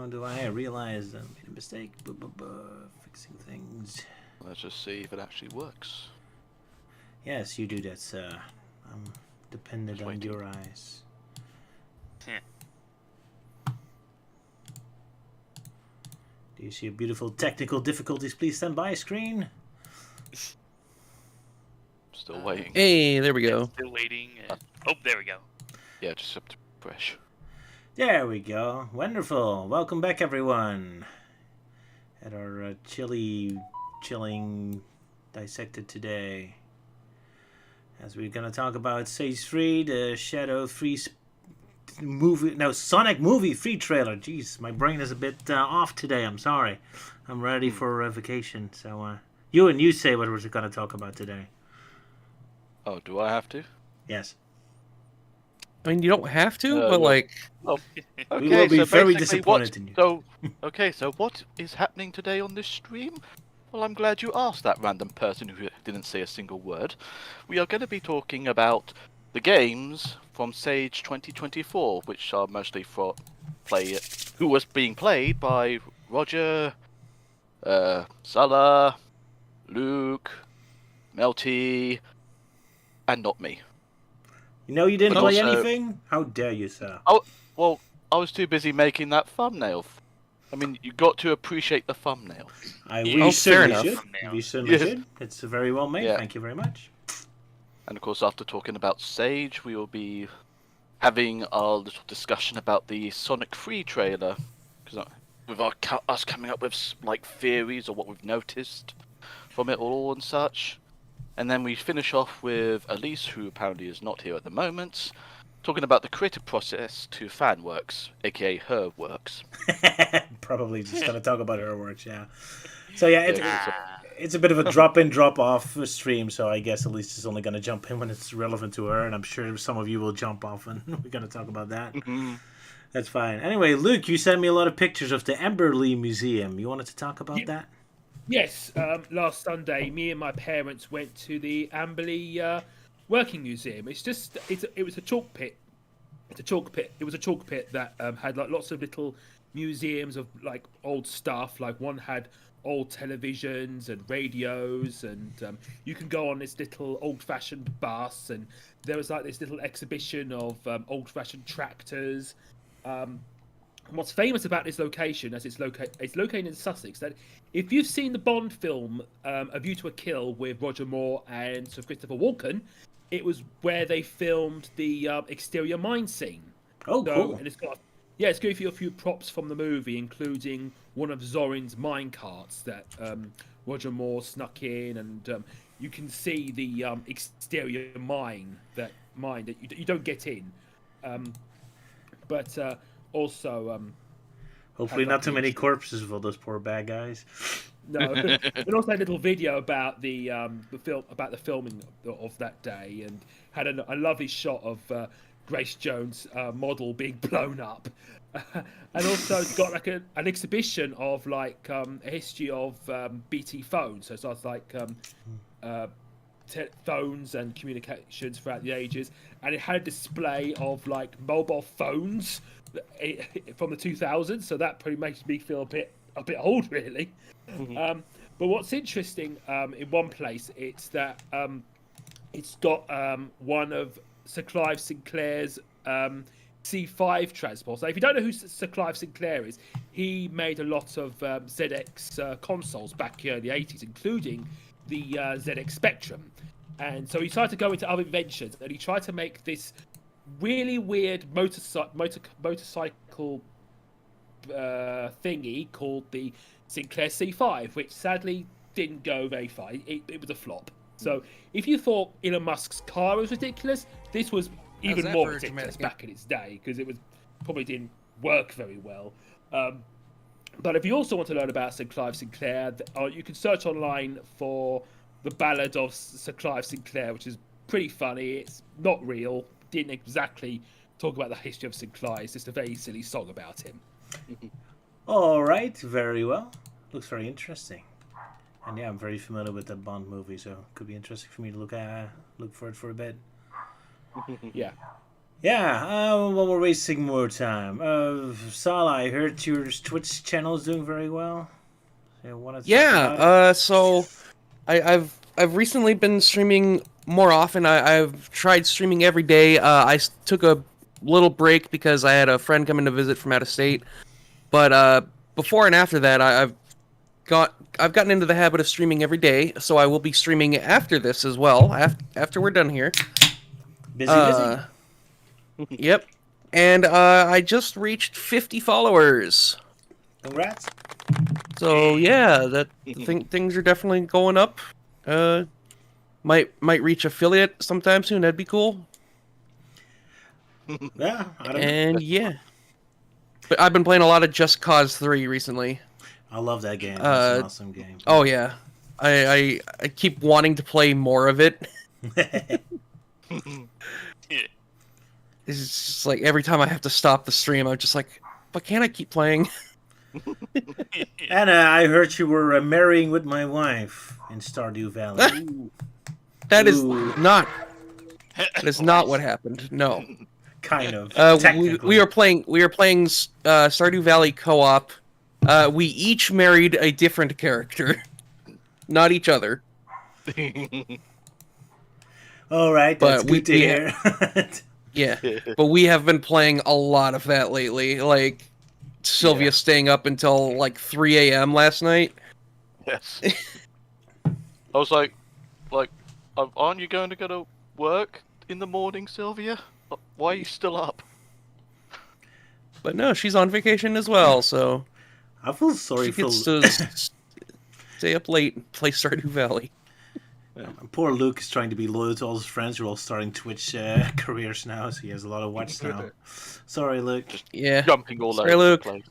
How do I realize I made a mistake? Fixing things. Let's just see if it actually works. Yes, you do that, sir. I'm dependent on your eyes. Do you see a beautiful technical difficulties? Please stand by screen. Still waiting. Hey, there we go. Still waiting. Oh, there we go. Yeah, just up to fresh. There we go. Wonderful. Welcome back, everyone. At our chilling Dissected today. As we're going to talk about Stage 3, the Shadow 3 Sonic movie free trailer. Jeez, my brain is a bit off today. I'm sorry. I'm ready for a vacation. So, you say what we're going to talk about today. Oh, do I have to? Yes. I mean, you don't have to, but like... Oh, okay, we will be so very disappointed in you. So what is happening today on this stream? Well, I'm glad you asked that random person who didn't say a single word. We are going to be talking about the games from Sage 2024, which are mostly who was being played by Roger, Salah, Luke, Melty, and not me. You know you didn't But play also- anything? How dare you, sir? Oh, well, I was too busy making that thumbnail. I mean, you got to appreciate the thumbnail. We fair certainly enough. should. We certainly Yes. should. It's very well made. Yeah. Thank you very much. And of course, after talking about Sage, we will be having our little discussion about the Sonic 3 trailer. Because with us coming up with like theories or what we've noticed from it all and such. And then we finish off with Elise, who apparently is not here at the moment, talking about the creative process to fan works, aka her works. Probably just going to talk about her works, yeah. So, yeah, Yeah, it's a bit of a drop-in, drop-off stream, so I guess Elise is only going to jump in when it's relevant to her, and I'm sure some of you will jump off, and we're going to talk about that. That's fine. Anyway, Luke, you sent me a lot of pictures of the Emberley Museum. You wanted to talk about that? Yes, last Sunday, me and my parents went to the Amberley Working Museum. It was a chalk pit. It was a chalk pit that had like lots of little museums of like old stuff. Like one had old televisions and radios, and you can go on this little old-fashioned bus. And there was like this little exhibition of old-fashioned tractors. And what's famous about this location, as it's located in Sussex, that if you've seen the Bond film A View to a Kill with Roger Moore and Sir Christopher Walken, it was where they filmed the exterior mine scene. Oh, cool. And it's got a few props from the movie, including one of Zorin's mine carts that Roger Moore snuck in, and you can see the exterior mine that you don't get in. But also, Hopefully not too many corpses of all those poor bad guys. no, but also had a little video about the filming of that day, and had a lovely shot of Grace Jones' model being blown up, and also it's got like an exhibition of like a history of BT phones. So it's like phones and communications throughout the ages, and it had a display of like mobile phones from the 2000s. So that pretty makes me feel a bit old, really. Mm-hmm. But what's interesting in one place, it's that it's got one of Sir Clive Sinclair's C5 transports. So if you don't know who Sir Clive Sinclair is, he made a lot of ZX consoles back in the 80s, including the ZX Spectrum. And so he tried to go into other inventions, and he tried to make this really weird motorcycle thingy called the Sinclair C5, which sadly didn't go very far. It was a flop. So if you thought Elon Musk's car was ridiculous, this was even more ridiculous back in its day, because it probably didn't work very well. But if you also want to learn about Sir Clive Sinclair, you can search online for the Ballad of Sir Clive Sinclair, which is pretty funny. It's not real. Didn't exactly talk about the history of Sinclair. It's just a very silly song about him. All right, very well. Looks very interesting. And yeah, I'm very familiar with the Bond movie, so it could be interesting for me to look for it for a bit. Yeah. Yeah, well, we're wasting more time. Sala, I heard your Twitch channel is doing very well. So wanna talk about it? So I've recently been streaming more often. I've tried streaming every day. Took a little break because I had a friend coming to visit from out of state. But before and after that, I've gotten into the habit of streaming every day. So I will be streaming after this as well. After we're done here. Busy. Yep. And I just reached 50 followers. Congrats. So yeah, things are definitely going up. Might reach affiliate sometime soon. That'd be cool. Yeah, I don't know. And yeah, but I've been playing a lot of Just Cause 3 recently. I love that game. That's an awesome game. Oh yeah, I keep wanting to play more of it. It's just like every time I have to stop the stream, I'm just like, but can't I keep playing? Anna, I heard you were marrying with my wife in Stardew Valley. That is Ooh. not. That is not what happened. No. Kind of. We are playing Stardew Valley co-op. We each married a different character, not each other. All right, that's But good to hear. Yeah, but we have been playing a lot of that lately. Like Sylvia staying up until like 3 a.m. last night. Yes. I was like, aren't you going to go to work in the morning, Sylvia? Why are you still up? But no, she's on vacation as well, so I feel sorry she for gets to stay up late and play Stardew Valley. poor Luke is trying to be loyal to all his friends who are all starting Twitch careers now, so he has a lot of watch now. Sorry, Luke. Yeah. Jumping all Sorry, over Luke. the place.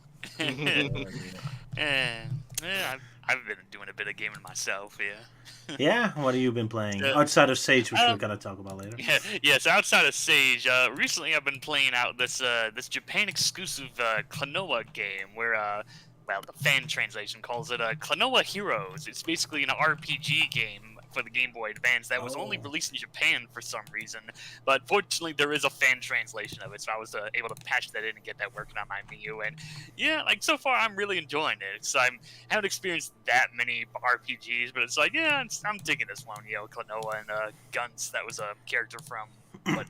I've been doing a bit of gaming myself, yeah. Yeah, what have you been playing outside of Sage, which we're gonna talk about later? Yes, outside of Sage, recently I've been playing out this Japan exclusive Klonoa game where well, the fan translation calls it Klonoa Heroes. It's basically an RPG game for the Game Boy Advance that was only released in Japan for some reason, but fortunately there is a fan translation of it, so I was able to patch that in and get that working on my Miu. And yeah, like so far I'm really enjoying it. I haven't experienced that many RPGs, but it's like, yeah, I'm digging this one. You know, Klonoa and Guns, that was a character from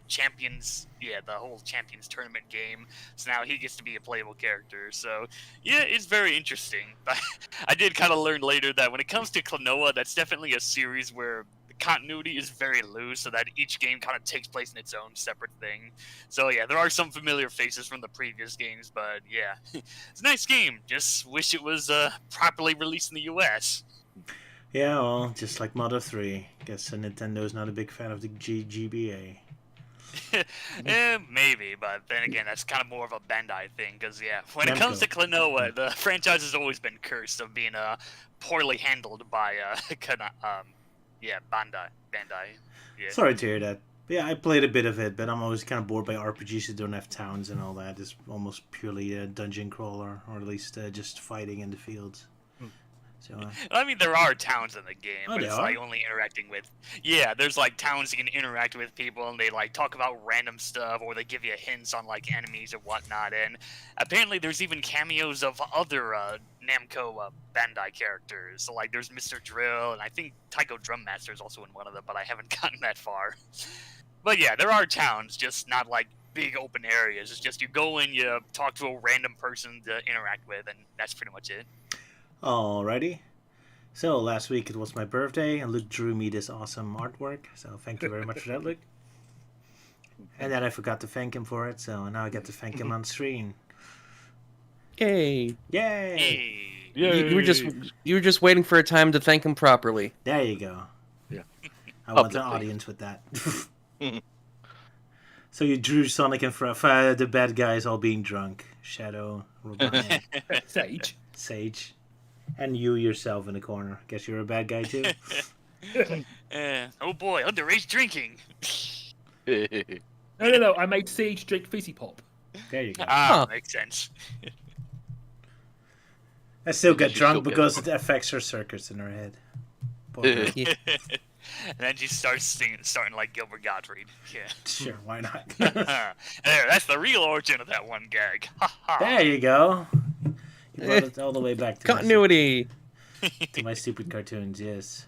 Champions, the whole Champions tournament game. So now he gets to be a playable character. So yeah, it's very interesting. But I did kind of learn later that when it comes to Klonoa, that's definitely a series where the continuity is very loose, so that each game kind of takes place in its own separate thing. So yeah, there are some familiar faces from the previous games, but yeah, it's a nice game. Just wish it was properly released in the US. Yeah, well, just like Mother 3. Guess Nintendo's not a big fan of the GBA. Maybe, but then again, that's kind of more of a Bandai thing, because yeah, when it comes to Klonoa, the franchise has always been cursed of being poorly handled by Bandai. Yeah. Sorry to hear that. Yeah, I played a bit of it, but I'm always kind of bored by RPGs that don't have towns and all that. It's almost purely a dungeon crawler, or at least just fighting in the fields. So, I mean, there are towns in the game, but they it's are? like only interacting with. Yeah, there's like towns you can interact with people, and they like talk about random stuff, or they give you hints on like enemies or whatnot. And apparently, there's even cameos of other Namco Bandai characters. So like, there's Mr. Drill, and I think Taiko Drum Master is also in one of them, but I haven't gotten that far. But yeah, there are towns, just not like big open areas. It's just you go in, you talk to a random person to interact with, and that's pretty much it. alrighty. So, last week it was my birthday, and Luke drew me this awesome artwork, so thank you very much for that, Luke. And then I forgot to thank him for it, so now I get to thank him on screen. Yay! Yay! Hey. You were just waiting for a time to thank him properly. There you go. Yeah. I want the Uplifting. audience with that. So you drew Sonic and the bad guys all being drunk. Shadow, Robotnik, Sage. and you yourself in the corner. Guess you're a bad guy too. Oh boy, underage drinking. No. I made Sage drink Fizzy Pop. There you go. Huh. Makes sense. I still Because get you drunk still get because drunk. it affects her circuits in her head. Poor girl. Yeah. And then she starts singing, starting like Gilbert Gottfried. Yeah. Sure, why not? There, that's the real origin of that one gag. Ha ha. There you go. You brought it all the way back to Continuity. to my stupid cartoons, yes.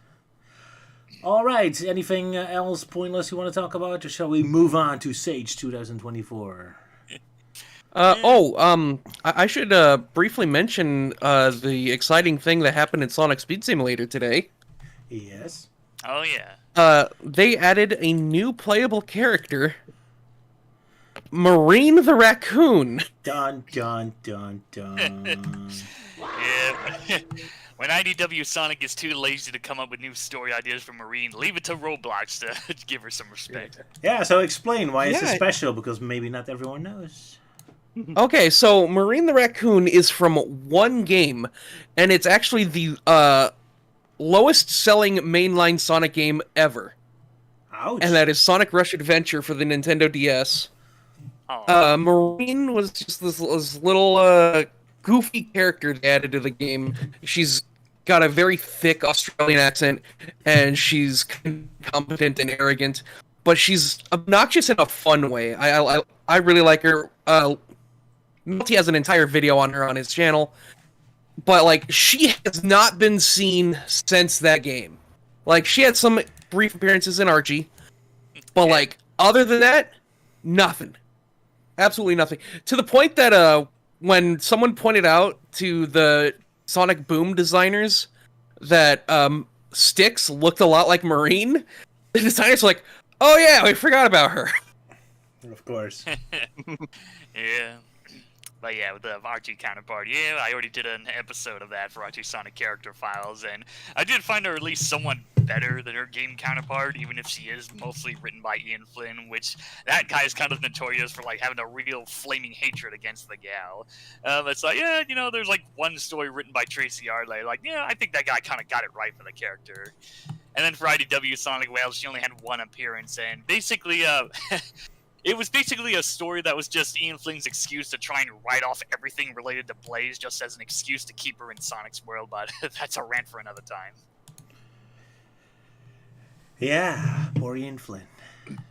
All right, anything else pointless you want to talk about, or shall we move on to Sage 2024? I should briefly mention the exciting thing that happened in Sonic Speed Simulator today. Yes. Oh yeah. They added a new playable character, Marine the Raccoon. Dun, dun, dun, dun. Yeah. When IDW Sonic is too lazy to come up with new story ideas for Marine, leave it to Roblox to give her some respect. Yeah, so explain why it's Yeah. special, because maybe not everyone knows. Okay, so Marine the Raccoon is from one game, and it's actually the lowest selling mainline Sonic game ever. Ouch. And that is Sonic Rush Adventure for the Nintendo DS. Oh. Marine was just this little goofy character they added to the game. She's got a very thick Australian accent, and she's competent and arrogant, but she's obnoxious in a fun way. I really like her. Multi has an entire video on her on his channel, but like she has not been seen since that game. Like she had some brief appearances in Archie, but like other than that, nothing. Absolutely nothing. To the point that when someone pointed out to the Sonic Boom designers that Styx looked a lot like Marine, the designers were like, "Oh yeah, we forgot about her." Of course. Yeah. But yeah, with the Archie counterpart, yeah, I already did an episode of that for Archie Sonic Character Files, and I did find her at least somewhat better than her game counterpart, even if she is mostly written by Ian Flynn, which that guy is kind of notorious for like having a real flaming hatred against the gal. It's like, yeah, you know, there's like one story written by Tracy Arley, like, yeah, I think that guy kind of got it right for the character. And then for IDW Sonic Whales, she only had one appearance, and basically, it was basically a story that was just Ian Flynn's excuse to try and write off everything related to Blaze just as an excuse to keep her in Sonic's world, but that's a rant for another time. Yeah, poor Ian Flynn.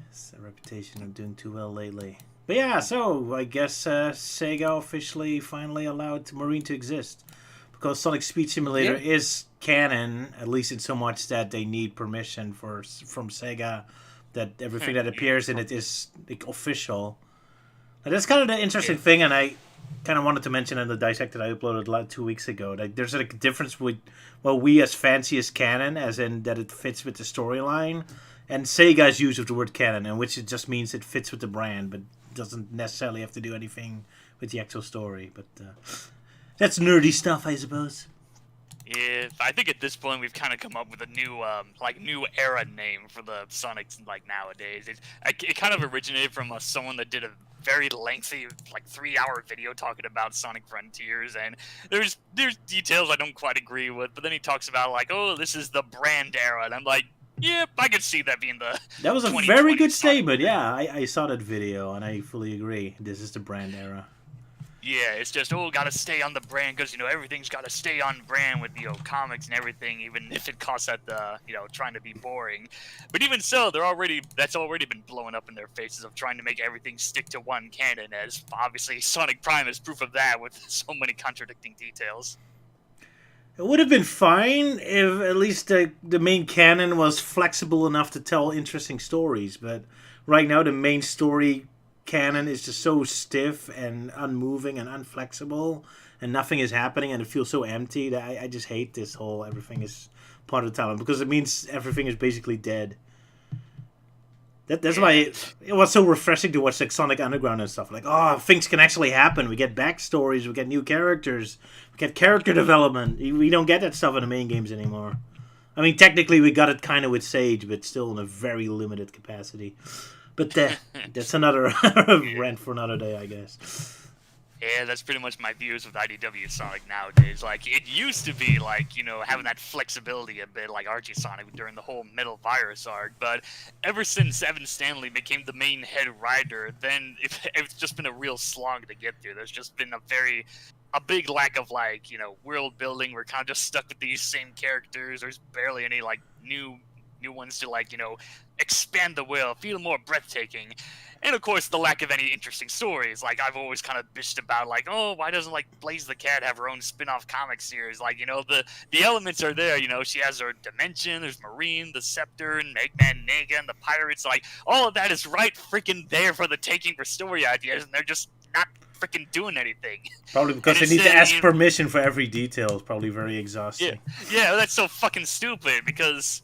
It's a reputation of doing too well lately. But yeah, so I guess Sega officially finally allowed Marine to exist. Because Sonic Speed Simulator is canon, at least in so much that they need permission from Sega, that everything that appears in it is like, official. And that's kind of the interesting thing, and I kind of wanted to mention in the Dissected I uploaded like 2 weeks ago. That there's like a difference with what we as fancy as canon, as in that it fits with the storyline, and Sega's use of the word canon, in which it just means it fits with the brand, but doesn't necessarily have to do anything with the actual story. But that's nerdy stuff, I suppose. Yeah, I think at this point we've kind of come up with a new, new era name for the Sonics like nowadays. It kind of originated from someone that did a very lengthy, like 3-hour video talking about Sonic Frontiers, and there's details I don't quite agree with, but then he talks about like, oh, this is the brand era, and I'm like, yep, I could see that being the. That was a very good statement. Yeah, I saw that video and I fully agree. This is the brand era. Yeah, it's just, gotta stay on the brand, because, everything's gotta stay on brand with, comics and everything, even if it costs at the, trying to be boring. But even so, that's already been blowing up in their faces of trying to make everything stick to one canon, as obviously Sonic Prime is proof of that with so many contradicting details. It would have been fine if at least the main canon was flexible enough to tell interesting stories, but right now the main story canon is just so stiff and unmoving and unflexible, and nothing is happening, and it feels so empty that I just hate this whole everything is part of the talent, because it means everything is basically dead. That's why it was so refreshing to watch like Sonic Underground and stuff. Like, oh, things can actually happen. We get backstories, we get new characters, we get character development. We don't get that stuff in the main games anymore. I mean, technically we got it kind of with Sage, but still in a very limited capacity. But that's another rant for another day, I guess. Yeah, that's pretty much my views with IDW Sonic nowadays. Like, it used to be, like, having that flexibility a bit, like Archie Sonic during the whole Metal Virus arc, but ever since Evan Stanley became the main head writer, then it's just been a real slog to get through. There's just been a big lack of, like, world building. We're kind of just stuck with these same characters. There's barely any, like, new new ones to like, expand the world, feel more breathtaking. And of course, the lack of any interesting stories. Like, I've always kind of bitched about, like, oh, why doesn't, like, Blaze the Cat have her own spin-off comic series? Like, the elements are there, she has her dimension, there's Marine, the Scepter, and Eggman, Nega, and the Pirates. Like, all of that is right freaking there for the taking for story ideas, and they're just not freaking doing anything. Probably because they need to ask permission for every detail. It's probably very exhausting. Yeah, that's so fucking stupid, because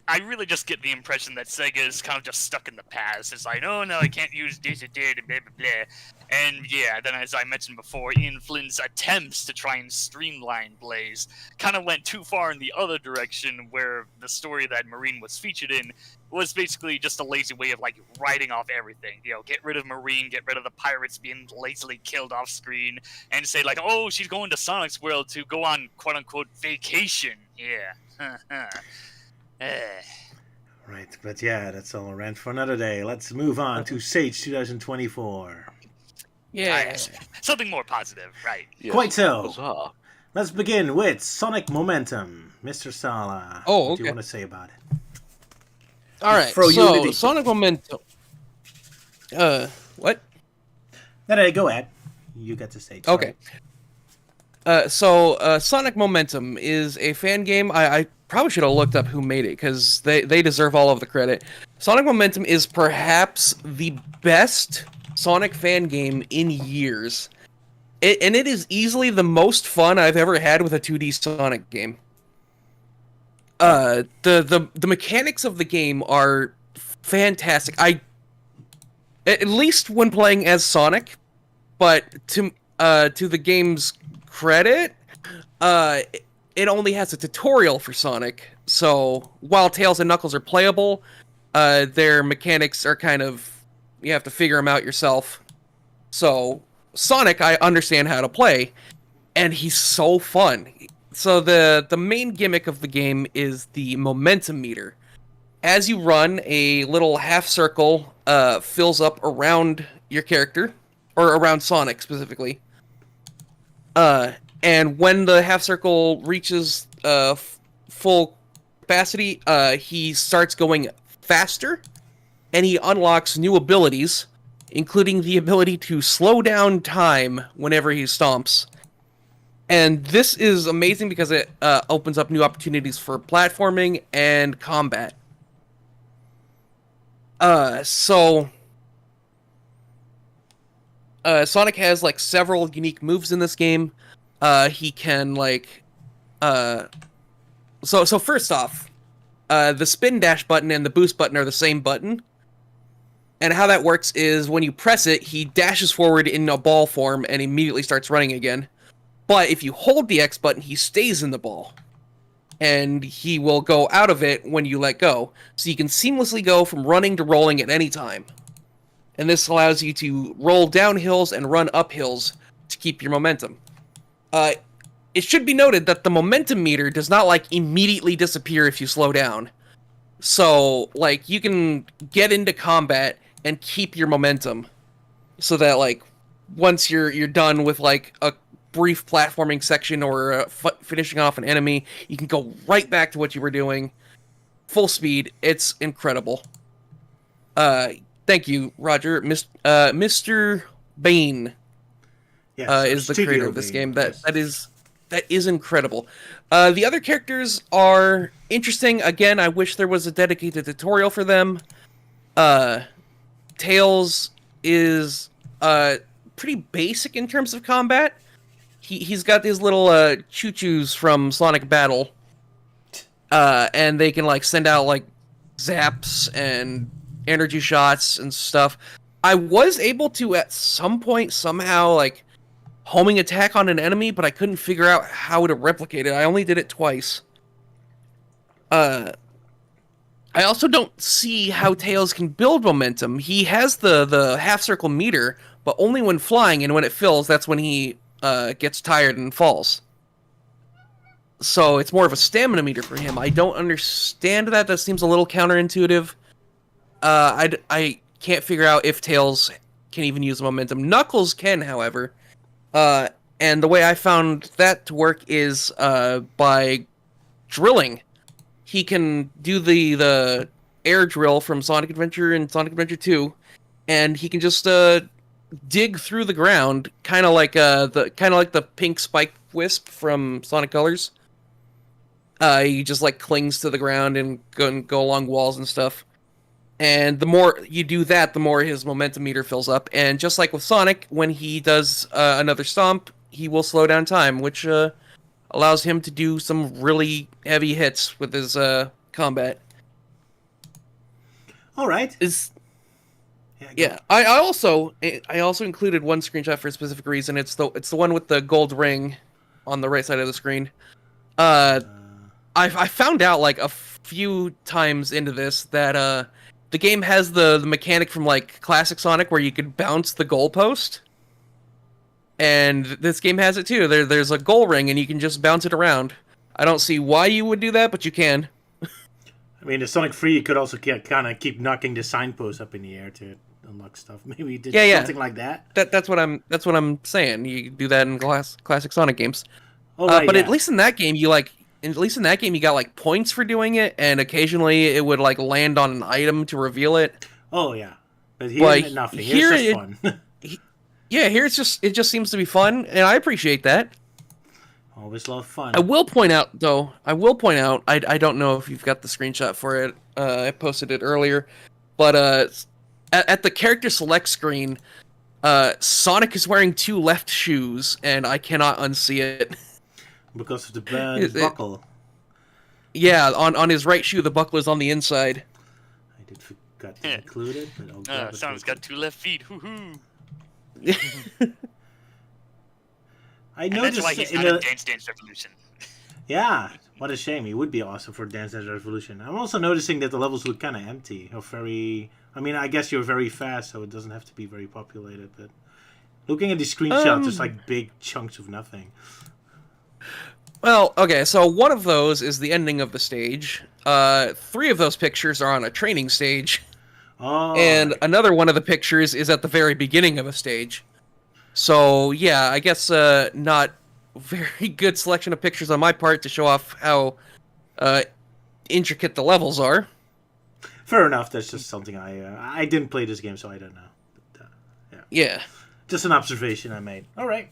I really just get the impression that Sega is kind of just stuck in the past. It's like, oh no, I can't use this or that, blah, blah, blah. And yeah, then as I mentioned before, Ian Flynn's attempts to try and streamline Blaze kind of went too far in the other direction, where the story that Marine was featured in was basically just a lazy way of, like, writing off everything. Get rid of Marine, get rid of the pirates being lazily killed off screen, and say, like, oh, she's going to Sonic's world to go on, quote-unquote, vacation. Yeah. Right, but yeah, that's all a rant for another day. Let's move on to Sage 2024. Yeah. Something more positive, right? Yes. Quite so. Huzzah. Let's begin with Sonic Momentum. Mr. Sala, Oh, what do you okay. want to say about it? All right. Throw you into So the- Sonic Momentum. What? No, go ahead. You got to say. Okay. Sonic Momentum is a fan game. I probably should have looked up who made it, because they deserve all of the credit. Sonic Momentum is perhaps the best Sonic fan game in years. And it is easily the most fun I've ever had with a 2D Sonic game. The mechanics of the game are fantastic. At least when playing as Sonic, but to the game's credit, it only has a tutorial for Sonic. So while Tails and Knuckles are playable, their mechanics are kind of, you have to figure them out yourself. So Sonic, I understand how to play, and he's so fun. So the main gimmick of the game is the momentum meter. As you run, a little half circle fills up around your character, or around Sonic specifically. And when the half circle reaches full capacity, he starts going faster, and he unlocks new abilities, including the ability to slow down time whenever he stomps. And this is amazing because it opens up new opportunities for platforming and combat. Sonic has like several unique moves in this game. He can like so first off, the spin dash button and the boost button are the same button. And how that works is when you press it, he dashes forward in a ball form and immediately starts running again. But if you hold the X button, he stays in the ball. And he will go out of it when you let go. So you can seamlessly go from running to rolling at any time. And this allows you to roll down hills and run up hills to keep your momentum. It should be noted that the momentum meter does not, like, immediately disappear if you slow down. So, like, you can get into combat and keep your momentum. So that, like, once you're done with, like, a brief platforming section or finishing off an enemy, you can go right back to what you were doing. Full speed. It's incredible. Thank you, Roger. Mr. Bain is the creator of this game. That is incredible. The other characters are interesting. Again, I wish there was a dedicated tutorial for them. Tails is pretty basic in terms of combat. He's got these little choo-choos from Sonic Battle, and they can like send out like zaps and energy shots and stuff. I was able to at some point somehow like homing attack on an enemy, but I couldn't figure out how to replicate it. I only did it twice. I also don't see how Tails can build momentum. He has the half circle meter, but only when flying, and when it fills, that's when he gets tired and falls. So it's more of a stamina meter for him. I don't understand that. That seems a little counterintuitive. I can't figure out if Tails can even use momentum. Knuckles can, however. And the way I found that to work is by drilling. he can do the air drill from Sonic Adventure and Sonic Adventure 2, and he can just dig through the ground, kind of like the pink spike wisp from Sonic Colors. He just like clings to the ground and go along walls and stuff. And the more you do that, the more his momentum meter fills up. And just like with Sonic, when he does another stomp, he will slow down time, which allows him to do some really heavy hits with his combat. All right. Yeah. I also included one screenshot for a specific reason. It's the one with the gold ring on the right side of the screen. I found out like a few times into this that the game has the mechanic from like classic Sonic where you could bounce the goalpost, and this game has it too. There's a goal ring and you can just bounce it around. I don't see why you would do that, but you can. I mean, the Sonic 3 you could also kind of keep knocking the signpost up in the air to unlock stuff. Maybe you did something like that. That's what I'm saying. You do that in classic Sonic games. Oh, right, but yeah. at least in that game you got like points for doing it, and occasionally it would like land on an item to reveal it. Oh yeah, but here nothing. Here it's just fun. Here it just seems to be fun, and I appreciate that. Always love fun. I will point out I don't know if you've got the screenshot for it. I posted it earlier, but at the character select screen, Sonic is wearing 2 left shoes, and I cannot unsee it. Because of the buckle. Yeah, on his right shoe, the buckle is on the inside. I did forget to include it, but Sonic's got 2 left feet. Hoo-hoo. I noticed that's why he's not in Dance Dance Revolution. Yeah, what a shame. He would be awesome for Dance Dance Revolution. I'm also noticing that the levels look kind of empty. Or very... I mean, I guess you're very fast, so it doesn't have to be very populated, but... Looking at these screenshots, there's like big chunks of nothing. Well, okay, so one of those is the ending of the stage. 3 of those pictures are on a training stage. Oh. And another one of the pictures is at the very beginning of a stage. So, yeah, I guess not very good selection of pictures on my part to show off how intricate the levels are. Fair enough, that's just something I didn't play this game, so I don't know. But, Yeah. Just an observation I made. All right.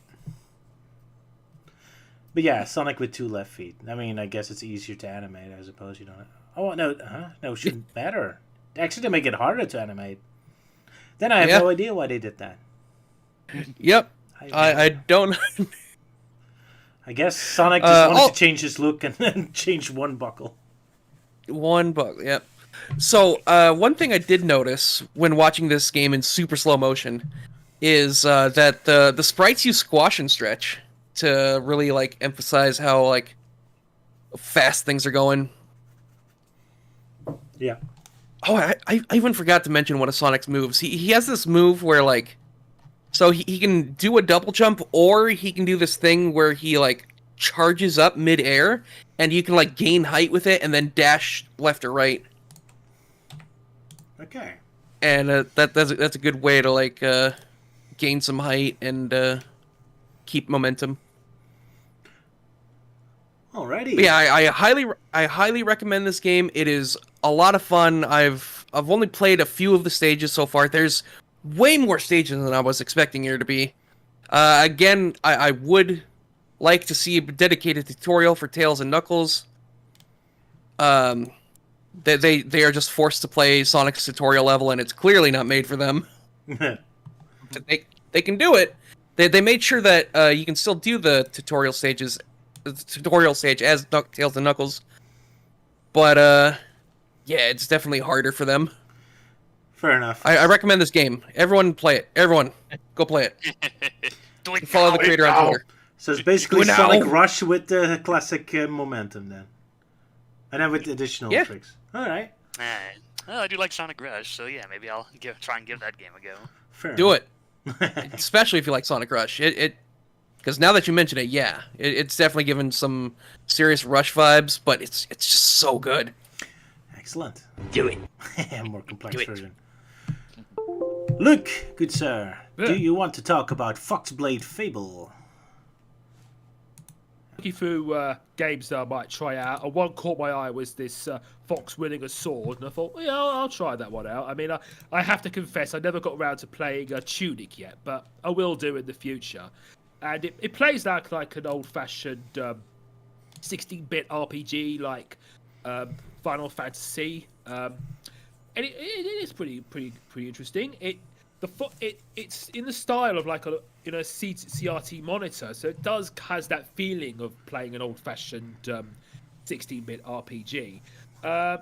But yeah, Sonic with 2 left feet. I mean, I guess it's easier to animate, I suppose. You don't. Oh no, no, it shouldn't matter. Actually, they make it harder to animate. Then I have no idea why they did that. Yep. I don't. I guess Sonic just wanted to change his look and then change one buckle. One buckle. Yep. So one thing I did notice when watching this game in super slow motion is that the sprites use squash and stretch to really like emphasize how like fast things are going. Yeah. Oh, I even forgot to mention one of Sonic's moves. He has this move where like, so he can do a double jump, or he can do this thing where he like charges up mid-air, and you can like gain height with it and then dash left or right. Okay. And that's a good way to like gain some height and keep momentum. Alrighty. But yeah, I highly recommend this game. It is a lot of fun. I've only played a few of the stages so far. There's way more stages than I was expecting there to be. Again, I would like to see a dedicated tutorial for Tails and Knuckles. They are just forced to play Sonic's tutorial level, and it's clearly not made for them. They can do it. They made sure that you can still do the tutorial stage as Tails and Knuckles, but yeah, it's definitely harder for them. Fair enough. I recommend this game. Everyone play it. Everyone, go play it. Follow the creator on Twitter. So it's basically Sonic Rush with the classic momentum then. And then with additional tricks. Alright. Well, I do like Sonic Rush, so yeah, maybe I'll try and give that game a go. Fair Do enough. it. Especially if you like Sonic Rush. Because now that you mention it, yeah, it's definitely given some serious Rush vibes, but it's just so good. Excellent. Do it. More complex version. Luke, good sir, do you want to talk about Foxblade Fable? looking through games that I might try out, and one caught my eye was this fox winning a sword, and I thought, yeah, I'll try that one out. I mean, I have to confess, I never got around to playing Tunic yet, but I will do in the future. And it plays like an old-fashioned 16-bit RPG, like Final Fantasy, and it is pretty interesting. It's in the style of like a CRT monitor, so it has that feeling of playing an old-fashioned 16-bit RPG.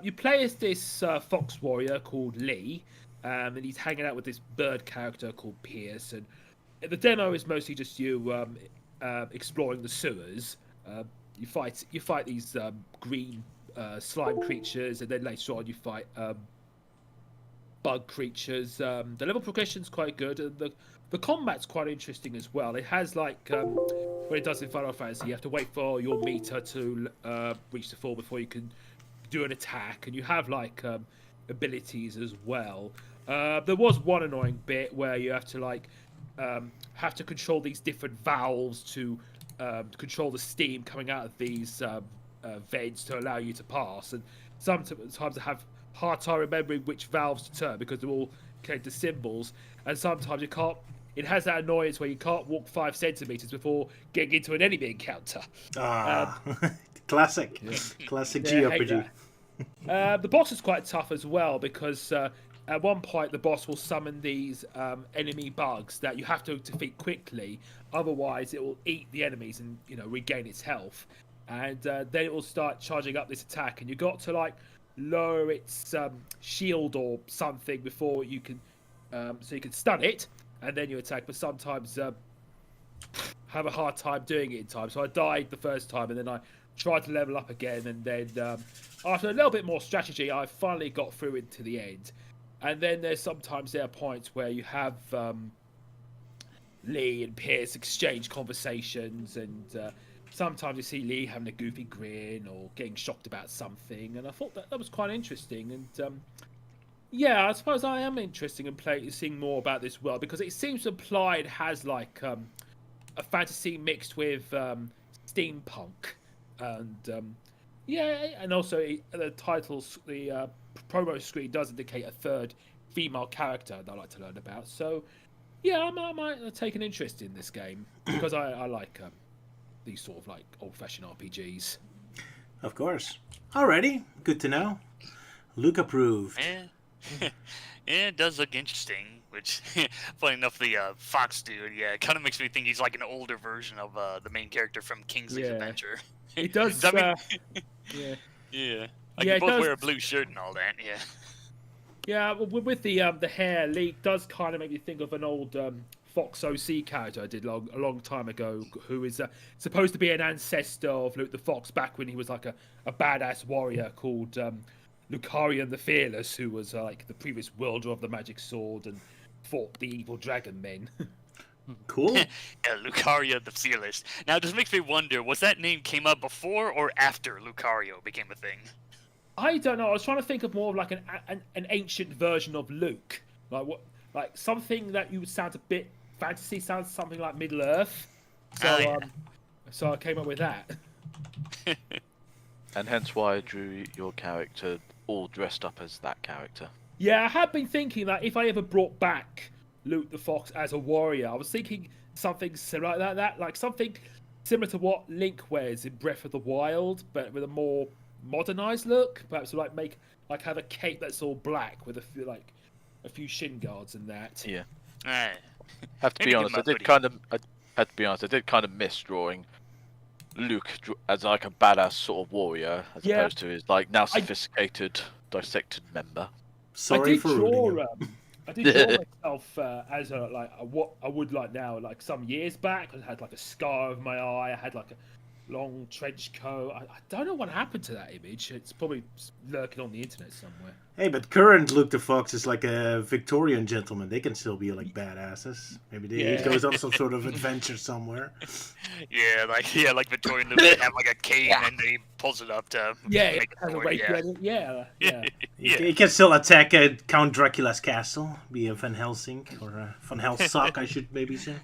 You play as this fox warrior called Lee, and he's hanging out with this bird character called Pierce. And the demo is mostly just you exploring the sewers. You fight these green slime creatures, and then later on you fight bug creatures. The level progression's quite good, and the combat's quite interesting as well. It has like what it does in Final Fantasy, you have to wait for your meter to reach the floor before you can do an attack, and you have like abilities as well. There was one annoying bit where you have to control these different valves to control the steam coming out of these vents to allow you to pass, and sometimes I have hard time remembering which valves to turn because they're all connected to symbols, and sometimes you can't. It has that annoyance where you can't walk 5 centimeters before getting into an enemy encounter. Classic JRPG. The boss is quite tough as well because at one point the boss will summon these enemy bugs that you have to defeat quickly, otherwise it will eat the enemies and regain its health, and then it will start charging up this attack, and you got to like lower its shield or something before you can so you can stun it and then you attack, but sometimes have a hard time doing it in time. So I died the first time, and then I tried to level up again, and then after a little bit more strategy I finally got through into the end. And then there are points where you have Lee and Pierce exchange conversations, and sometimes you see Lee having a goofy grin or getting shocked about something, and I thought that was quite interesting. And yeah, I suppose I am interested in seeing more about this world, because it seems to imply it has like a fantasy mixed with steampunk, and yeah, and also the titles, the promo screen does indicate a third female character that I like to learn about. So yeah, I might take an interest in this game because I like these sort of like old-fashioned RPGs. Of course. Alrighty, good to know. Luke approved. Yeah, it does look interesting. Which, funny enough, the Fox dude, it kind of makes me think he's like an older version of the main character from Kingsley's Adventure. It does. Yeah. Yeah, Like you both wear a blue shirt and all that. Yeah. Yeah, with the hair, Lee does kind of make me think of an old Fox OC character I did a long time ago, who is supposed to be an ancestor of Luke the Fox back when he was like a badass warrior called Lucarian the Fearless, who was like the previous wielder of the magic sword and fought the evil dragon men. Cool. Yeah, Lucario the Fearless. Now, it just makes me wonder, was that name came up before or after Lucario became a thing? I don't know. I was trying to think of more of like an ancient version of Luke, like something that you would sound a bit fantasy, sounds something like Middle Earth. So so I came up with that. And hence why I drew your character all dressed up as that character. Yeah, I have been thinking that if I ever brought back Luke the Fox as a warrior, I was thinking something similar like that, like something similar to what Link wears in Breath of the Wild, but with a more modernized look. Perhaps have a cape that's all black with a few shin guards and that. Yeah. Right. Have to be honest, I did kind of miss drawing Luke as like a badass sort of warrior, as opposed to his like now sophisticated dissected member. Sorry for ruining it. I did draw myself as what I would like now, like some years back. I had like a scar over my eye. I had like a long trench coat. I don't know what happened to that image. It's probably lurking on the internet somewhere. Hey, but current Luke the Fox is like a Victorian gentleman. They can still be like badasses. Maybe he goes on some sort of adventure somewhere. Yeah, like Victorian Luke would have like a cane and he pulls it up to make it forward. He can still attack Count Dracula's castle, be a Van Helsing or a Van Helsing, I should maybe say.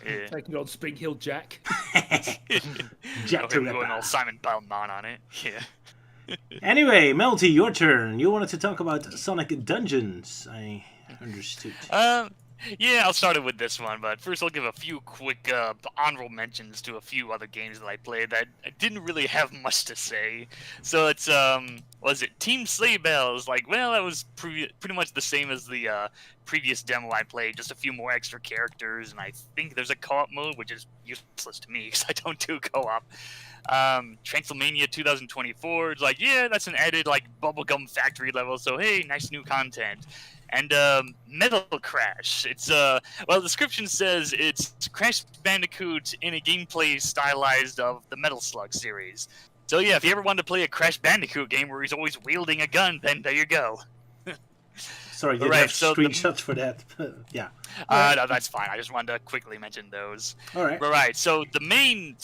Yeah. Taking on Spring Hill Jack. Jack the Him going all Ripper. Simon Belmont on it. Yeah. Anyway, Melty, your turn. You wanted to talk about Sonic Dungeons. I understood. Yeah, I'll start it with this one, but first I'll give a few quick honorable mentions to a few other games that I played that I didn't really have much to say. So it's was it Team Sleigh Bells? Like, well, that was pretty much the same as the previous demo I played, just a few more extra characters, and I think there's a co-op mode, which is useless to me because I don't do co-op. Transylvania 2024. It's like, yeah, that's an added like bubblegum factory level, so hey, nice new content. And Metal Crash. It's well, the description says it's Crash Bandicoot in a gameplay stylized of the Metal Slug series. So yeah, if you ever wanted to play a Crash Bandicoot game where he's always wielding a gun, then there you go. Sorry, you Alright, have so screenshots for that. Yeah. No, that's fine. I just wanted to quickly mention those. All right. Right. So the main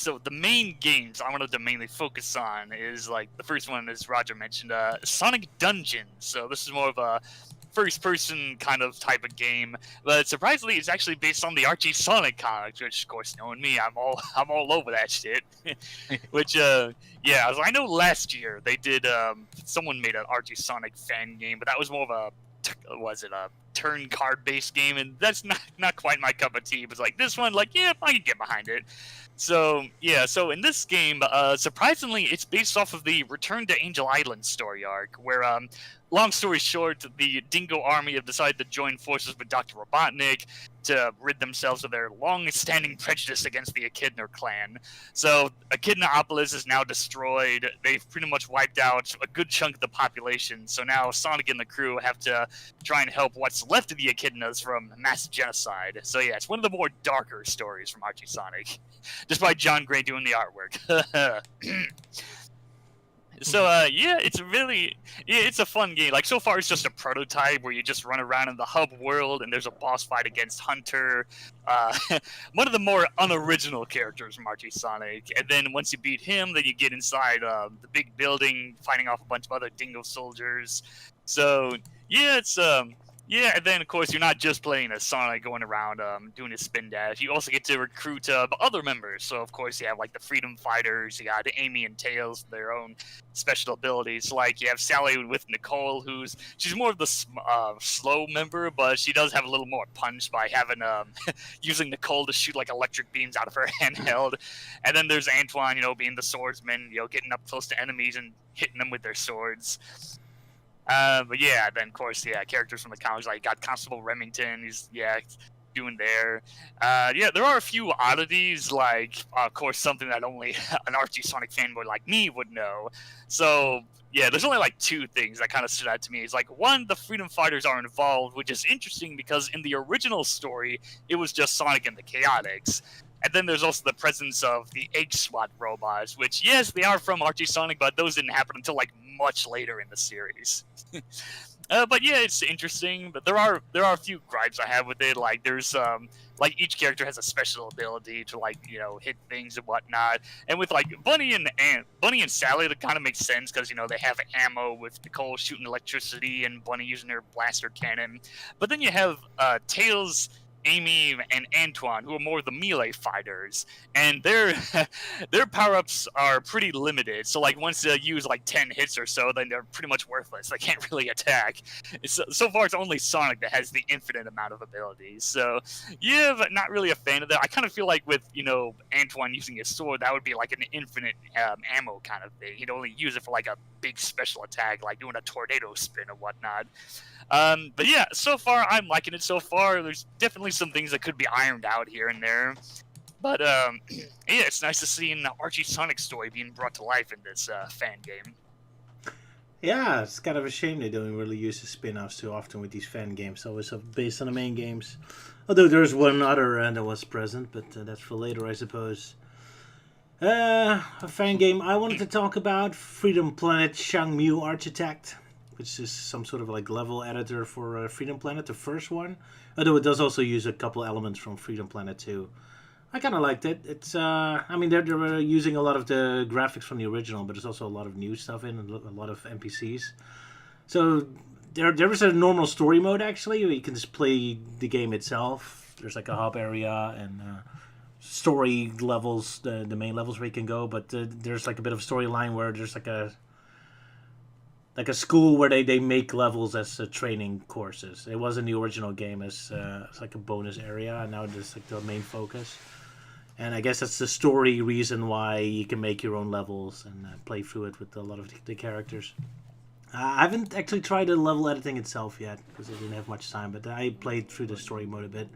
games I wanted to mainly focus on is like the first one, as Roger mentioned, Sonic Dungeons. So this is more of a first-person kind of type of game, but surprisingly, it's actually based on the Archie Sonic comics, which, of course, knowing me, I'm all over that shit. Which, yeah, I know last year they did. Someone made an Archie Sonic fan game, but that was more of a turn card-based game, and that's not quite my cup of tea. But like this one, like, yeah, I can get behind it. So yeah, so in this game, surprisingly, it's based off of the Return to Angel Island story arc, where long story short, the Dingo Army have decided to join forces with Dr. Robotnik to rid themselves of their long-standing prejudice against the Echidna clan. So Echidnaopolis is now destroyed. They've pretty much wiped out a good chunk of the population. So now Sonic and the crew have to try and help what's left of the Echidnas from mass genocide. So yeah, it's one of the more darker stories from Archie Sonic, despite John Gray doing the artwork. So yeah, it's a fun game. Like so far, it's just a prototype where you just run around in the hub world, and there's a boss fight against Hunter, one of the more unoriginal characters from Archie Sonic. And then once you beat him, then you get inside the big building, fighting off a bunch of other Dingo soldiers. So yeah, it's yeah, and then of course you're not just playing as Sonic going around doing his spin dash. You also get to recruit other members. So of course you have like the Freedom Fighters, you got Amy and Tails with their own special abilities. Like you have Sally with Nicole, she's more of the slow member, but she does have a little more punch by having using Nicole to shoot like electric beams out of her handheld. And then there's Antoine, being the swordsman, getting up close to enemies and hitting them with their swords. But yeah, then of course, yeah, characters from the comics, like got Constable Remington, he's doing there. Yeah, there are a few oddities, like of course something that only an Archie Sonic fanboy like me would know. So yeah, there's only like two things that kind of stood out to me. It's like one, the Freedom Fighters are involved, which is interesting because in the original story, it was just Sonic and the Chaotix. And then there's also the presence of the Egg SWAT robots, which, yes, they are from Archie Sonic, but those didn't happen until, like, much later in the series. But yeah, it's interesting, but there are a few gripes I have with it. Like, there's, like, each character has a special ability to, like, hit things and whatnot. And with, like, Bunny and Sally, that kind of makes sense because, they have ammo with Nicole shooting electricity and Bunny using her blaster cannon. But then you have Tails, Amy, and Antoine, who are more the melee fighters, and their power-ups are pretty limited. So, like, once they use, like, 10 hits or so, then they're pretty much worthless. They can't really attack. So far, it's only Sonic that has the infinite amount of abilities. So, yeah, but not really a fan of that. I kind of feel like with, Antoine using his sword, that would be, like, an infinite ammo kind of thing. He'd only use it for, like, a big special attack, like doing a tornado spin or whatnot. But yeah, so far I'm liking it so far. There's definitely some things that could be ironed out here and there. But yeah, it's nice to see an Archie Sonic story being brought to life in this fan game. Yeah, it's kind of a shame they don't really use the spin-offs too often with these fan games. Always based on the main games. Although there's one other that was present, but that's for later, I suppose. A fan game I wanted to talk about, Freedom Planet Xiangmu Architect, which is some sort of like level editor for Freedom Planet, the first one. Although it does also use a couple elements from Freedom Planet too. I kind of liked it. It's, I mean, they're using a lot of the graphics from the original, but there's also a lot of new stuff in, a lot of NPCs. So there is a normal story mode actually, where you can just play the game itself. There's like a hub area, and story levels, the main levels where you can go, but there's like a bit of a storyline where there's like a school where they make levels as training courses. It was in the original game as it's like a bonus area, and now it's like the main focus. And I guess that's the story reason why you can make your own levels and play through it with a lot of the characters. I haven't actually tried the level editing itself yet because I didn't have much time, but I played through the story mode a bit.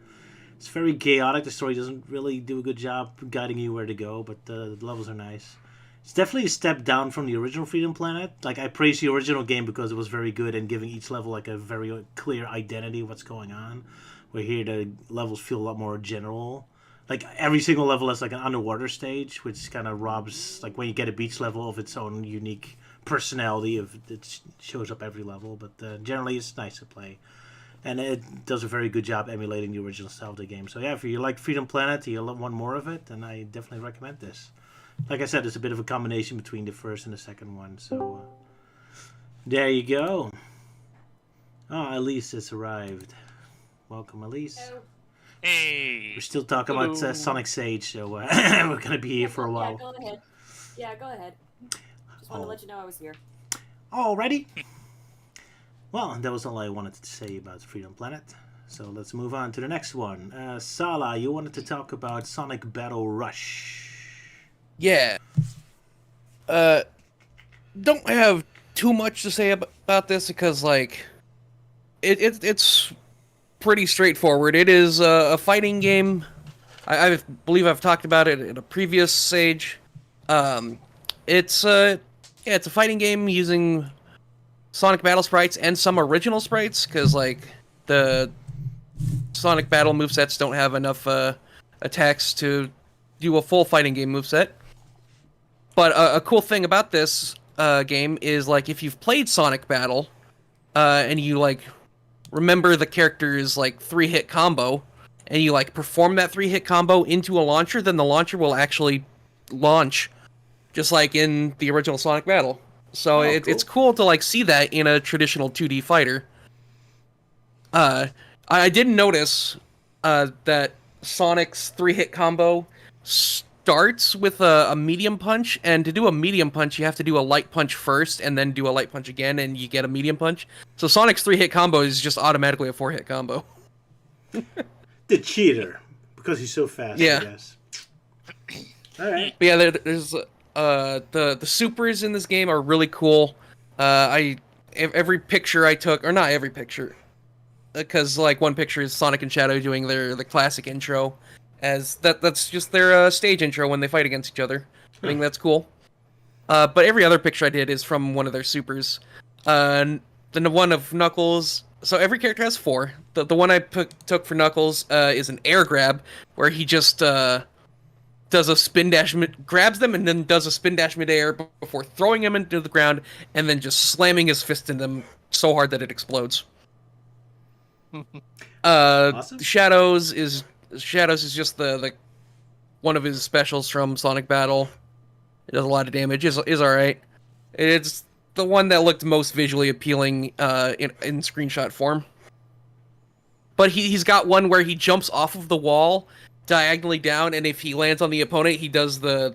It's very chaotic. The story doesn't really do a good job guiding you where to go, but the levels are nice. It's definitely a step down from the original Freedom Planet. Like, I praise the original game because it was very good and giving each level like a very clear identity of what's going on. Where here the levels feel a lot more general. Like, every single level has like an underwater stage, which kind of robs, like when you get a beach level, of its own unique personality. It shows up every level, but generally it's nice to play. And it does a very good job emulating the original style of the game. So yeah, if you like Freedom Planet, you want more of it, then I definitely recommend this. Like I said, it's a bit of a combination between the first and the second one. So there you go. Oh, Elise has arrived. Welcome, Elise. Hello. Hey. We're still talking Hello. about Sonic Sage, so we're going to be here for a while. Yeah, go ahead. Yeah, go ahead. Just wanted to let you know I was here. Alrighty. Well, that was all I wanted to say about Freedom Planet. So let's move on to the next one. Sala, you wanted to talk about Sonic Battle Rush. Yeah. Don't have too much to say about this because, like, it's pretty straightforward. It is a fighting game. I believe I've talked about it in a previous Sage. It's a fighting game using Sonic Battle sprites and some original sprites because, like, the Sonic Battle movesets don't have enough attacks to do a full fighting game moveset. But a cool thing about this game is, like, if you've played Sonic Battle and you, like, remember the character's, like, 3-hit combo, and you, like, perform that 3-hit combo into a launcher, then the launcher will actually launch, just like in the original Sonic Battle. So cool. It's cool to, like, see that in a traditional 2D fighter. I didn't notice that Sonic's 3-hit combo starts with a medium punch, and to do a medium punch, you have to do a light punch first, and then do a light punch again, and you get a medium punch. So Sonic's 3-hit combo is just automatically a 4-hit combo. The cheater, because he's so fast, Yeah. I guess. Alright. But yeah, there's the supers in this game are really cool. Every picture I took, or not every picture, because like one picture is Sonic and Shadow doing the classic intro, as that's just their stage intro when they fight against each other. I think that's cool. But every other picture I did is from one of their supers. Then the one of Knuckles. So every character has 4. The one I took for Knuckles is an air grab, where he just does a spin dash, grabs them, and then does a spin dash midair before throwing them into the ground, and then just slamming his fist in them so hard that it explodes. Awesome. Shadows is just the one of his specials from Sonic Battle. It does a lot of damage. Is alright. It's the one that looked most visually appealing in screenshot form. But he's got one where he jumps off of the wall diagonally down, and if he lands on the opponent, he does the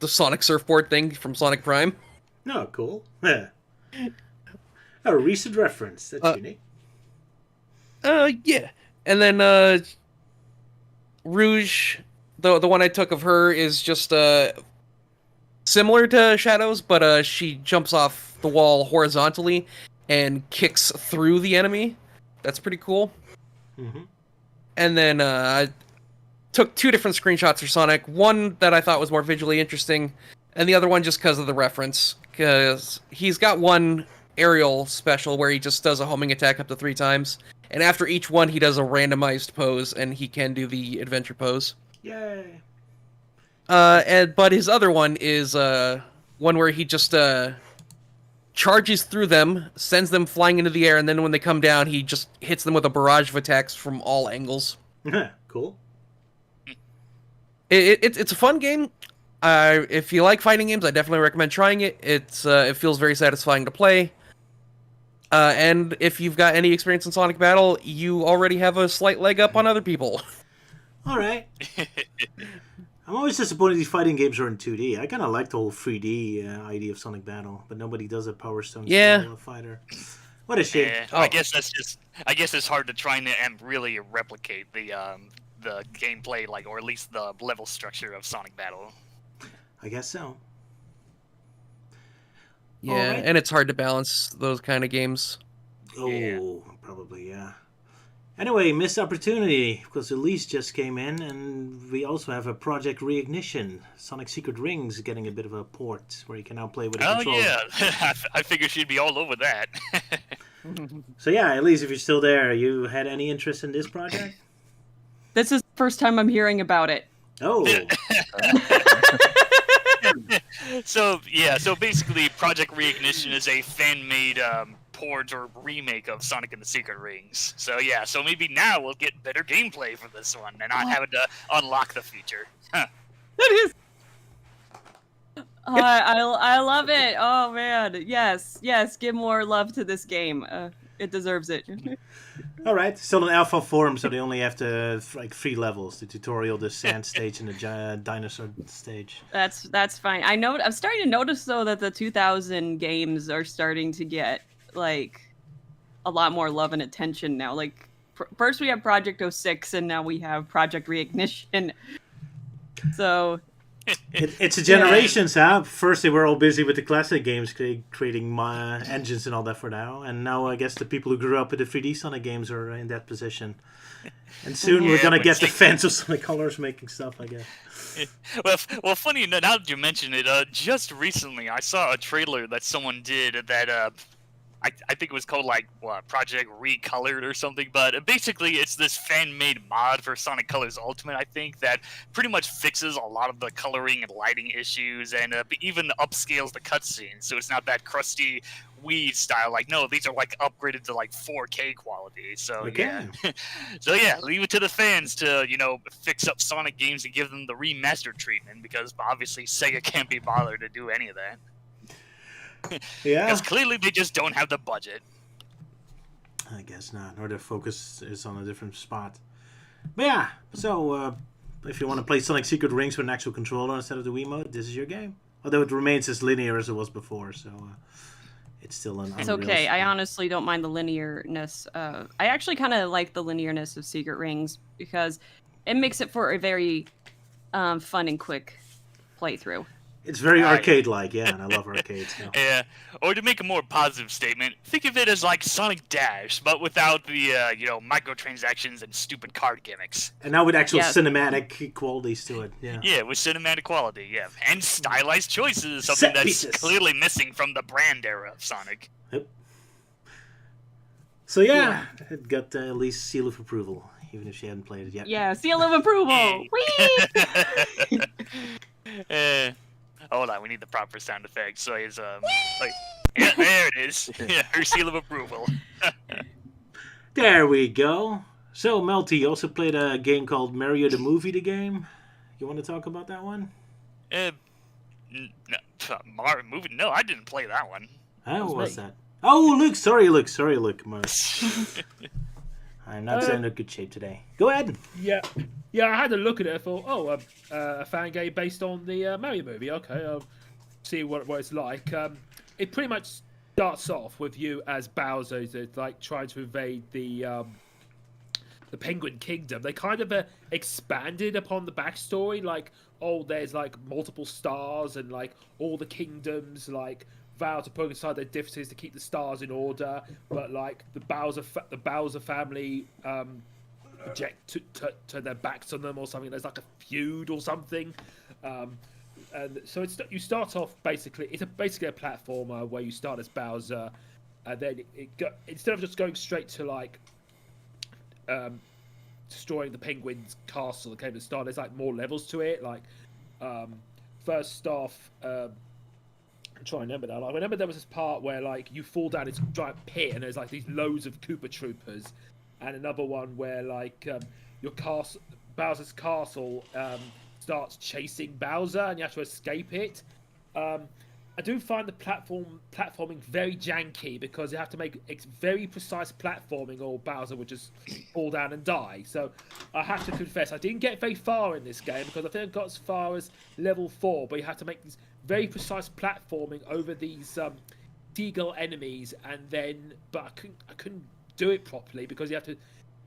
Sonic surfboard thing from Sonic Prime. Oh, cool. Yeah. A recent reference. That's unique. Yeah. And then Rouge, the one I took of her is just similar to Shadows, but she jumps off the wall horizontally and kicks through the enemy. That's pretty cool. Mm-hmm. And then I took 2 different screenshots for Sonic. One that I thought was more visually interesting, and the other one just because of the reference. Because he's got one aerial special where he just does a homing attack up to 3 times. And after each one, he does a randomized pose, and he can do the adventure pose. Yay. But his other one is one where he just charges through them, sends them flying into the air, and then when they come down, he just hits them with a barrage of attacks from all angles. Cool. It's a fun game. If you like fighting games, I definitely recommend trying it. It feels very satisfying to play. And if you've got any experience in Sonic Battle, you already have a slight leg up on other people. All right. I'm always disappointed these fighting games are in 2D. I kind of like the whole 3D idea of Sonic Battle, but nobody does a Power Stone style fighter. What a shame. I guess that's just. I guess it's hard to try and really replicate the gameplay, like, or at least the level structure of Sonic Battle. I guess so. Yeah, right. and it's hard to balance those kind of games. Oh, probably, yeah. Anyway, missed opportunity, because Elise just came in, and we also have a Project Reignition. Sonic Secret Rings getting a bit of a port, where you can now play with a controller. Yeah, I figure she'd be all over that. So yeah, Elise, if you're still there, you had any interest in this project? This is the first time I'm hearing about it. Oh. So basically, Project Reignition is a fan-made port or remake of Sonic and the Secret Rings. So maybe now we'll get better gameplay for this one, and not having to unlock the feature. Huh. It is. I love it. Oh man, yes, give more love to this game. It deserves it. All right, still in alpha form, so they only have to 3 levels: the tutorial, the sand stage, and the dinosaur stage. That's fine. I'm starting to notice though that the 2000 games are starting to get like a lot more love and attention now. Like first we have Project 06, and now we have Project Reignition. So it's a generations, huh? First they were all busy with the classic games, creating engines and all that for now, and now I guess the people who grew up with the 3D Sonic games are in that position. And soon we're gonna get the fans of Sonic Colors making stuff, I guess. Well, funny enough, now that you mention it, just recently I saw a trailer that someone did that I think it was called Project Recolored or something, but basically it's this fan-made mod for Sonic Colors Ultimate, I think, that pretty much fixes a lot of the coloring and lighting issues, and even upscales the cutscenes, so it's not that crusty Wii style. Like, no, these are upgraded to 4K quality. So okay. Leave it to the fans to fix up Sonic games and give them the remastered treatment, because obviously Sega can't be bothered to do any of that. Yeah. Because clearly they just don't have the budget. I guess not, or their focus is on a different spot. But yeah, so if you want to play Sonic Secret Rings with an actual controller instead of the Wiimote, this is your game. Although it remains as linear as it was before, so it's still an. It's okay. I honestly don't mind the linearness. I actually kind of like the linearness of Secret Rings because it makes it for a very fun and quick playthrough. It's very arcade-like, yeah, and I love arcades. Yeah, or to make a more positive statement, think of it as like Sonic Dash, but without the microtransactions and stupid card gimmicks. And now with actual cinematic qualities to it, yeah. Yeah, with cinematic quality, yeah, and stylized choices, something that's clearly missing from the brand era of Sonic. Yep. So yeah, it got Elise's seal of approval, even if she hadn't played it yet. Yeah, seal of approval. Whee! Hold on, we need the proper sound effect. So it's yeah, there it is. Yeah, her seal of approval. There we go. So Melty, you also played a game called Mario the Movie, the game. You want to talk about that one? Mario Movie? No, I didn't play that one. What was that? Oh, Luke. Sorry, Luke. I'm not in a good shape today. Go ahead. Yeah, I had a look at it. I thought, a fan game based on the Mario movie. Okay, I'll see what it's like. It pretty much starts off with you as Bowser, trying to invade the Penguin Kingdom. They kind of expanded upon the backstory, there's multiple stars and all the kingdoms vow to put aside their differences to keep the stars in order, but the Bowser family project to turn their backs on them or something. There's a feud or something, and so you start off basically. It's basically a platformer where you start as Bowser, and then instead of just going straight to destroying the Penguin's castle that came to start, there's more levels to it. First off. I'm trying to remember that. I remember there was this part where you fall down this giant pit and there's these loads of Koopa Troopers, and another one where your castle, Bowser's castle, starts chasing Bowser and you have to escape it. I do find the platforming very janky because you have to make very precise platforming, or Bowser would just fall down and die. So I have to confess, I didn't get very far in this game because I think I got as far as level 4, but you have to make these very precise platforming over these seagull enemies, but I couldn't do it properly because you have to.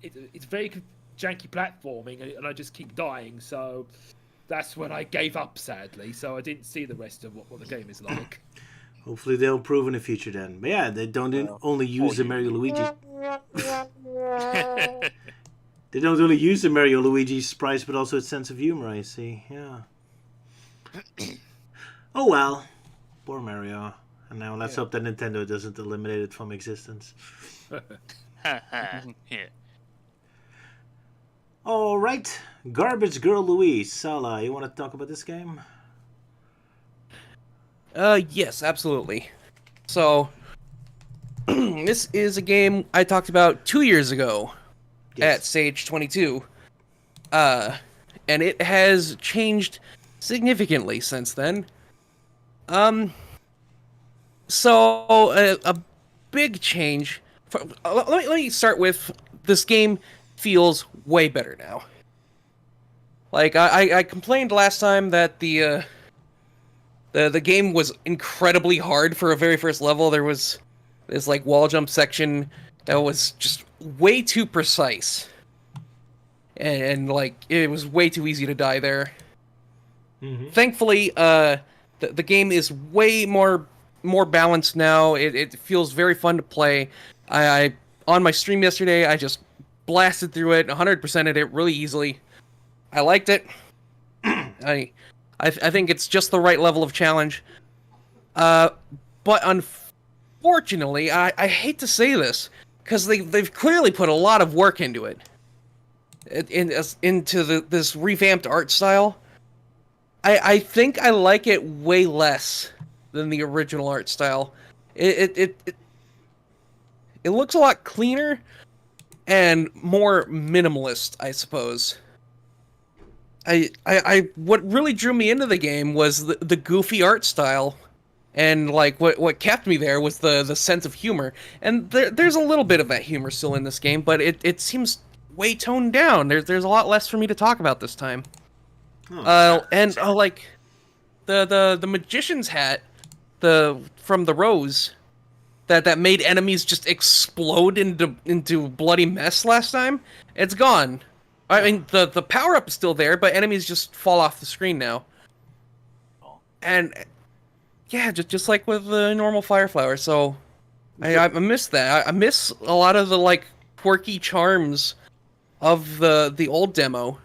It's very janky platforming, and I just keep dying. So that's when I gave up, sadly. So I didn't see the rest of what the game is like. Hopefully they'll improve in the future then. But yeah, they don't only use the Mario Luigi. They don't only use the Mario Luigi sprites, but also its sense of humor, I see. Yeah. Oh well. Poor Mario. And now let's hope that Nintendo doesn't eliminate it from existence. Yeah. All right, Garbage Girl Louise. Sala, you want to talk about this game? Yes, absolutely. So, this is a game I talked about 2 years ago at Sage 22. And it has changed significantly since then. So, a big change. Let me start with, this game feels way better now. Like, I complained last time that the game was incredibly hard for a very first level. There was this, like, wall jump section that was just way too precise. And like, it was way too easy to die there. Mm-hmm. Thankfully, the game is way more balanced now. It feels very fun to play. I on my stream yesterday, I just blasted through it, 100%ed it really easily. I liked it. I think it's just the right level of challenge. But unfortunately, I hate to say this, because they've clearly put a lot of work into it. Into this revamped art style. I think I like it way less than the original art style. It looks a lot cleaner and more minimalist, I suppose. What really drew me into the game was the goofy art style, and like what kept me there was the sense of humor. And there's a little bit of that humor still in this game, but it seems way toned down. There's a lot less for me to talk about this time. Like the magician's hat, from the rose, that made enemies just explode into bloody mess last time, it's gone. I mean, the power-up is still there, but enemies just fall off the screen now. And yeah, just like with the normal Fire Flower. So I miss that. I miss a lot of the like quirky charms of the old demo.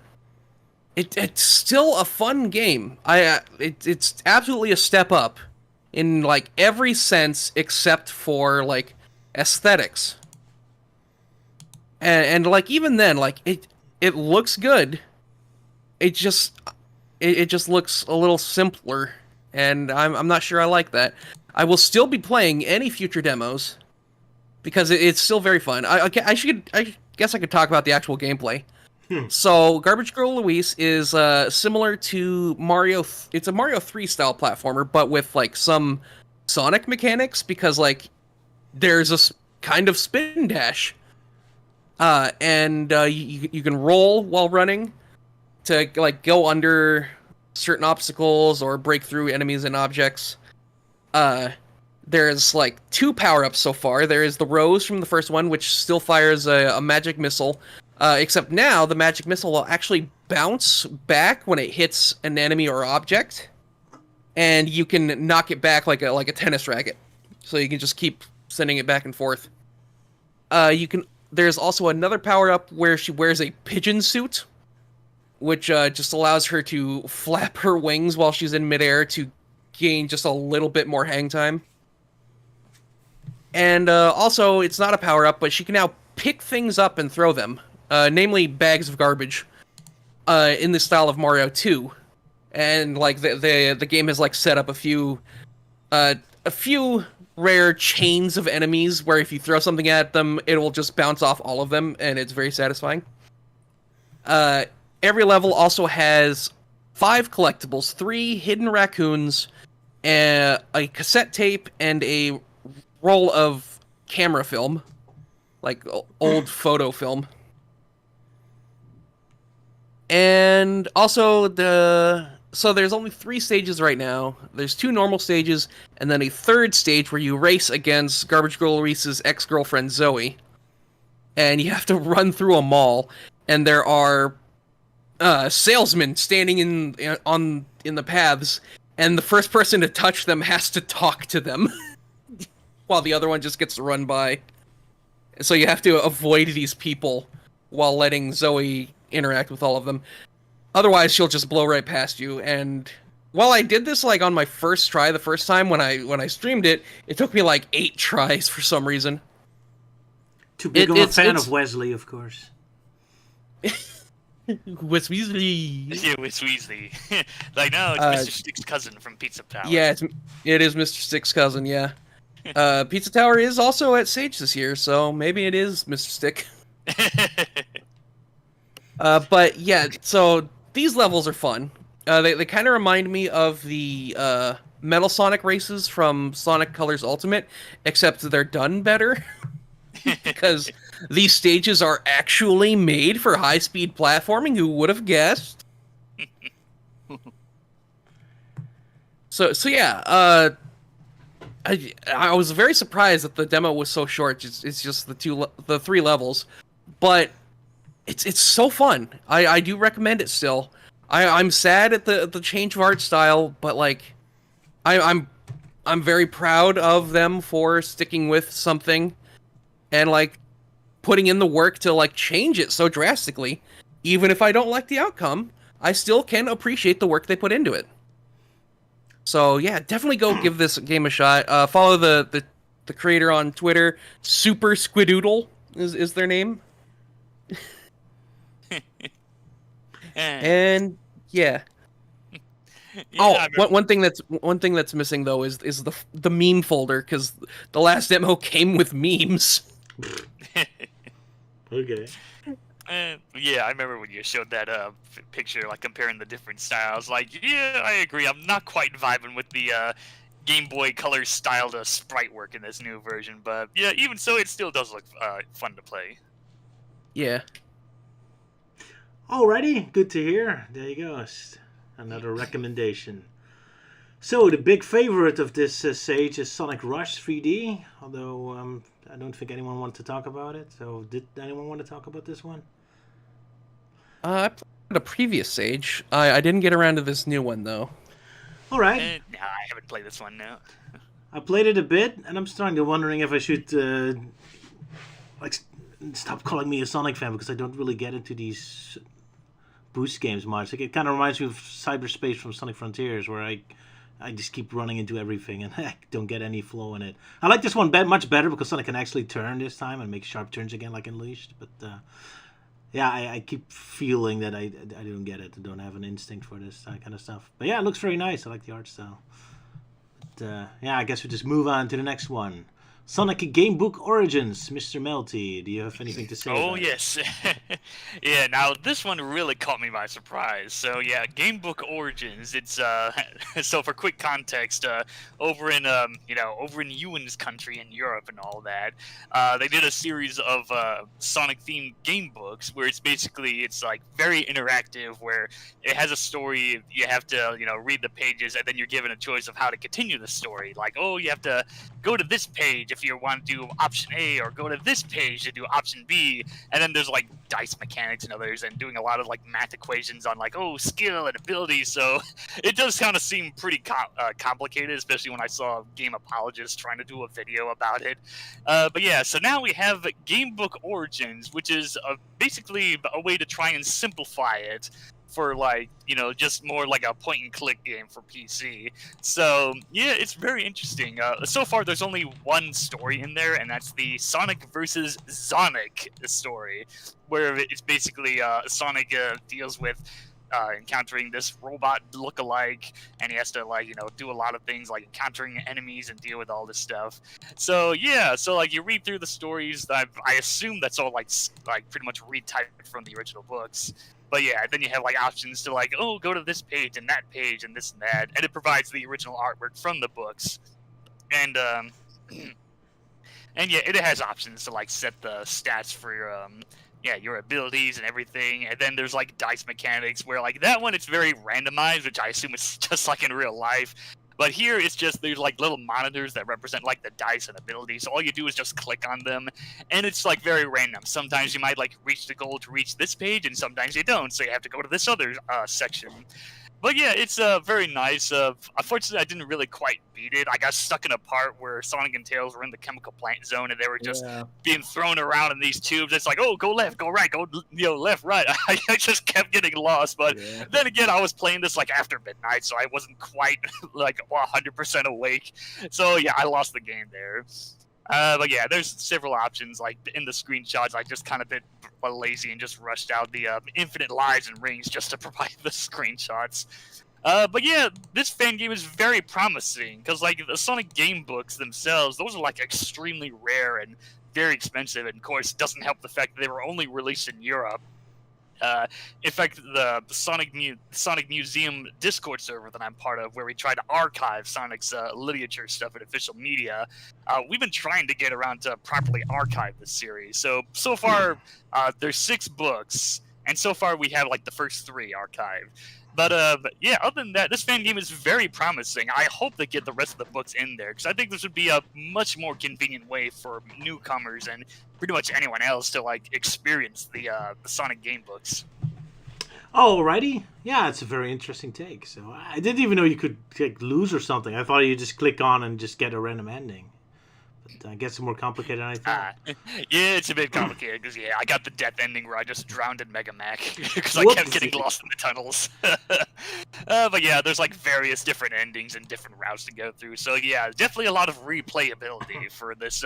It's still a fun game. It's absolutely a step up in like every sense except for like aesthetics. And like even then, like it looks good. It just looks a little simpler, and I'm not sure I like that. I will still be playing any future demos because it's still very fun. I guess I could talk about the actual gameplay. So, Garbage Girl Louise is similar to Mario. It's a Mario 3 style platformer, but with like some Sonic mechanics, because like there's a kind of spin dash, and you can roll while running to like go under certain obstacles or break through enemies and objects. There's like 2 power-ups so far. There is the Rose from the first one, which still fires a magic missile. Except now, the magic missile will actually bounce back when it hits an enemy or object, and you can knock it back like a tennis racket. So you can just keep sending it back and forth. There's also another power-up where she wears a pigeon suit, which just allows her to flap her wings while she's in midair to gain just a little bit more hang time. And also, it's not a power-up, but she can now pick things up and throw them. Namely bags of garbage, in the style of Mario 2, and like the game has like set up a few rare chains of enemies where if you throw something at them, it will just bounce off all of them, and it's very satisfying. Every level also has 5 collectibles: 3 hidden raccoons, a cassette tape, and a roll of camera film, like old photo film. And also so there's only 3 stages right now. There's 2 normal stages, and then a 3rd stage where you race against Garbage Girl Reese's ex-girlfriend Zoe. And you have to run through a mall, and there are salesmen standing in the paths, and the first person to touch them has to talk to them, while the other one just gets to run by. So you have to avoid these people while letting Zoe interact with all of them. Otherwise, she'll just blow right past you. And while I did this like on my first try, the first time when I streamed it, it took me like 8 tries for some reason. Too big of a fan of Wesley, of course. Wes Weasley. Yeah, Wes Weasley. Like, no, it's Mr. Stick's cousin from Pizza Tower. Yeah, it is Mr. Stick's cousin, yeah. Pizza Tower is also at Sage this year, so maybe it is Mr. Stick. But yeah, so these levels are fun. They kind of remind me of the Metal Sonic races from Sonic Colors Ultimate, except they're done better. Because these stages are actually made for high-speed platforming. Who would have guessed? So yeah, I was very surprised that the demo was so short. It's just the 3 levels, but it's so fun. I do recommend it still. I'm sad at the change of art style, but like I'm very proud of them for sticking with something and like putting in the work to like change it so drastically. Even if I don't like the outcome, I still can appreciate the work they put into it. So yeah, definitely go give this game a shot. Follow the creator on Twitter. Super Squidoodle is their name. And yeah. One thing that's missing though is the meme folder, because the last demo came with memes. Okay. Yeah, I remember when you showed that picture, like comparing the different styles. Like, yeah, I agree. I'm not quite vibing with the Game Boy Color styled sprite work in this new version, but yeah, even so, it still does look fun to play. Yeah. Alrighty, good to hear. There you go. Another recommendation. So, the big favorite of this Sage is Sonic Rush 3D, although I don't think anyone wanted to talk about it. So, did anyone want to talk about this one? I played a previous Sage. I didn't get around to this new one, though. Alright. No, I haven't played this one, no. I played it a bit, and I'm starting to wondering if I should stop calling me a Sonic fan, because I don't really get into these boost games much. Like, it kind of reminds me of Cyberspace from Sonic Frontiers, where I just keep running into everything and I don't get any flow in it. I like this one much better because Sonic can actually turn this time and make sharp turns again like Unleashed. But yeah, I keep feeling that I don't get it. I don't have an instinct for this kind of stuff. But yeah, it looks very nice. I like the art style. But yeah, I guess we just move on to the next one. Sonic Gamebook Origins, Mr. Melty. Do you have anything to say? Oh, yes. Yeah, now this one really caught me by surprise. So yeah, Gamebook Origins. It's so for quick context, over in Euan's country in Europe and all that, they did a series of Sonic-themed game books where it's like very interactive, where it has a story. You have to read the pages, and then you're given a choice of how to continue the story. Like, oh, you have to go to this page if you want to do option A, or go to this page to do option B. And then there's like dice mechanics and others, and doing a lot of like math equations on like, oh, skill and ability. So it does kind of seem pretty complicated, especially when I saw a game apologist trying to do a video about it. But yeah, so now we have Gamebook Origins, which is basically a way to try and simplify it for like, just more like a point and click game for PC. So yeah, it's very interesting. So far there's only one story in there, and that's the Sonic versus Sonic story, where it's basically Sonic deals with encountering this robot look-alike, and he has to like do a lot of things like encountering enemies and deal with all this stuff. So yeah, so like you read through the stories. I assume that's all like pretty much retyped from the original books. But yeah, then you have like options to like, oh, go to this page and that page and this and that, and it provides the original artwork from the books, and and yeah, it has options to like set the stats for your abilities and everything. And then there's like dice mechanics where like that one it's very randomized, which I assume is just like in real life. But here it's just there's like little monitors that represent like the dice and abilities. So all you do is just click on them, and it's like very random. Sometimes you might like reach the goal to reach this page, and sometimes you don't. So you have to go to this other section. But yeah, it's very nice. Unfortunately, I didn't really quite beat it. I got stuck in a part where Sonic and Tails were in the chemical plant zone, and they were just being thrown around in these tubes. It's like, oh, go left, go right, go left, right. I just kept getting lost. But then again, I was playing this like after midnight, so I wasn't quite like 100% awake. So yeah, I lost the game there. But yeah, there's several options. Like in the screenshots, I just kind of bit lazy and just rushed out the infinite lives and rings just to provide the screenshots. But yeah, this fan game is very promising because like the Sonic game books themselves, those are like extremely rare and very expensive. And of course, it doesn't help the fact that they were only released in Europe. In fact, the Sonic Museum Discord server that I'm part of, where we try to archive Sonic's literature stuff and official media, we've been trying to get around to properly archive this series. So far, there's 6 books, and so far we have like the first 3 archived. But yeah, other than that, this fan game is very promising. I hope they get the rest of the books in there, because I think this would be a much more convenient way for newcomers and pretty much anyone else to like experience the Sonic game books. Alrighty, yeah, it's a very interesting take. So I didn't even know you could like, lose or something. I thought you just click on and just get a random ending. But I guess it's more complicated than I thought. Yeah, it's a bit complicated because yeah, I got the death ending where I just drowned in Mega Mac because I kept getting lost in the tunnels. But yeah, there's like various different endings and different routes to go through. So yeah, definitely a lot of replayability for this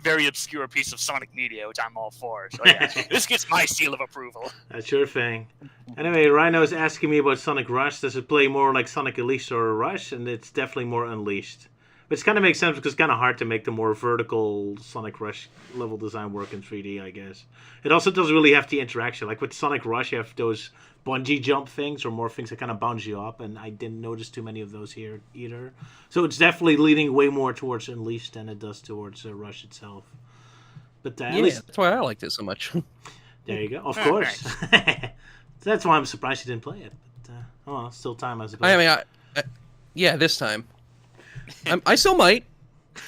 very obscure piece of Sonic media, which I'm all for. So yeah, this gets my seal of approval. That's your thing. Anyway, Rhino is asking me about Sonic Rush. Does it play more like Sonic Elise or Rush? And it's definitely more Unleashed. Which kind of makes sense because it's kind of hard to make the more vertical Sonic Rush level design work in 3D, I guess. It also doesn't really have the interaction. Like with Sonic Rush, you have those bungee jump things or more things that kind of bounce you up, and I didn't notice too many of those here either. So it's definitely leaning way more towards Unleashed than it does towards Rush itself. But at least that's why I liked it so much. There you go. Of course. Nice. That's why I'm surprised you didn't play it. But, still time, I suppose. I mean, yeah, this time. I still might.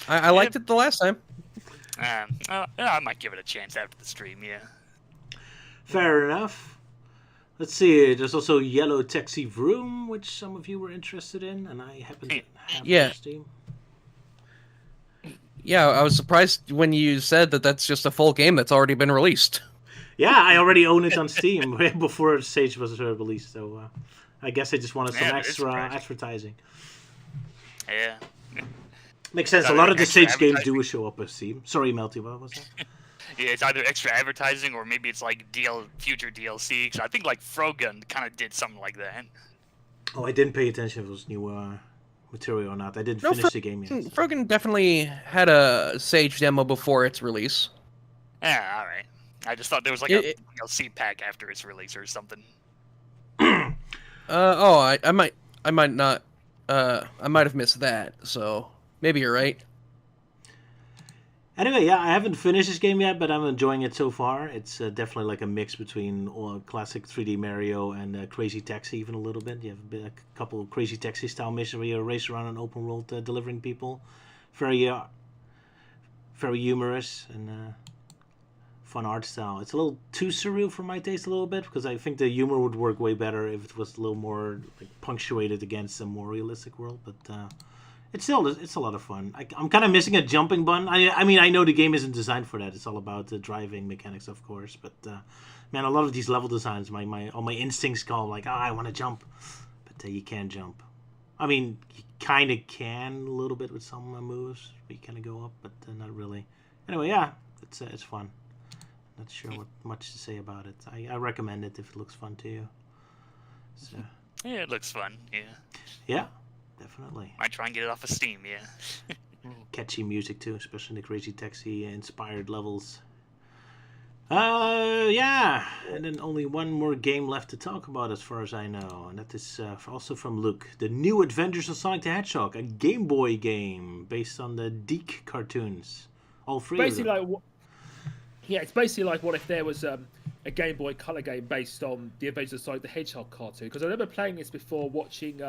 I liked it the last time. I might give it a chance after the stream, yeah. Fair enough. Let's see. There's also Yellow Taxi Vroom, which some of you were interested in, and I happen to have on Steam. Yeah, I was surprised when you said that that's just a full game that's already been released. Yeah, I already own it on Steam before Sage was released, so I guess I just wanted some extra advertising. Yeah. Makes sense. A lot of the Sage games do show up as Steam. Sorry, Melty, what was that? Yeah, it's either extra advertising or maybe it's like future DLC. Because I think like Frogun kind of did something like that. Oh, I didn't pay attention if it was new material or not. I didn't finish the game yet. Frogun definitely had a Sage demo before its release. Yeah, all right. I just thought there was like a DLC pack after its release or something. I might not. I might have missed that, so maybe you're right. Anyway, yeah, I haven't finished this game yet, but I'm enjoying it so far. It's definitely like a mix between classic 3D Mario and Crazy Taxi, even a little bit. You have a couple of Crazy Taxi style missions where you race around an open world delivering people. Very humorous and fun art style. It's a little too surreal for my taste a little bit, because I think the humor would work way better if it was a little more punctuated against a more realistic world, but it's a lot of fun. I'm kind of missing a jumping button. I mean, I know the game isn't designed for that. It's all about the driving mechanics, of course, but man, a lot of these level designs, all my instincts call like, I want to jump, but you can't jump. I mean, you kind of can a little bit with some moves. You kind of go up, but not really. Anyway, yeah, it's fun. Not sure what much to say about it. I recommend it if it looks fun to you. So, Yeah, it looks fun. Yeah, yeah, definitely. might try and get it off of Steam. Yeah. Catchy music too, especially the Crazy Taxi inspired levels. Yeah, and then only one more game left to talk about as far as I know, and that is also from Luke. The New Adventures of Sonic the Hedgehog, a Game Boy game based on the Deke cartoons. All three Basically, of them. it's basically like what if there was a Game Boy Color game based on the Adventures of Sonic the Hedgehog cartoon. Because I remember playing this before, watching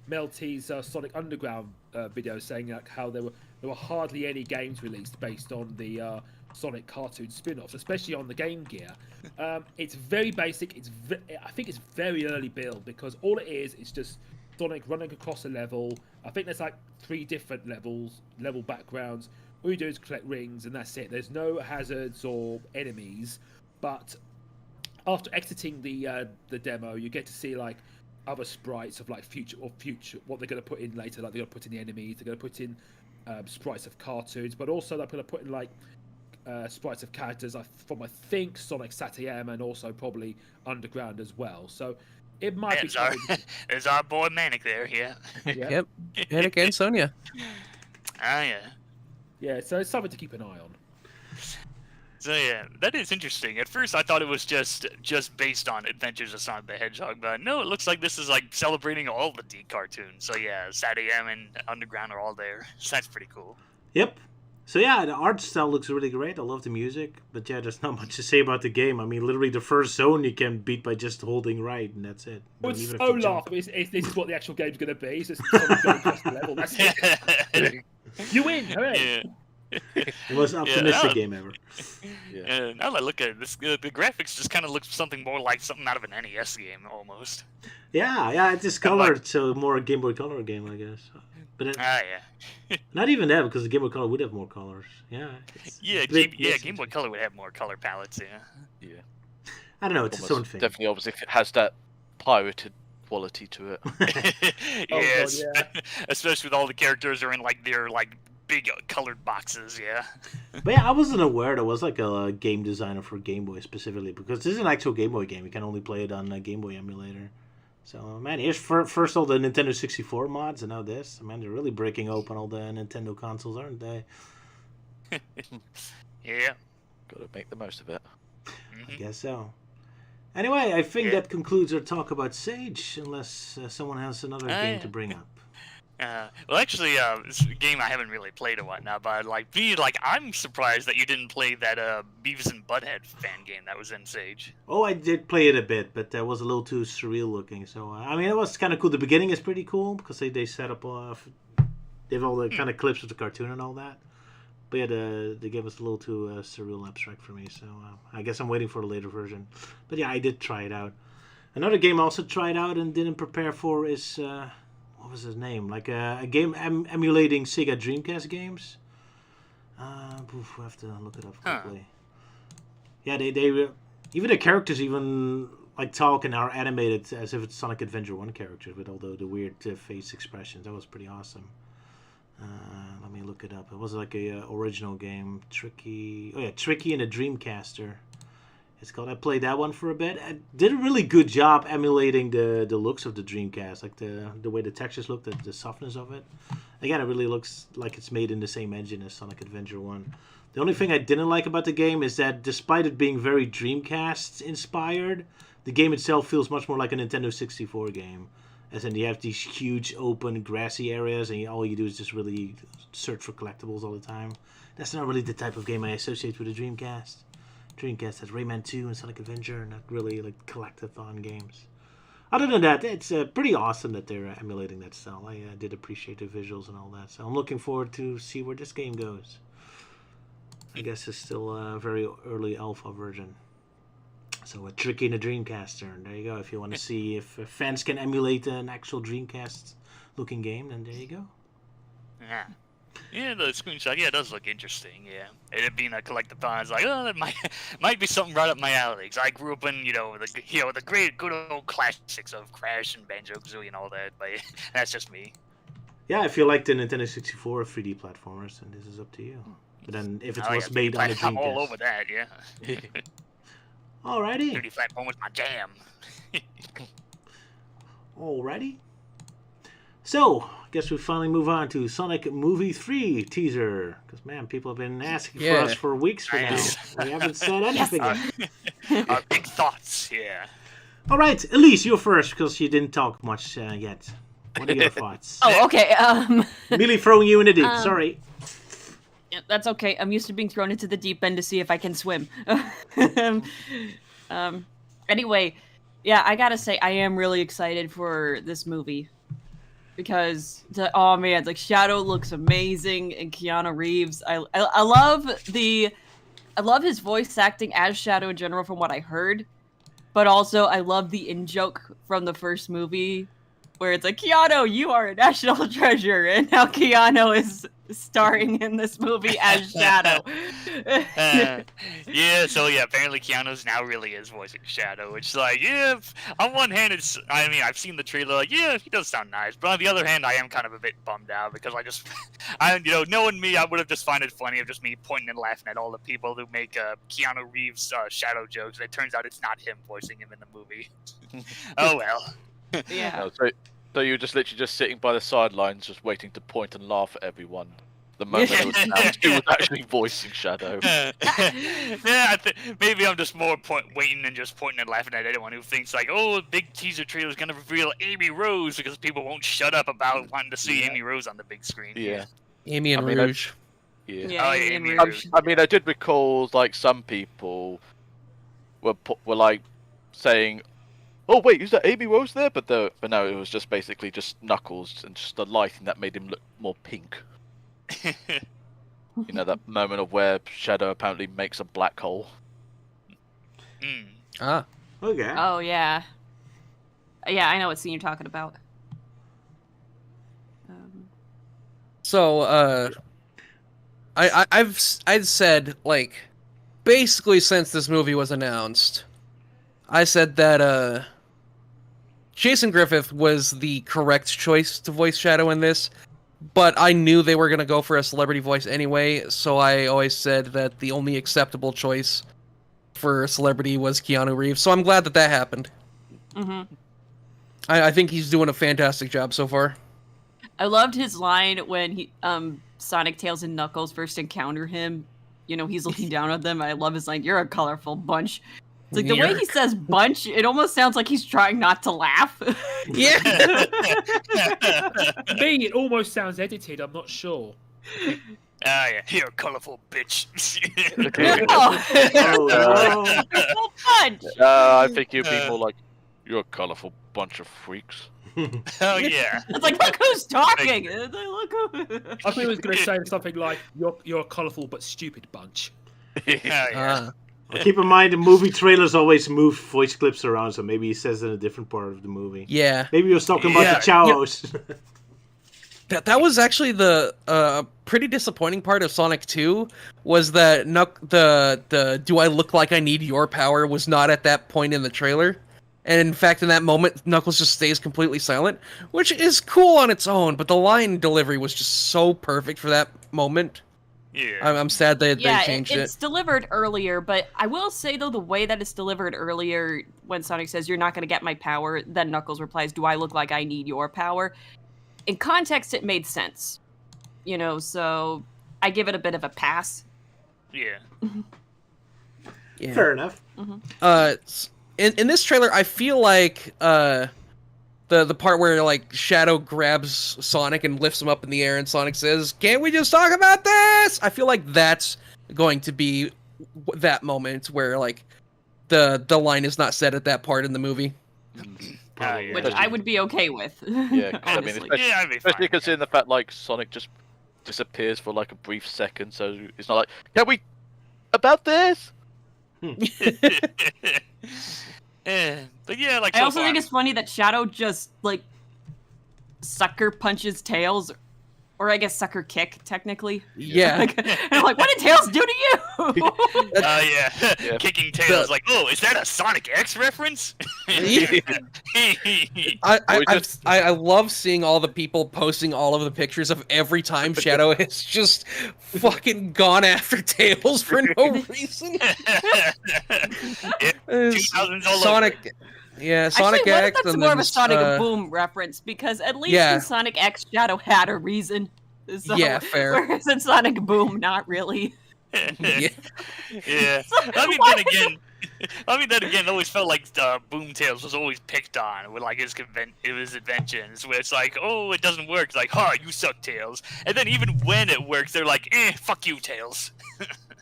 Mel T's Sonic Underground video, saying like how there were hardly any games released based on the Sonic cartoon spin-offs, especially on the Game Gear. It's very basic. I think it's very early build, because all it is just Sonic running across a level. I think there's like 3 different level backgrounds. All you do is collect rings, and that's it. There's no hazards or enemies. But after exiting the demo, you get to see like other sprites of like future what they're going to put in later. Like they're going to put in the enemies. They're going to put in sprites of cartoons, but also they're going to put in like sprites of characters from I think Sonic Sat.AM and also probably Underground as well. So it might be. There's our boy Manic there. Yeah. Yep. Panic and Sonia. Ah, yeah. Yeah, so it's something to keep an eye on. So yeah, that is interesting. At first, I thought it was just based on Adventures of Sonic the Hedgehog, but no, it looks like this is like celebrating all the D cartoons. So yeah, Sat.AM and Underground are all there. So that's pretty cool. Yep. So yeah, the art style looks really great. I love the music, but yeah, there's not much to say about the game. I mean, literally the first zone you can beat by just holding right, and that's it. Well, it's so laughable. This is what the actual game's going to be. It's just Sonic going across the level. That's it. You win! Hooray! Yeah. The most optimistic game ever. Yeah. Now that I look at it, the graphics just kind of looks something more like something out of an NES game almost. Yeah, it's just colored, so more a Game Boy Color game, I guess. But Yeah. not even that, because the Game Boy Color would have more colors. Yeah. Game Boy Color would have more color palettes. Yeah. I don't know. It's its own thing. Definitely, obviously, it has that pirated quality to it. Yes. Oh, God, yeah. Especially with all the characters are in like their like big colored boxes. Yeah. But yeah, I wasn't aware there was like a game designer for Game Boy specifically, because this is an actual Game Boy game. You can only play it on a Game Boy emulator. So, man, here's first all the Nintendo 64 mods, and now this. Man, they're really breaking open all the Nintendo consoles, aren't they? Yeah. Got to make the most of it. I guess so. Anyway, I think that concludes our talk about Sage, unless someone has another game to bring up. Well, actually, it's a game I haven't really played or whatnot, but I'm surprised that you didn't play that Beavis and Butthead fan game that was in Sage. Oh, I did play it a bit, but that was a little too surreal looking. So, I mean, it was kind of cool. The beginning is pretty cool, because they set up, they have all the kind of clips of the cartoon and all that. But yeah, the game was a little too surreal and abstract for me, so I guess I'm waiting for the later version. But yeah, I did try it out. Another game I also tried out and didn't prepare for is... what was his name? Like a game emulating Sega Dreamcast games. We'll have to look it up quickly. Yeah, they even the characters even like talk and are animated as if it's Sonic Adventure 1 characters with all the weird face expressions. That was pretty awesome. Let me look it up. It was like a original game, Tricky. Oh yeah, Tricky and a Dreamcaster. It's called. I played that one for a bit. I did a really good job emulating the looks of the Dreamcast, like the way the textures look, the softness of it. Again, it really looks like it's made in the same engine as Sonic Adventure 1. The only thing I didn't like about the game is that despite it being very Dreamcast inspired, the game itself feels much more like a Nintendo 64 game. As in, you have these huge open grassy areas, and all you do is just really search for collectibles all the time. That's not really the type of game I associate with a Dreamcast. Dreamcast has Rayman 2 and Sonic Adventure, not really like collectathon games. Other than that, it's pretty awesome that they're emulating that style. I did appreciate the visuals and all that, so I'm looking forward to see where this game goes. I guess it's still a very early alpha version. So a Tricky and a Dreamcaster, and there you go. If you want to see if fans can emulate an actual Dreamcast-looking game, then there you go. Yeah. Yeah, the screenshot, it does look interesting, yeah. It being a collectathon, it's like, oh, that might be something right up my alley. 'Cause I grew up in, the great, good old classics of Crash and Banjo-Kazooie and all that, but that's just me. Yeah, if you like the Nintendo 64 3D platformers, then this is up to you. But then if it was made on a Dreamcast... I'm all over that, yeah. Alrighty. 3D platform was my jam. already. So, I guess we finally move on to Sonic Movie 3 teaser. Because, man, people have been asking for us for weeks for now. We haven't said anything yet. Our big thoughts, yeah. All right, Elise, you're first because you didn't talk much yet. What are your thoughts? Oh, okay. Merely throwing you in the deep. Sorry. Yeah, that's okay. I'm used to being thrown into the deep end to see if I can swim. Anyway, yeah, I gotta say, I am really excited for this movie. Because, oh man, like, Shadow looks amazing, and Keanu Reeves, I love his voice acting as Shadow in general from what I heard. But also, I love the in-joke from the first movie, where it's like, Keanu, you are a national treasure, and now Keanu is starring in this movie as Shadow. Yeah, so yeah, apparently Keanu's now really is voicing Shadow, which is like, yeah, on one hand, I mean, I've seen the trailer, like, yeah, he does sound nice, but on the other hand, I am kind of a bit bummed out, because knowing me, I would have just found it funny of just me pointing and laughing at all the people who make Keanu Reeves Shadow jokes, and it turns out it's not him voicing him in the movie. Oh well. Yeah. So you were just literally just sitting by the sidelines, just waiting to point and laugh at everyone. The moment it was announced, he was actually voicing Shadow. Yeah, maybe I'm just more waiting and just pointing and laughing at anyone who thinks like, oh, a big teaser trailer is gonna reveal Amy Rose because people won't shut up about wanting to see Amy Rose on the big screen. Yeah. Amy and Rouge. Yeah, Amy Rouge. I mean, I did recall like some people were like saying, "Oh wait, is that Amy Rose there?" But no, it was just basically just Knuckles and just the lighting that made him look more pink. You know, that moment of where Shadow apparently makes a black hole. Mm. Ah. Okay. Oh, yeah. Yeah, I know what scene you're talking about. So, I've said, like, basically since this movie was announced, I said that, Jason Griffith was the correct choice to voice Shadow in this, but I knew they were going to go for a celebrity voice anyway, so I always said that the only acceptable choice for a celebrity was Keanu Reeves, so I'm glad that that happened. Mm-hmm. I think he's doing a fantastic job so far. I loved his line when Sonic, Tails, and Knuckles first encounter him. You know, he's looking down at them. I love his line, "You're a colorful bunch." It's like the way he says "bunch," it almost sounds like he's trying not to laugh. Yeah. To me, it almost sounds edited. I'm not sure. Ah, yeah, you're a colorful bitch. Colorful bunch. I think you'd be more like, "You're a colorful bunch of freaks." Oh yeah. It's like, look who's talking. It's like, look who. I thought he was going to say something like, "You're a colourful but stupid bunch." Yeah. Keep in mind, the movie trailers always move voice clips around, so maybe he says it in a different part of the movie. Yeah. Maybe he was talking about the Chowos. That was actually the pretty disappointing part of Sonic 2, was that the "Do I look like I need your power" was not at that point in the trailer. And in fact, in that moment, Knuckles just stays completely silent, which is cool on its own, but the line delivery was just so perfect for that moment. Yeah. I'm sad they changed it. It's delivered earlier, but I will say, though, the way that it's delivered earlier, when Sonic says, "You're not going to get my power," then Knuckles replies, "Do I look like I need your power?" In context, it made sense. You know, so I give it a bit of a pass. Yeah. Yeah. Fair enough. In this trailer, I feel like the part where like Shadow grabs Sonic and lifts him up in the air, and Sonic says, "Can't we just talk about this?" I feel like that's going to be that moment where like the line is not said at that part in the movie. Yeah. Which I would be okay with. Yeah, I mean, honestly. I'd be especially fine. considering the fact like Sonic just disappears for like a brief second, so it's not like, "Can we about this?" But yeah, like I so also far, think it's funny that Shadow just like sucker punches Tails, or I guess sucker kick technically. Yeah. Like, and I'm like, what did Tails do to you? yeah. Yeah. Kicking Tails, like, oh, is that a Sonic X reference? I love seeing all the people posting all of the pictures of every time Shadow has just fucking gone after Tails for no reason. 2000s all Sonic, Yeah, Sonic Actually, what if X. that's and more of a then, Sonic Boom reference? Because at least yeah. in Sonic X, Shadow had a reason. So, Yeah, fair. Whereas in Sonic Boom, not really. Yeah. Yeah. I mean, Why- then again, it always felt like Boomtails was always picked on with like his inventions, where it's like, oh, it doesn't work. It's like, ha, you suck, Tails. And then even when it works, they're like, fuck you, Tails.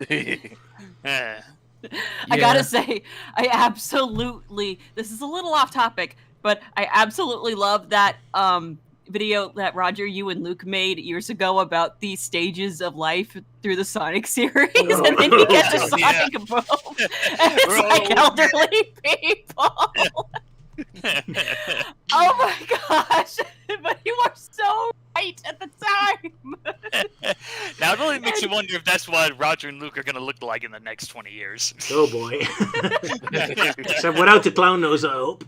I Yeah. gotta say, I absolutely. This is a little off topic, but I absolutely love that video that Roger, you, and Luke made years ago about the stages of life through the Sonic series, and then you get to Sonic Boom, and it's like elderly people. Oh my gosh! But you were so right at the time. Now it only makes you wonder if that's what Roger and Luke are gonna look like in the next 20 years. Oh boy. Except without the clown nose, I hope.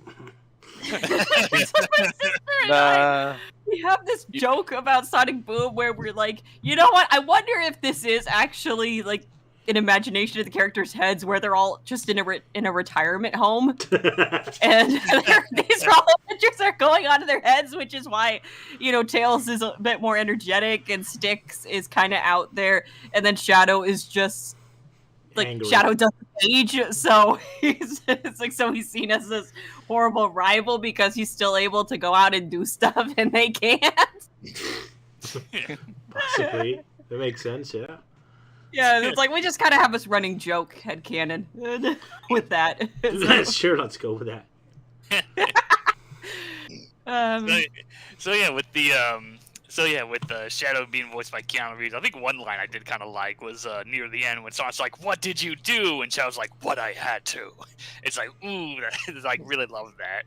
We have this joke about Sonic Boom where we're like, you know what? I wonder if this is actually like an imagination of the characters' heads where they're all just in a retirement home, and these all adventures are going on in their heads, which is why, you know, Tails is a bit more energetic and Styx is kind of out there, and then Shadow is just like Angry. Shadow doesn't age, so he's seen as this horrible rival because he's still able to go out and do stuff and they can't. Possibly. That makes sense, yeah. Yeah, it's like we just kind of have this running joke headcanon with that. Sure, let's go with that. With the Shadow being voiced by Keanu Reeves, I think one line I did kind of like was near the end when Sonic's like, "What did you do?" and Shadow's like, "What I had to." It's like, ooh, it's like really love that.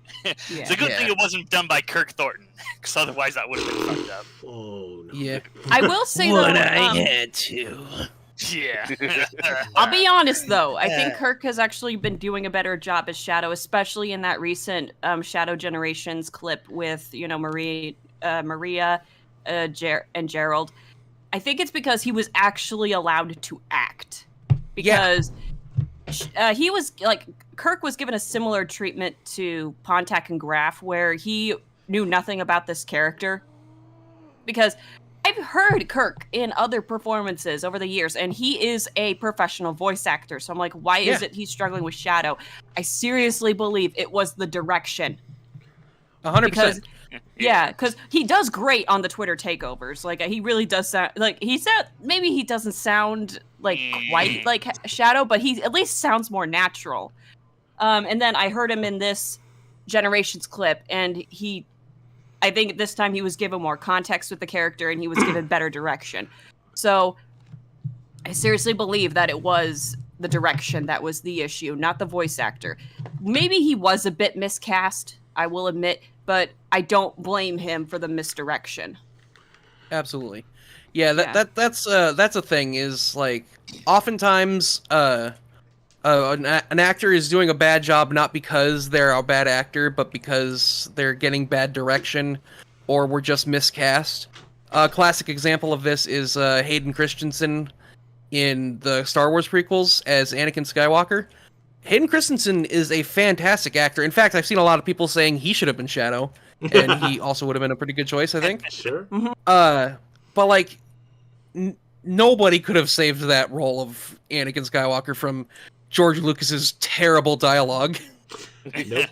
It's a good thing it wasn't done by Kirk Thornton, because otherwise that would have been fucked up. Oh no. Yeah. I will say though, had to. Yeah. I'll be honest though, I think Kirk has actually been doing a better job as Shadow, especially in that recent Shadow Generations clip with, you know, Maria and Gerald. I think it's because he was actually allowed to act. Because he was like, Kirk was given a similar treatment to Pontac and Graf, where he knew nothing about this character. Because I've heard Kirk in other performances over the years, and he is a professional voice actor. So I'm like, why is it he's struggling with Shadow? I seriously believe it was the direction. 100%. Because he does great on the Twitter takeovers. Like, he really does sound like maybe he doesn't sound like quite like Shadow, but he at least sounds more natural. And then I heard him in this Generations clip, and I think this time he was given more context with the character and he was given better direction. So I seriously believe that it was the direction that was the issue, not the voice actor. Maybe he was a bit miscast, I will admit, but I don't blame him for the misdirection. Absolutely. Yeah, that's a thing, is like oftentimes an actor is doing a bad job not because they're a bad actor, but because they're getting bad direction or were just miscast. A classic example of this is Hayden Christensen in the Star Wars prequels as Anakin Skywalker. Hayden Christensen is a fantastic actor. In fact, I've seen a lot of people saying he should have been Shadow, and he also would have been a pretty good choice, I think. Sure. But like, nobody could have saved that role of Anakin Skywalker from George Lucas's terrible dialogue. Nope.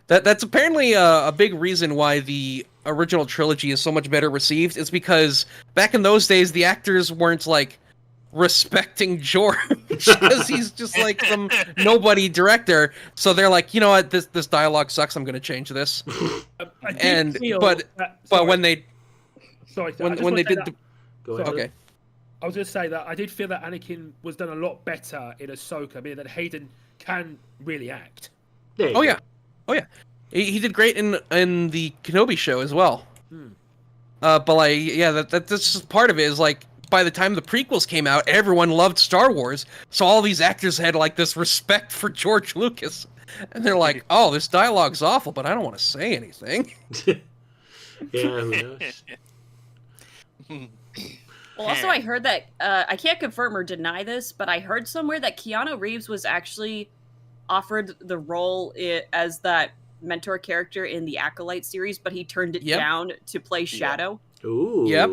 That's apparently a big reason why the original trilogy is so much better received. It's because back in those days, the actors weren't like respecting George because he's just like some nobody director. So they're like, you know what, this dialogue sucks. I'm going to change this. But when they did Go ahead. okay. I was going to say that I did feel that Anakin was done a lot better in Ahsoka, meaning that Hayden can really act. Oh yeah. He did great in the Kenobi show as well. But like, yeah, that's just part of it. Is like, by the time the prequels came out, everyone loved Star Wars, so all these actors had like this respect for George Lucas, and they're like, "Oh, this dialogue's awful, but I don't want to say anything." Yeah, who knows? Well, also I heard that, I can't confirm or deny this, but I heard somewhere that Keanu Reeves was actually offered the role as that mentor character in the Acolyte series, but he turned it down to play Shadow. Ooh. Yep.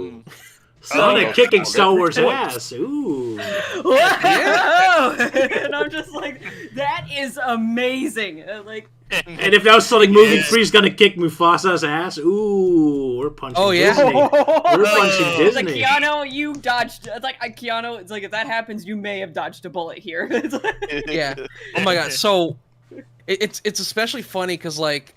Sonic Oh, kicking okay. Star Wars ass. Ooh. Wow! And I'm just like, that is amazing. Like, And if now Sonic Movie 3 is gonna kick Mufasa's ass, ooh, we're punching Disney. We're punching it's like, Disney. Keanu, you dodged. It's like, Keanu, it's like, if that happens, you may have dodged a bullet here. It's like- Yeah. Oh my god. So it's especially funny because like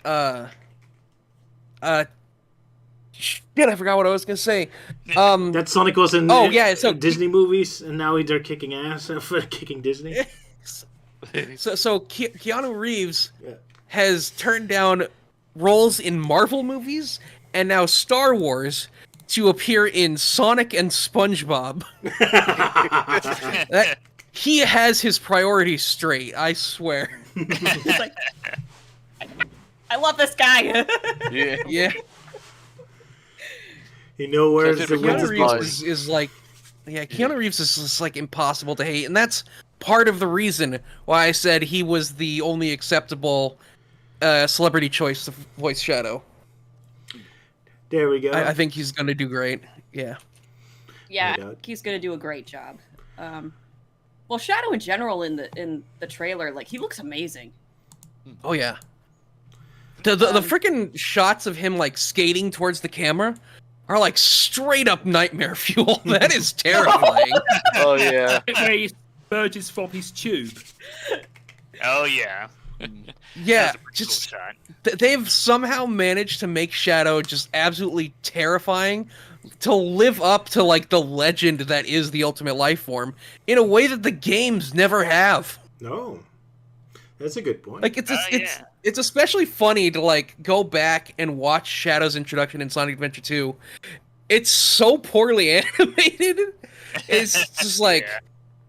shit, I forgot what I was gonna say. That Sonic was in so Disney movies, and now they're kicking ass for kicking Disney. so Keanu Reeves has turned down roles in Marvel movies and now Star Wars to appear in Sonic and SpongeBob. He has his priorities straight, I swear. it's like, I love this guy. Yeah. You know where the Keanu Reeves is like, Keanu Reeves is just like impossible to hate, and that's part of the reason why I said he was the only acceptable celebrity choice to voice Shadow. There we go. I think he's gonna do great. Yeah. Yeah, No doubt. he's gonna do a great job. Well, Shadow in general in the trailer, like, he looks amazing. Oh yeah. The freaking shots of him like skating towards the camera are like straight up nightmare fuel. That is terrifying. Oh yeah. Where he emerges from his tube. Oh yeah. Yeah, That's a pretty just cool shot. they've somehow managed to make Shadow just absolutely terrifying to live up to like the legend that is the ultimate life form in a way that the games never have. No. That's a good point. Like it's yeah. it's especially funny to like go back and watch Shadow's introduction in Sonic Adventure 2. It's so poorly animated. It's just like Yeah.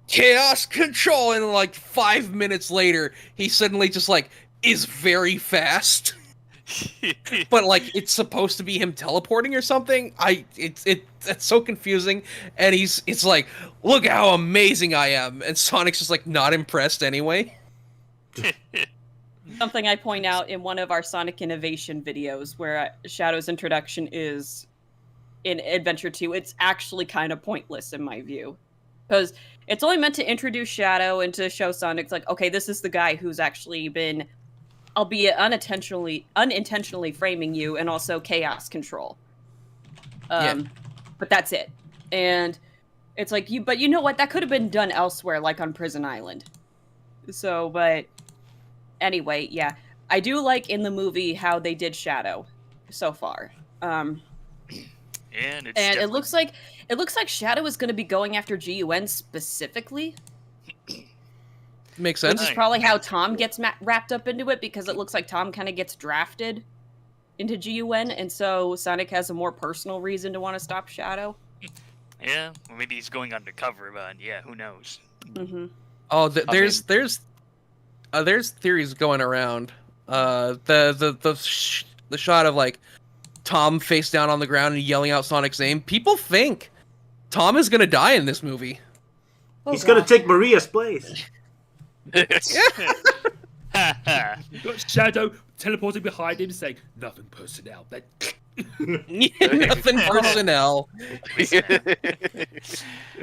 chaos control, and like 5 minutes later, he suddenly just like is very fast. But like it's supposed to be him teleporting or something. It's so confusing, and it's like, look how amazing I am, and Sonic's just like not impressed anyway. Something I point out in one of our Sonic Innovation videos, where Shadow's introduction is in Adventure 2, it's actually kind of pointless in my view. Because it's only meant to introduce Shadow and to show Sonic, like, okay, this is the guy who's actually been, albeit unintentionally framing you, and also chaos control. But that's it. And it's like, but you know what? That could have been done elsewhere, like on Prison Island. So, but anyway, yeah. I do like in the movie how they did Shadow so far. And it looks like Shadow is going to be going after GUN specifically. Makes sense. Which is probably how Tom gets wrapped up into it, because it looks like Tom kind of gets drafted into GUN, and so Sonic has a more personal reason to want to stop Shadow. Yeah, or maybe he's going undercover, but yeah, who knows? Mm-hmm. Oh, there's theories going around. The shot of like Tom face down on the ground and yelling out Sonic's name. People think Tom is gonna die in this movie. He's gonna take Maria's place. You've got Shadow teleporting behind him saying, nothing personnel. Then Nothing personnel.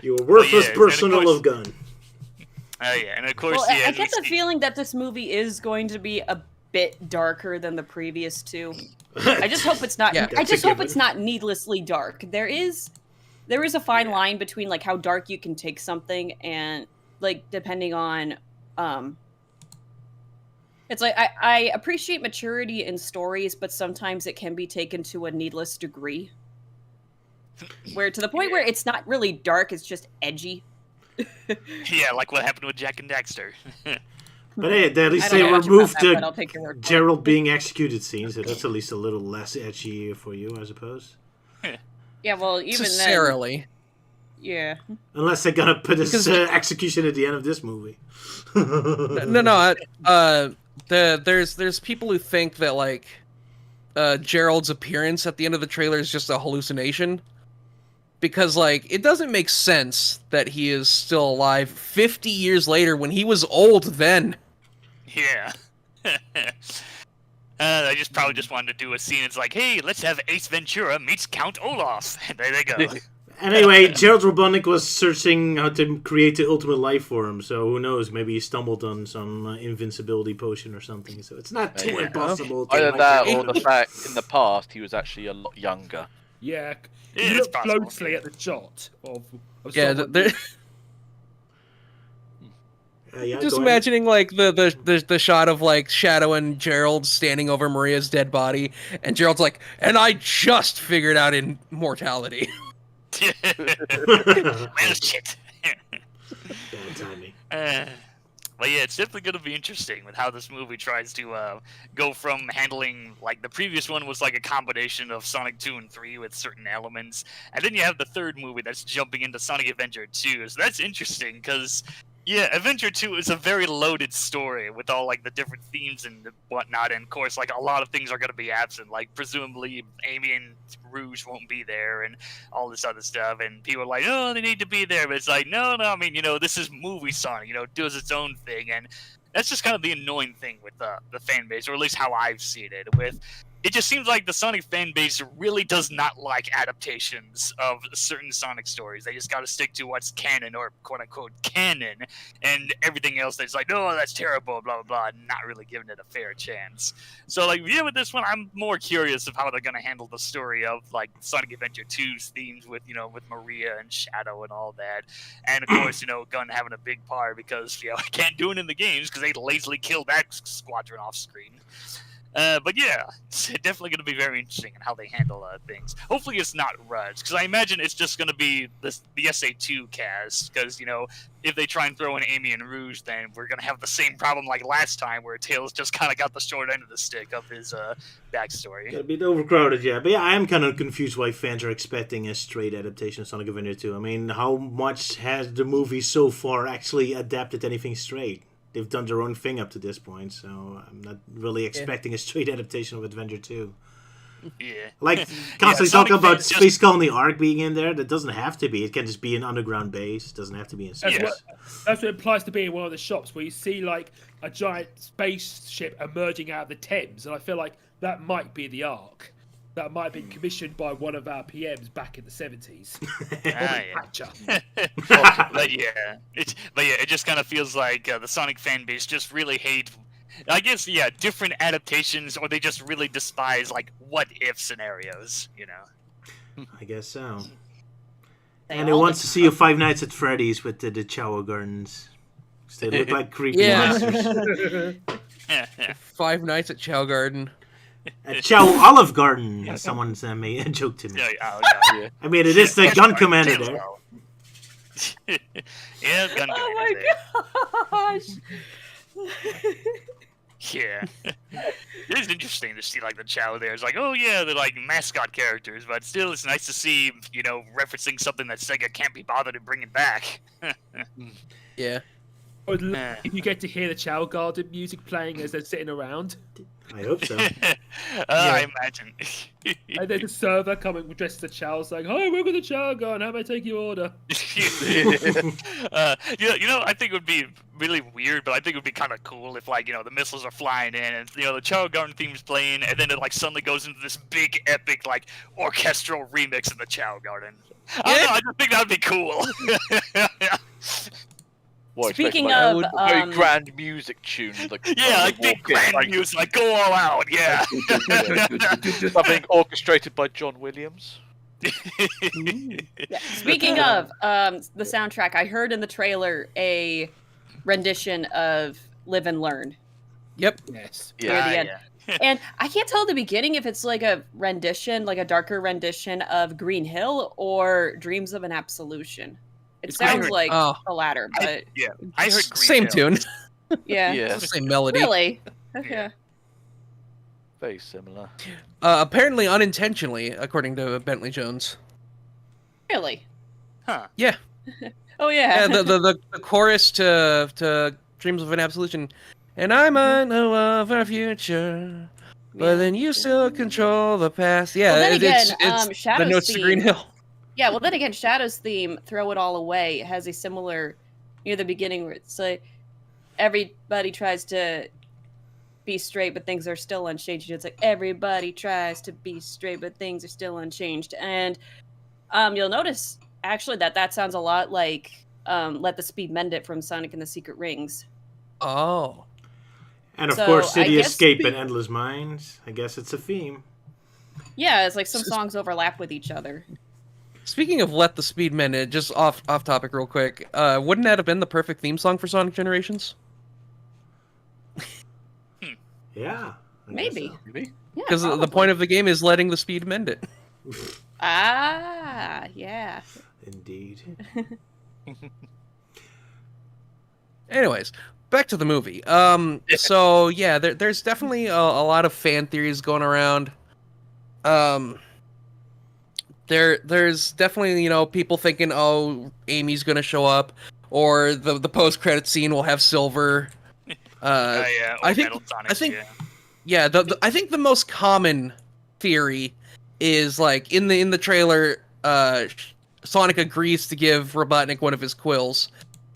You a worthless yeah, and of personnel course- of gun. Oh yeah, and of course, Well, yeah. I get the feeling that this movie is going to be a bit darker than the previous two. I just hope it's not. Yeah, I that's just a hope given. it's not needlessly dark. There is a fine line between like how dark you can take something and like depending on. It's like I appreciate maturity in stories, but sometimes it can be taken to a needless degree. Where to the point where it's not really dark; it's just edgy. Yeah, like what happened with Jack and Daxter. But hey, at least I they don't know much removed about that, but I'll take your word for it. Gerald being executed scene, so that's at least a little less edgy for you, I suppose. Yeah, well, even then, Necessarily. yeah. Unless they're gonna put his Because- execution at the end of this movie. No. There's people who think that like Gerald's appearance at the end of the trailer is just a hallucination, because like it doesn't make sense that he is still alive 50 years later when he was old then. Yeah. I just probably just wanted to do a scene. It's like, hey, let's have Ace Ventura meets Count Olaf. And there they go. Anyway, Gerald Robotnik was searching how to create the ultimate life form, so who knows? Maybe he stumbled on some invincibility potion or something. So it's not too impossible. To Either like that it. or the fact in the past he was actually a lot younger. Yeah, Yeah, you it's look possible. closely at the shot of Yeah, someone- Yeah, just go ahead. imagining like the shot of like Shadow and Gerald standing over Maria's dead body, and Gerald's like, "And I just figured out immortality." Well, shit. Bad timing. But yeah, it's definitely going to be interesting with how this movie tries to go from handling, like, the previous one was like a combination of Sonic 2 and 3 with certain elements, and then you have the third movie that's jumping into Sonic Adventure 2, so that's interesting, because, yeah, Adventure 2 is a very loaded story with all, like, the different themes and whatnot, and of course, like, a lot of things are going to be absent, like, presumably Amy and Rouge won't be there, and all this other stuff, and people are like, oh, they need to be there, but it's like, no, I mean, this is movie Sonic, it does its own thing, and that's just kind of the annoying thing with the fan base, or at least how I've seen it, it just seems like the Sonic fan base really does not like adaptations of certain Sonic stories. They just got to stick to what's canon, or quote-unquote canon, and everything else that's like, no, that's terrible, blah, blah, blah, and not really giving it a fair chance. So, like, yeah, with this one, I'm more curious of how they're going to handle the story of, like, Sonic Adventure 2's themes with, with Maria and Shadow and all that. And, of course, Gunn having a big part because, I can't do it in the games because they lazily killed that squadron off screen. But yeah, it's definitely going to be very interesting in how they handle things. Hopefully it's not rushed, because I imagine it's just going to be the SA2 cast, because, if they try and throw in Amy and Rouge, then we're going to have the same problem like last time, where Tails just kind of got the short end of the stick of his backstory. A bit overcrowded, yeah. But yeah, I am kind of confused why fans are expecting a straight adaptation of Sonic Adventure 2. I mean, how much has the movie so far actually adapted anything straight? They've done their own thing up to this point, so I'm not really expecting a straight adaptation of Adventure 2. Yeah. Like, constantly Sonic talking about fans just- Space Colony Arc being in there. That doesn't have to be. It can just be an underground base. It doesn't have to be in space. That's what it implies to be in one of the shops where you see like a giant spaceship emerging out of the Thames, and I feel like that might be the Ark. That might have been commissioned by one of our PMs back in the 70s. But yeah, it just kind of feels like the Sonic fan base just really hate, I guess, different adaptations, or they just really despise like what if scenarios, I guess so. They And it all wants to see you Five Nights at Freddy's with the Chow Gardens. They look like creepy monsters. Five Nights at Chow Garden. A Chow Olive Garden. Someone made a joke to me. Yeah. I mean, it is the gun commander there. Yeah, gun Oh commander my there. gosh. Yeah. It is interesting to see, like, the Chow there. It's like, oh, yeah, they're, like, mascot characters, but still, it's nice to see, referencing something that Sega can't be bothered to bringing back. Yeah. I would love if you get to hear the Chow Garden music playing as they're sitting around. I hope so. I imagine. And there's a server coming dressed as a Chow saying, hi, welcome to Chow Garden, how may I take your order? I think it would be really weird, but I think it would be kind of cool if, like, the missiles are flying in and, the Chow Garden theme's playing, and then it, like, suddenly goes into this big, epic, like, orchestral remix of the Chow Garden. I don't know, I just think that would be cool. What, Speaking expect, of, like, a very grand music tune, like Like big grand music, like go all out, yeah. something orchestrated by John Williams. Yeah. Speaking of the soundtrack, I heard in the trailer a rendition of Live and Learn. Yep. Yes. Near the end. And I can't tell at the beginning if it's like a rendition, like a darker rendition of Green Hill or Dreams of an Absolution. It sounds like the latter, but I heard Green same Hill. tune. yeah. Yeah, Same melody. Really? Okay. very similar. Apparently unintentionally, according to Bentley Jones. Really? Huh. Yeah. Oh yeah. Yeah, the chorus to Dreams of an Absolution. And I might know of our future, but then you still control the past. Yeah, Well, then again, it's the Shadow's notes to Green theme- Hill. Yeah, well then again, Shadow's theme, Throw It All Away, has a similar, near the beginning where it's like, everybody tries to be straight, but things are still unchanged. It's like everybody tries to be straight, but things are still unchanged. And you'll notice actually that sounds a lot like Let the Speed Mend It from Sonic and the Secret Rings. Oh. And of So, course, I City guess- Escape and Endless Minds. I guess it's a theme. Yeah, it's like some songs overlap with each other. Speaking of Let the Speed Mend It, just off topic real quick, wouldn't that have been the perfect theme song for Sonic Generations? Yeah. I guess Maybe. so. Maybe. Yeah, Because the probably. point of the game is letting the speed mend it. Ah, yeah. Indeed. Anyways, back to the movie. So yeah, there's definitely a lot of fan theories going around. There's definitely, people thinking, oh, Amy's gonna show up, or the post credit scene will have Silver. Yeah. Or I think- Metal Sonic, I think- yeah. Yeah, I think the most common theory is like in the trailer, Sonic agrees to give Robotnik one of his quills,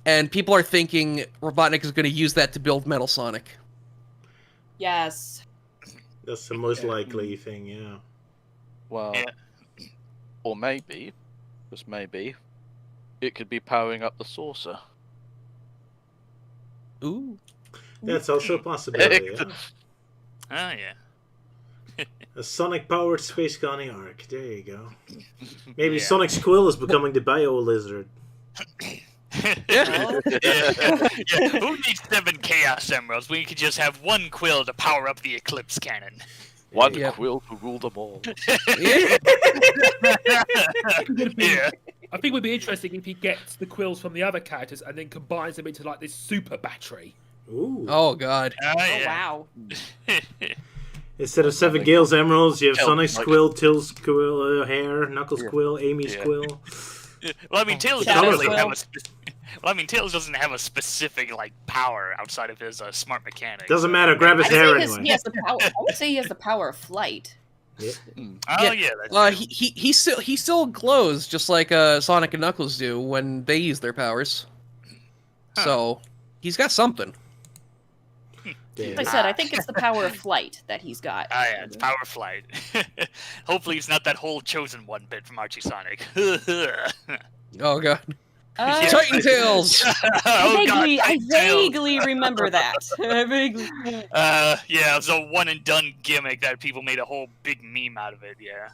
and people are thinking Robotnik is going to use that to build Metal Sonic. Yes. That's the most likely thing, yeah. Well, Yeah. or maybe, just maybe, it could be powering up the saucer. Ooh. That's also a possibility, yeah. Oh, yeah. A Sonic-powered Space Connie arc. There you go. Maybe Yeah. Sonic's quill is becoming the Bio-Lizard. Yeah. Who needs 7 Chaos Emeralds when you could just have one quill to power up the Eclipse Cannon? One Yeah. quill to rule them all. Yeah. Yeah. I think it would be interesting if he gets the quills from the other characters and then combines them into like this super battery. Ooh. Oh god. Oh, Oh, yeah. wow. Instead of 7 Gale's Emeralds, you have Hell, Sonic's like- quill, Tails' quill, Hair, Knuckles' Yeah. quill, Amy's Yeah. quill. Well, I mean, Tails Shadow doesn't really Quill. have a Tails doesn't have a specific like power outside of his smart mechanics. Doesn't matter, grab his I'd hair say he anyway. has the power. I would say he has the power of flight. Oh yeah, that's true. He still glows just like Sonic and Knuckles do when they use their powers. Huh. So he's got something. Yeah. Like I said, I think it's the power of flight that he's got. Oh yeah, it's power flight. Hopefully, it's not that whole chosen one bit from Archie Sonic. Oh god. Uh, Titan Tails! Oh, God, I Titan Tails. vaguely remember that. I vaguely. Yeah, it was a one and done gimmick that people made a whole big meme out of it. Yeah.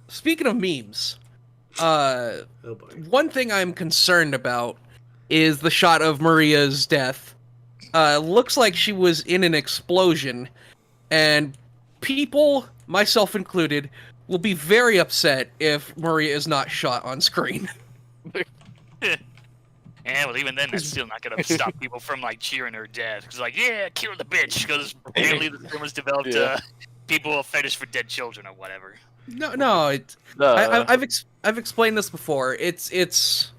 Speaking of memes, Oh boy. one thing I'm concerned about is the shot of Maria's death. Looks like she was in an explosion, and people, myself included, will be very upset if Maria is not shot on screen. Yeah, well, even then, that's still not gonna stop people from like cheering her death. Cause like, yeah, kill the bitch, because apparently the film has developed Yeah. people a fetish for dead children or whatever. No, No, I've explained this before. It's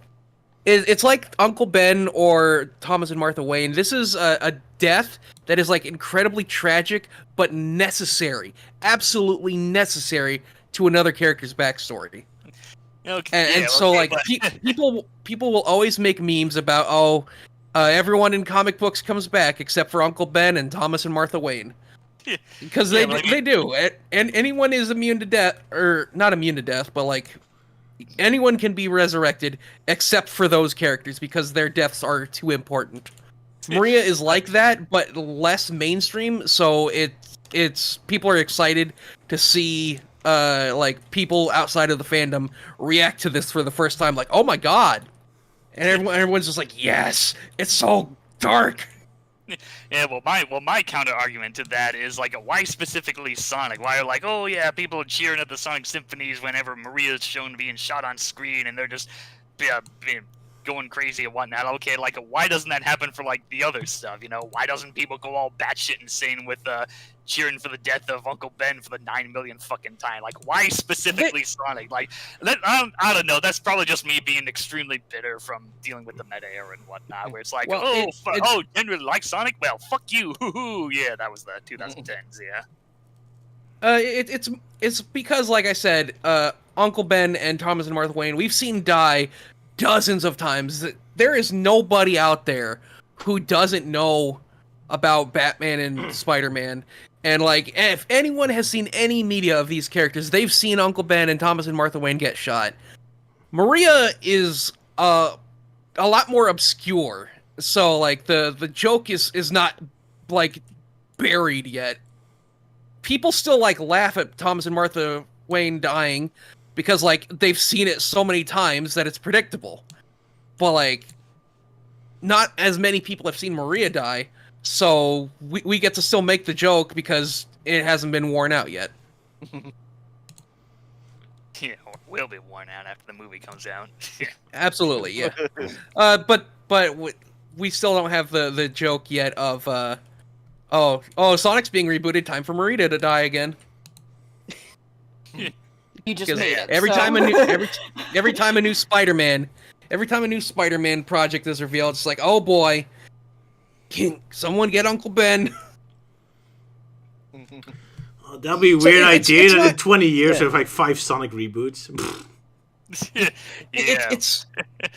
like Uncle Ben or Thomas and Martha Wayne. This is a death that is like incredibly tragic, but necessary, absolutely necessary to another character's backstory. And so like people will always make memes about everyone in comic books comes back except for Uncle Ben and Thomas and Martha Wayne. Because Yeah, they do. And anyone is immune to death, or not immune to death, but like anyone can be resurrected except for those characters because their deaths are too important. Maria is like that, but less mainstream, so it's people are excited to see like people outside of the fandom react to this for the first time, like, oh my god. And everyone's just like, yes, it's so dark. Yeah, well, my counter argument to that is like, why specifically Sonic? Why are like, oh yeah, people are cheering at the Sonic symphonies whenever Maria's shown being shot on screen, and they're just going crazy and whatnot. Okay, like, why doesn't that happen for like the other stuff? You know, why doesn't people go all batshit insane with cheering for the death of Uncle Ben for the 9 millionth fucking time? Like, why specifically Sonic? Like, I don't know. That's probably just me being extremely bitter from dealing with the meta era and whatnot, where it's like, Well, generally like Sonic? Well, fuck you. Hoo-hoo. Yeah, that was the 2010s, yeah. It's because, like I said, Uncle Ben and Thomas and Martha Wayne, we've seen die dozens of times. There is nobody out there who doesn't know about Batman and Spider-Man. And like, if anyone has seen any media of these characters, they've seen Uncle Ben and Thomas and Martha Wayne get shot. Maria is a lot more obscure. So like the joke is not like buried yet. People still like laugh at Thomas and Martha Wayne dying because like they've seen it so many times that it's predictable. But like not as many people have seen Maria die, so we get to still make the joke because it hasn't been worn out yet. Yeah, will be worn out after the movie comes out. Absolutely, yeah. But we still don't have the joke yet of oh Sonic's being rebooted. Time for Marita to die again. You just made it. Every so. time a new Spider-Man project is revealed, it's like, oh boy, can someone get Uncle Ben? Oh, that'd be a weird idea it's that not- in 20 years yeah. we have like 5 Sonic reboots. Yeah.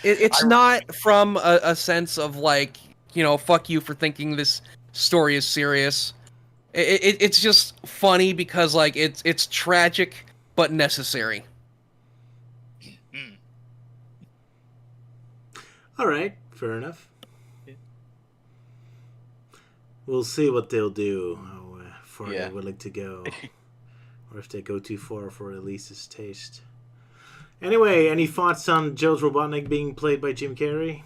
It's not from a sense of like, you know, fuck you for thinking this story is serious. It's just funny because like it's tragic but necessary. Mm. All right, fair enough. We'll see what they'll do, how far they're willing to go, or if they go too far for Elise's taste. Anyway, any thoughts on Joe's Robotnik being played by Jim Carrey?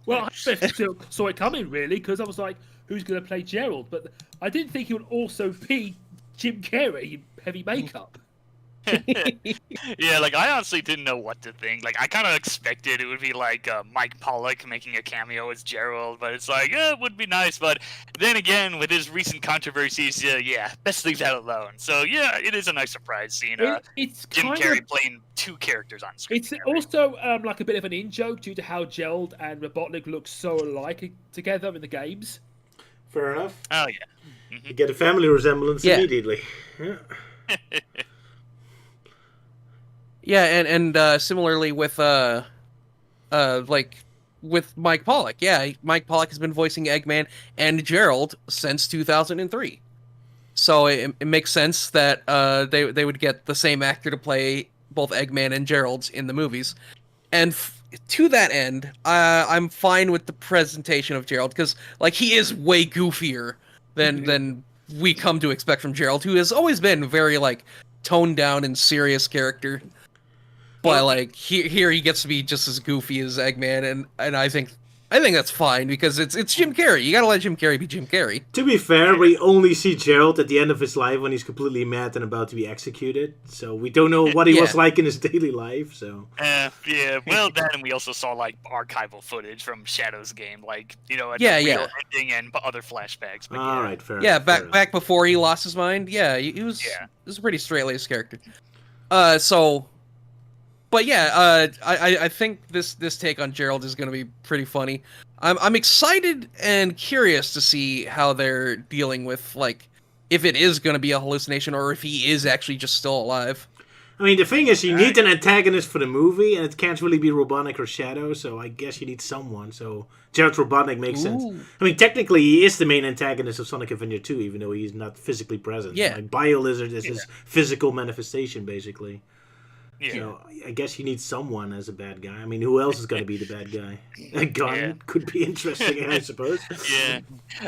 Well, I still saw it coming, really, because I was like, who's going to play Gerald? But I didn't think he would also be Jim Carrey in heavy makeup. Yeah, like I honestly didn't know what to think. Like I kind of expected it would be like Mike Pollock making a cameo as Gerald, but it's like, it would be nice. But then again, with his recent controversies, yeah, best leave that alone. So yeah, it is a nice surprise seeing It's Jim kind Carrey of, playing 2 characters on screen. it's together. also like a bit of an in-joke due to how Gerald and Robotnik look so alike together in the games. Fair enough. Oh yeah. You get a family resemblance Yeah. immediately. Yeah. Yeah, and similarly with like with Mike Pollock. Yeah, Mike Pollock has been voicing Eggman and Gerald since 2003. So it makes sense that they would get the same actor to play both Eggman and Gerald in the movies. And to that end, I'm fine with the presentation of Gerald because like he is way goofier than we come to expect from Gerald, who has always been very like toned down and serious character. But like here he gets to be just as goofy as Eggman, and I think that's fine because it's Jim Carrey. You gotta let Jim Carrey be Jim Carrey. To be fair, we only see Gerald at the end of his life when he's completely mad and about to be executed. So we don't know what he was like in his daily life. So Yeah. Well, then we also saw like archival footage from Shadow's game, like at the Yeah. real ending and other flashbacks. But all right, fair. Yeah, enough, back before he lost his mind. Yeah, he was. Yeah. He was a pretty straight-laced character. But yeah, I think this take on Gerald is going to be pretty funny. I'm excited and curious to see how they're dealing with like if it is going to be a hallucination or if he is actually just still alive. I mean, the thing is, you need an antagonist for the movie, and it can't really be Robotnik or Shadow, so I guess you need someone. So Gerald Robotnik makes sense. I mean, technically, he is the main antagonist of Sonic Adventure 2, even though he's not physically present. Yeah. Like, BioLizard is his physical manifestation, basically. Yeah. So I guess you need someone as a bad guy. I mean, who else is going to be the bad guy? A gun could be interesting, I suppose. Yeah.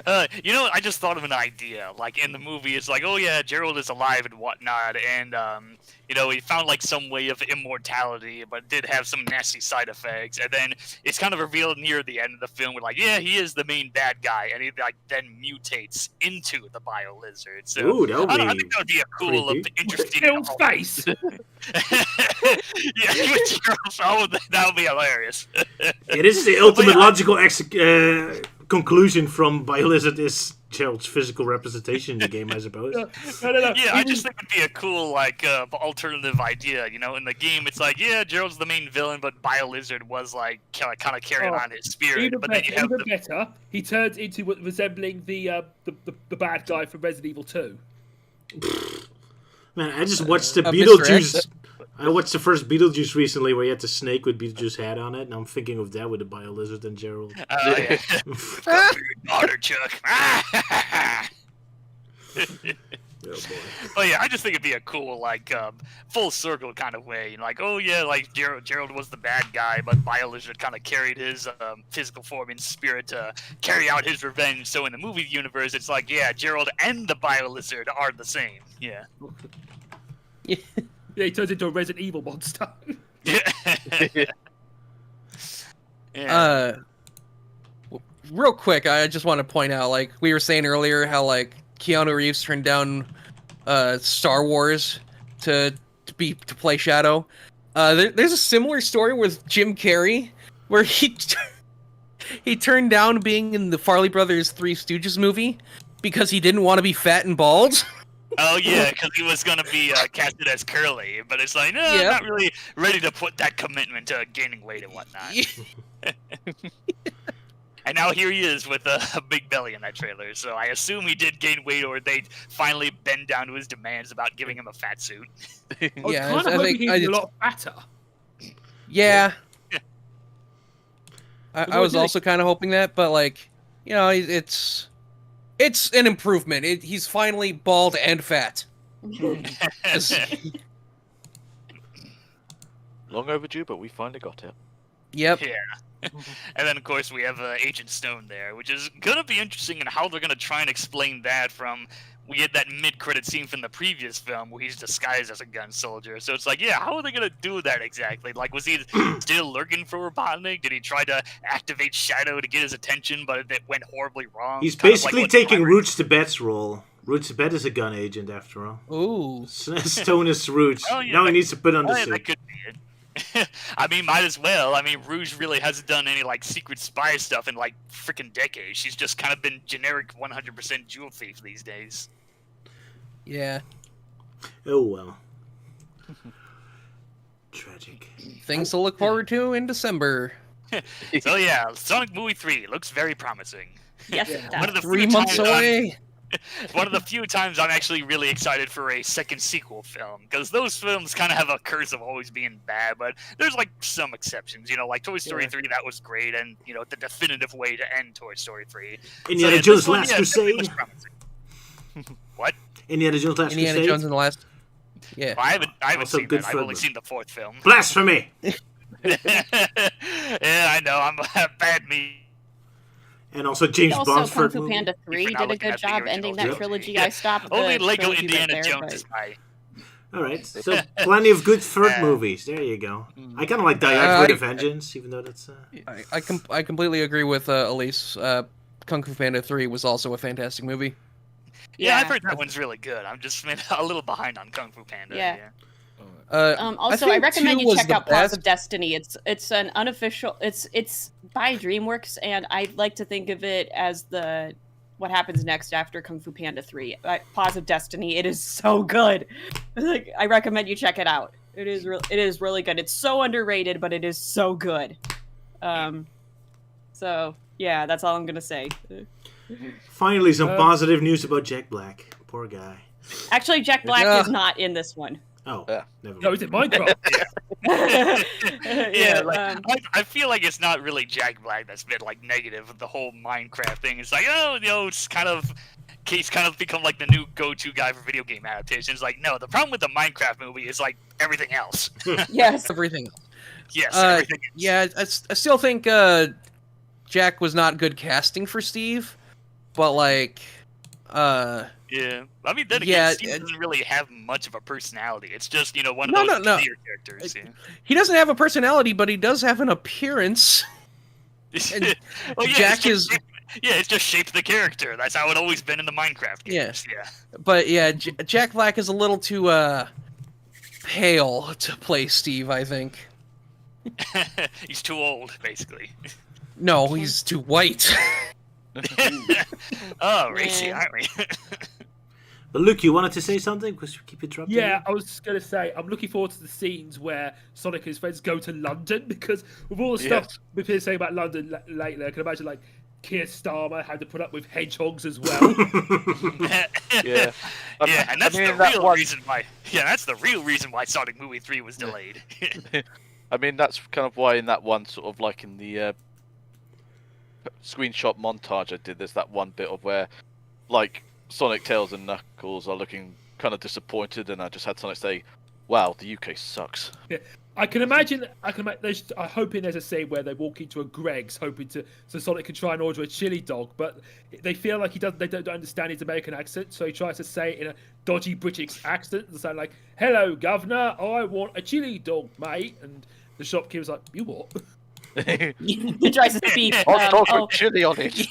I just thought of an idea. Like, in the movie, it's like, oh, yeah, Gerald is alive and whatnot, and, he found, like, some way of immortality, but did have some nasty side effects, and then it's kind of revealed near the end of the film, we're like, yeah, he is the main bad guy, and he, like, then mutates into the BioLizard. So, Ooh, that would I be think that would be a cool, creepy. interesting... Gerald's face! Yeah, with Gerald's, that would be hilarious. Yeah, this is the ultimate logical conclusion from BioLizard is Gerald's physical representation in the game, I suppose. No. Yeah, I just think it'd be a cool, like, alternative idea, in the game, it's like, yeah, Gerald's the main villain, but BioLizard was, like, kind of carrying on his spirit, Even but then you have better, he turns into resembling the bad guy from Resident Evil 2. Man, I just watched the Mr. Beetlejuice. X? I watched the first Beetlejuice recently where he had the snake with Beetlejuice hat on it, and I'm thinking of that with the bio-lizard and Gerald. Oh, yeah. Daughter, Chuck. Oh, boy. Oh yeah, I just think it'd be a cool, like, full circle kind of way. You know, like, oh yeah, like Gerald was the bad guy, but Bio-Lizard kind of carried his physical form and spirit to carry out his revenge. So in the movie universe, it's like, yeah, Gerald and the Bio-Lizard are the same. Yeah. Yeah, he turns into a Resident Evil monster. Yeah. Real quick, I just want to point out, like we were saying earlier, how like Keanu Reeves turned down Star Wars to play Shadow. There's a similar story with Jim Carrey where he turned down being in the Farley Brothers Three Stooges movie because he didn't want to be fat and bald. Oh yeah, because he was gonna be casted as Curly, but it's like, no, I'm not really ready to put that commitment to gaining weight and whatnot. And now here he is with a big belly in that trailer, so I assume he did gain weight, or they finally bend down to his demands about giving him a fat suit. I was kind of hoping he'd be a lot fatter. Yeah. I was also kind of hoping that, but like, you know, it's an improvement. He's finally bald and fat. Long overdue, but we finally got it. Yep. Yeah. And then, of course, we have Agent Stone there, which is going to be interesting in how they're going to try and explain that from... We get that mid-credit scene from the previous film where he's disguised as a gun soldier. So it's like, yeah, how are they going to do that exactly? Like, was he still lurking for Robotnik? Did he try to activate Shadow to get his attention, but it went horribly wrong? He's Kind of basically like taking Roots to Bet's role. Roots to Bet is a gun agent, after all. Ooh. Stone is Roots. Oh, yeah, now he needs to put on the yeah, suit. that could be it. I mean, might as well. I mean, Rouge really hasn't done any, like, secret spy stuff in, like, freaking decades. She's just kind of been generic 100% jewel thief these days. Yeah. Oh, well. Tragic. Things to look forward to in December. So, yeah, Sonic Movie 3 looks very promising. Yes, it One of does. the 3 few months times away. One of the few times I'm actually really excited for a second sequel film, because those films kind of have a curse of always being bad, but there's like some exceptions, you know, like Toy Story 3, that was great, and, you know, the definitive way to end Toy Story 3. Indiana Jones' Last Crusade. What? Indiana Jones' Last Indiana Crusade. Jones in the last. Yeah. Well, I haven't Also seen good that. I've film. only seen the fourth film. Blasphemy! Yeah, I know. I'm a bad me. And also James Also, Bond's Kung first Fu movie. Panda 3 For now did a looking good at the job original ending that Yep. trilogy. Yeah. I stopped the Only Lego trilogy Indiana right there, Jones but... is high. Alright, so plenty of good third movies. There you go. I kind of like Die Hard with a Vengeance, even though that's... I completely agree with Elise. Kung Fu Panda 3 was also a fantastic movie. Yeah, I've heard that one's really good. I'm just a little behind on Kung Fu Panda. Yeah. I Also, I think recommend 2 you was check the out Paws best. of Destiny. It's an unofficial. It's by DreamWorks, and I like to think of it as what happens next after Kung Fu Panda 3. Paws of Destiny. It is so good. Like, I recommend you check it out. It is really good. It's so underrated, but it is so good. So yeah, that's all I'm gonna say. Finally, some positive news about Jack Black. Poor guy. Actually, Jack Black is not in this one. Oh, Yeah. never No, mind. is it Minecraft? I feel like it's not really Jack Black that's been like negative with the whole Minecraft thing. It's like, oh, you know, he's kind of become like the new go-to guy for video game adaptations. Like, no, the problem with the Minecraft movie is like everything else. Yes. Everything. Yes, everything else. Yeah, I still think Jack was not good casting for Steve, but like, Yeah, I mean, then again, Steve doesn't really have much of a personality. It's just, you know, one of those clear characters. Yeah. He doesn't have a personality, but he does have an appearance. Well, yeah, Jack is. It's just shaped the character. That's how it always been in the Minecraft games. Yeah. But yeah, Jack Black is a little too pale to play Steve, I think. He's too old, basically. No, he's too white. Oh, racy, aren't we? But Luke, you wanted to say something? Because you keep interrupting. Yeah, me. I was going to say, I'm looking forward to the scenes where Sonic and his friends go to London, because with all the stuff we've been saying about London lately, I can imagine, like, Keir Starmer had to put up with hedgehogs as well. Yeah. Yeah, and that's the real reason why. Yeah, that's the real reason why Sonic Movie 3 was delayed. I mean, that's kind of why in that one sort of like in the screenshot montage I did, there's that one bit of where like Sonic, Tails, and Knuckles are looking kind of disappointed, and I just had Sonic say, "Wow, the UK sucks." Yeah. I can imagine. I'm hoping there's a scene where they walk into a Greg's, so Sonic can try and order a chili dog, but they feel like they don't understand his American accent, so he tries to say it in a dodgy British accent and say like, "Hello, governor, I want a chili dog, mate." And the shopkeeper's like, "You what?" He tries to speak. Hot dog with chili on it. Yeah,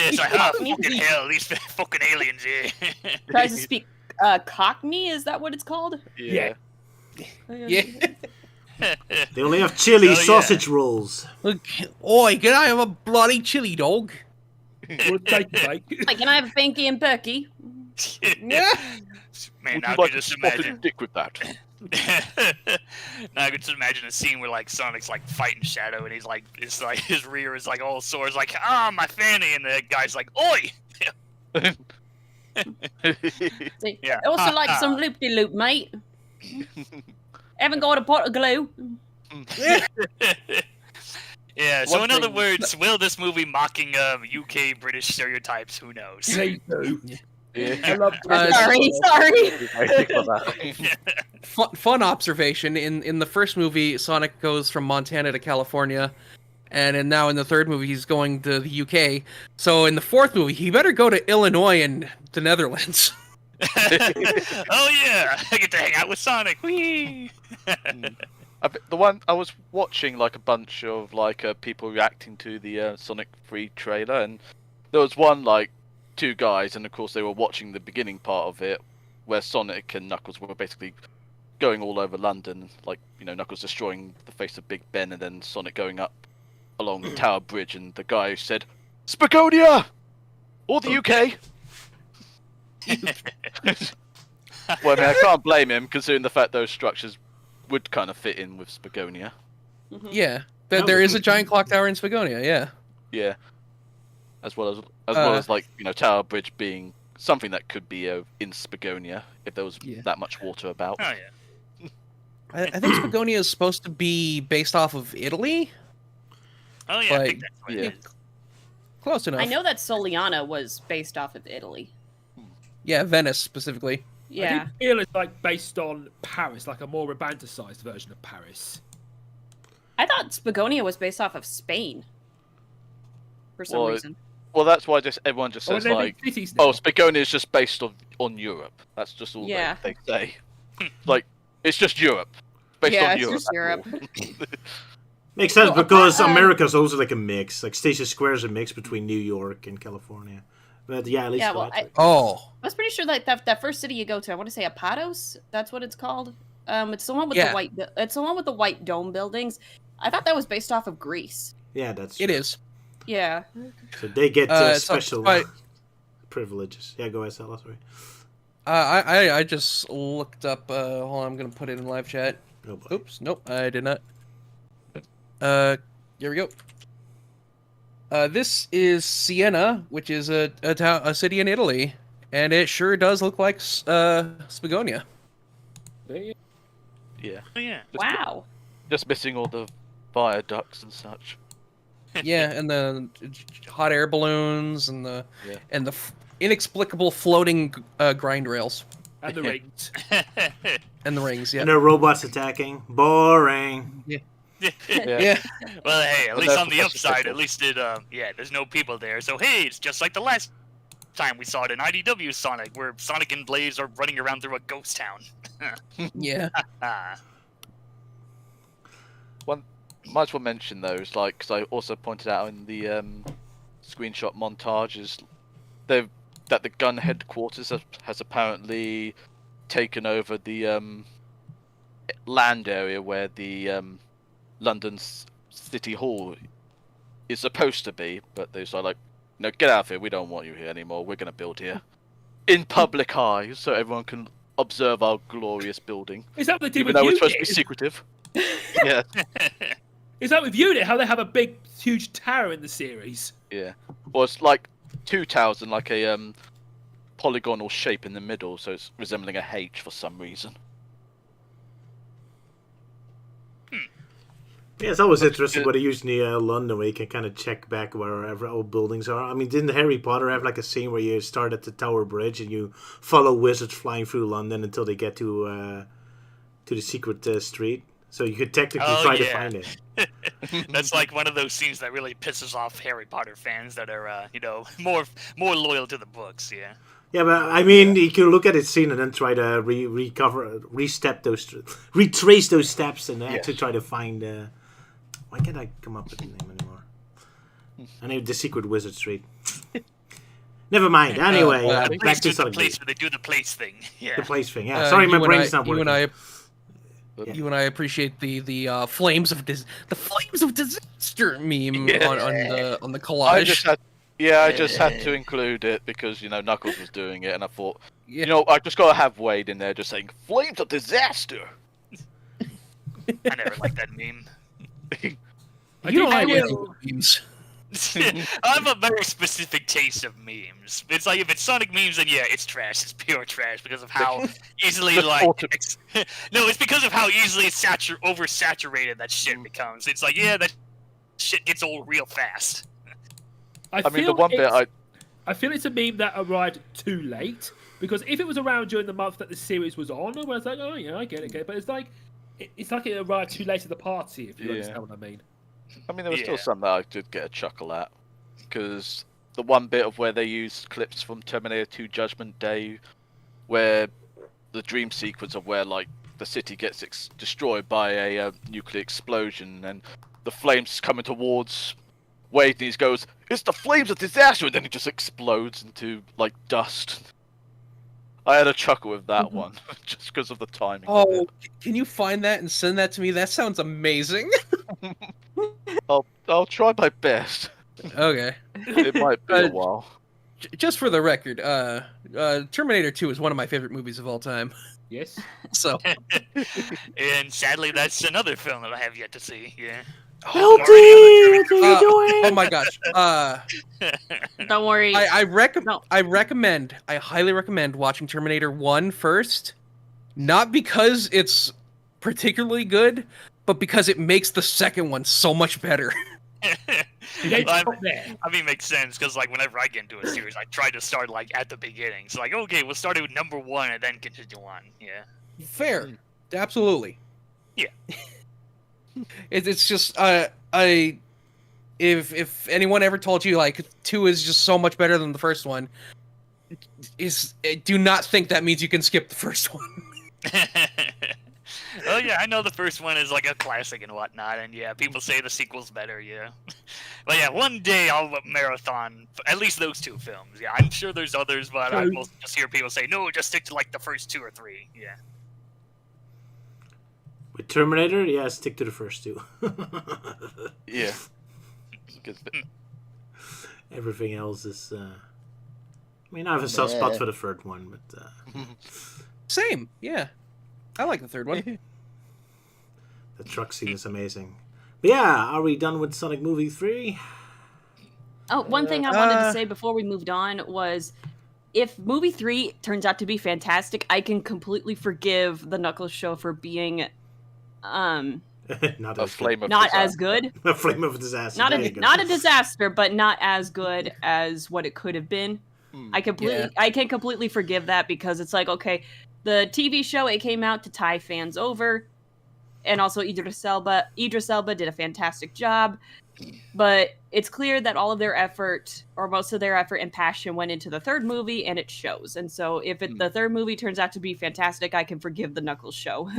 it's like, oh, fucking hell, these fucking aliens here. Tries to speak Cockney. Is that what it's called? Yeah. Yeah. They only have chili Oh, yeah. sausage rolls. Look, oi, can I have a bloody chili dog? Well, thank you, mate. Like, can I have a Pinky and Perky? Yeah. Man, Would now you I like can a just spotted imagine. dick with that? Now I can just imagine a scene where like Sonic's like fighting Shadow, and he's like, it's like his rear is like all sore. It's like, ah, my fanny, and the guy's like, oi. See, Yeah. I also like some loop-de-loop, mate. Haven't got a pot of glue. Yeah. So One in other thing- words, will this movie mocking UK British stereotypes? Who knows? They do. Yeah. I love. Sorry. Fun observation. In the first movie, Sonic goes from Montana to California, and now in the third movie, he's going to the UK. So in the fourth movie, he better go to Illinois and the Netherlands. Oh yeah, I get to hang out with Sonic. Whee! The one I was watching like a bunch of like people reacting to the Sonic 3 trailer, and there was one like two guys, and of course they were watching the beginning part of it, where Sonic and Knuckles were basically going all over London, like Knuckles destroying the face of Big Ben, and then Sonic going up along the Tower Bridge, and the guy said, "Spagonia, or the UK." Well, I mean, I can't blame him, considering the fact those structures would kind of fit in with Spagonia. Yeah, there is a giant clock tower in Spagonia. Yeah. Yeah, as well as like Tower Bridge being something that could be in Spagonia if there was that much water about. Oh yeah. I think Spagonia is supposed to be based off of Italy. Oh yeah. I But- think that's what it Yeah. is. Close enough. I know that Soliana was based off of Italy. Yeah, Venice specifically. I Yeah. do feel it's like based on Paris, like a more romanticized version of Paris. I thought Spagonia was based off of Spain. For some Well, reason. Well, that's why everyone just Oh, says they're like, big cities now. "Oh, Spagonia is just based on Europe." That's just all Yeah. they say. Like, it's just Europe. Based Yeah, on it's Europe. just Europe. Makes sense Well, because apart- America's also like a mix. Like Station Square is a mix between New York and California. But yeah, at least Yeah, well, Oh. I was pretty sure that first city you go to, I want to say Apatos. That's what it's called. It's the one with Yeah. the white. It's the one with the white dome buildings. I thought that was based off of Greece. yeah, that's It true. is. Yeah. So they get So- special but- privileges. Yeah, go ahead, Sal. Sorry. I just looked up. Hold on, I'm gonna put it in live chat. Oh, boy. Oops, nope, I did not. Here we go. This is Siena, which is a city in Italy, and it sure does look like Spagonia. Yeah. Oh yeah. Wow. Just missing all the viaducts and such. Yeah, and the hot air balloons and the Yeah. inexplicable floating grind rails And the rings. and the rings. Yeah. And there are robots attacking. Boring. Yeah. Well, hey, at But least that's on the Professor upside, Pickle. at least there's no people there. So hey, it's just like the last time we saw it in IDW Sonic, where Sonic and Blaze are running around through a ghost town. Yeah. Ah. Might as well mention those, like, because I also pointed out in the screenshot montage is that the gun headquarters has apparently taken over the land area where the London City Hall is supposed to be, but they are like, "No, get out of here. We don't want you here anymore. We're going to build here in public eye, so everyone can observe our glorious building, Is that what they did even with though it's supposed to be Unit? secretive." Yeah, Is that with Unit? How they have a big, huge tower in the series? yeah. Or it's like two towers and like a polygonal shape in the middle, so it's resembling a H for some reason. Yeah, it's always interesting what they use in London, where you can kind of check back wherever old buildings are. I mean, didn't Harry Potter have like a scene where you start at the Tower Bridge and you follow wizards flying through London until they get to the secret street? So you could technically try to find it. That's like one of those scenes that really pisses off Harry Potter fans that are, more loyal to the books. Yeah. Yeah, but I mean, you can look at its scene and then try to retrace those steps and actually try to find. Why can't I come up with the name anymore? I named the Secret Wizard Street. Never mind. Anyway, back to Sonic. They do the place thing. Yeah. The place thing. Yeah. Sorry, my brain's not working. You and I appreciate the flames of disaster meme on the collage. I just had to include it because Knuckles was doing it, and I thought, I just gotta have Wade in there just saying flames of disaster. I never liked that meme. You don't like memes. I have a very specific taste of memes. It's like if it's Sonic memes, then yeah, it's trash. It's pure trash because of how easily it's because of how easily oversaturated that shit becomes. It's like that shit gets old real fast. I feel it's a meme that arrived too late, because if it was around during the month that the series was on, I was like, oh yeah, I get it. But it's like it arrived too late at the party, if you understand what I mean. I mean, there was still some that I did get a chuckle at, because the one bit of where they used clips from Terminator 2 Judgment Day, where the dream sequence of where like the city gets destroyed by a nuclear explosion, and the flames coming towards Wade, and he goes, "It's the flames of disaster," and then it just explodes into like dust. I had a chuckle with that one, just because of the timing. Oh, can you find that and send that to me? That sounds amazing. I'll try my best. Okay. It might be a while. Just for the record, Terminator 2 is one of my favorite movies of all time. Yes. So. And sadly, that's another film that I have yet to see. Yeah. LT, what are you doing? Oh my gosh. Don't worry. I highly recommend watching Terminator 1 first. Not because it's particularly good, but because it makes the second one so much better. I mean, makes sense, because like whenever I get into a series, I try to start like at the beginning. So like, okay, we'll start with number 1 and then continue on. Yeah. Fair. Absolutely. Yeah. It's just if anyone ever told you like 2 is just so much better than the first one, do not think that means you can skip the first one. Oh yeah, I know the first one is like a classic and whatnot, and yeah, people say the sequel's better, yeah. But yeah, one day I'll marathon at least those 2 films. Yeah, I'm sure there's others, but I mostly just hear people say, no, just stick to like the first 2 or 3. Yeah. With Terminator, yeah, stick to the first 2. Yeah. Everything else is. I mean, I have a soft spot for the third one, but. Same, yeah. I like the third one. The truck scene is amazing. But yeah, are we done with Sonic Movie 3? Oh, one thing I wanted to say before we moved on was, if movie 3 turns out to be fantastic, I can completely forgive the Knuckles show for being not as good. A flame of disaster. Not a disaster, but not as good as what it could have been. I can completely forgive that, because it's like, okay, the TV show, it came out to tie fans over, and also Idris Elba did a fantastic job, but it's clear that all of their effort, or most of their effort and passion, went into the third movie, and it shows. And so if the third movie turns out to be fantastic, I can forgive the Knuckles show.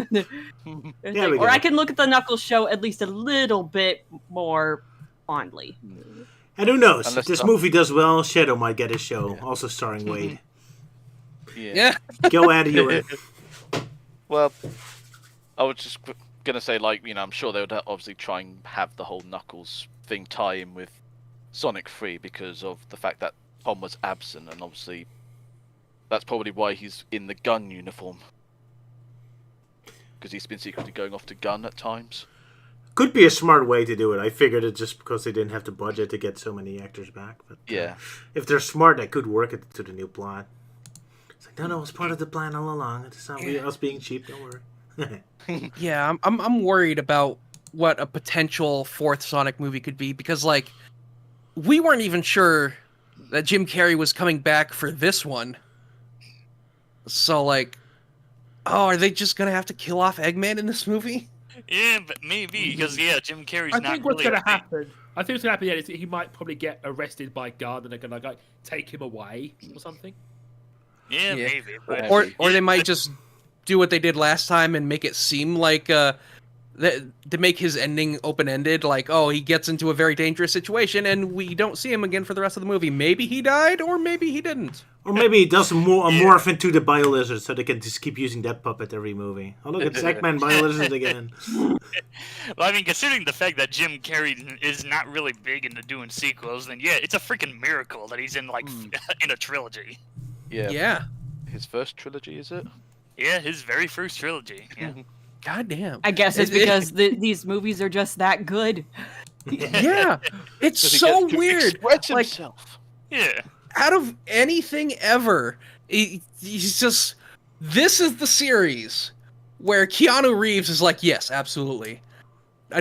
Or I can look at the Knuckles show at least a little bit more fondly. And who knows? If this movie does well, Shadow might get a show, also starring Wade. Yeah. Go out of your. Well, I was just gonna say, like, I'm sure they would obviously try and have the whole Knuckles thing tie in with Sonic 3 because of the fact that Tom was absent, and obviously that's probably why he's in the gun uniform, because he's been secretly going off to gun at times. Could be a smart way to do it. I figured it just because they didn't have the budget to get so many actors back. But Yeah. if they're smart, they could work it to the new plot. It's like, no, it's part of the plan all along. It's not us being cheap. Don't worry. Yeah, I'm worried about what a potential fourth Sonic movie could be because like we weren't even sure that Jim Carrey was coming back for this one. So like, oh, are they just gonna have to kill off Eggman in this movie? Yeah, but maybe because Jim Carrey's I not think what's really going to a big- happen. I think what's going to happen is he might probably get arrested by guard and they're going to like take him away or something. Yeah, Yeah. maybe. But Or they might just do what they did last time and make it seem like to make his ending open-ended, like, oh, he gets into a very dangerous situation and we don't see him again for the rest of the movie. Maybe he died, or maybe he didn't. Or maybe he does morph into the Bio-Lizard so they can just keep using that puppet every movie. Oh, look, it's Eggman Bio-Lizard again. well, I mean, considering the fact that Jim Carrey is not really big into doing sequels, then yeah, it's a freaking miracle that he's in like in a trilogy. Yeah. Yeah. His first trilogy, is it? Yeah, his very first trilogy. Yeah. God damn. I guess it's because these movies are just that good. Yeah. It's Does he so get to weird. express Like, himself? Yeah. out of anything ever, he's just, this is the series where Keanu Reeves is like, yes, absolutely.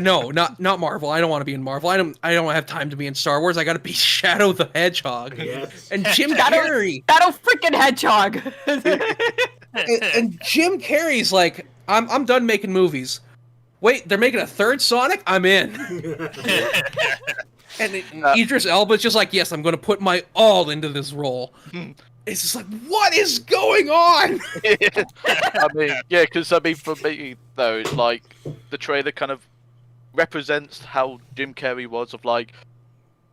No, not Marvel. I don't want to be in Marvel. I don't have time to be in Star Wars. I got to be Shadow the Hedgehog. Yes. And Jim Carrey. Battle freaking Hedgehog. and Jim Carrey's like, I'm done making movies. Wait, they're making a third Sonic? I'm in. And Idris Elba's just like, yes, I'm going to put my all into this role. It's just like, what is going on? I mean, yeah, because I mean, for me though, it's like the trailer kind of represents how Jim Carrey was of like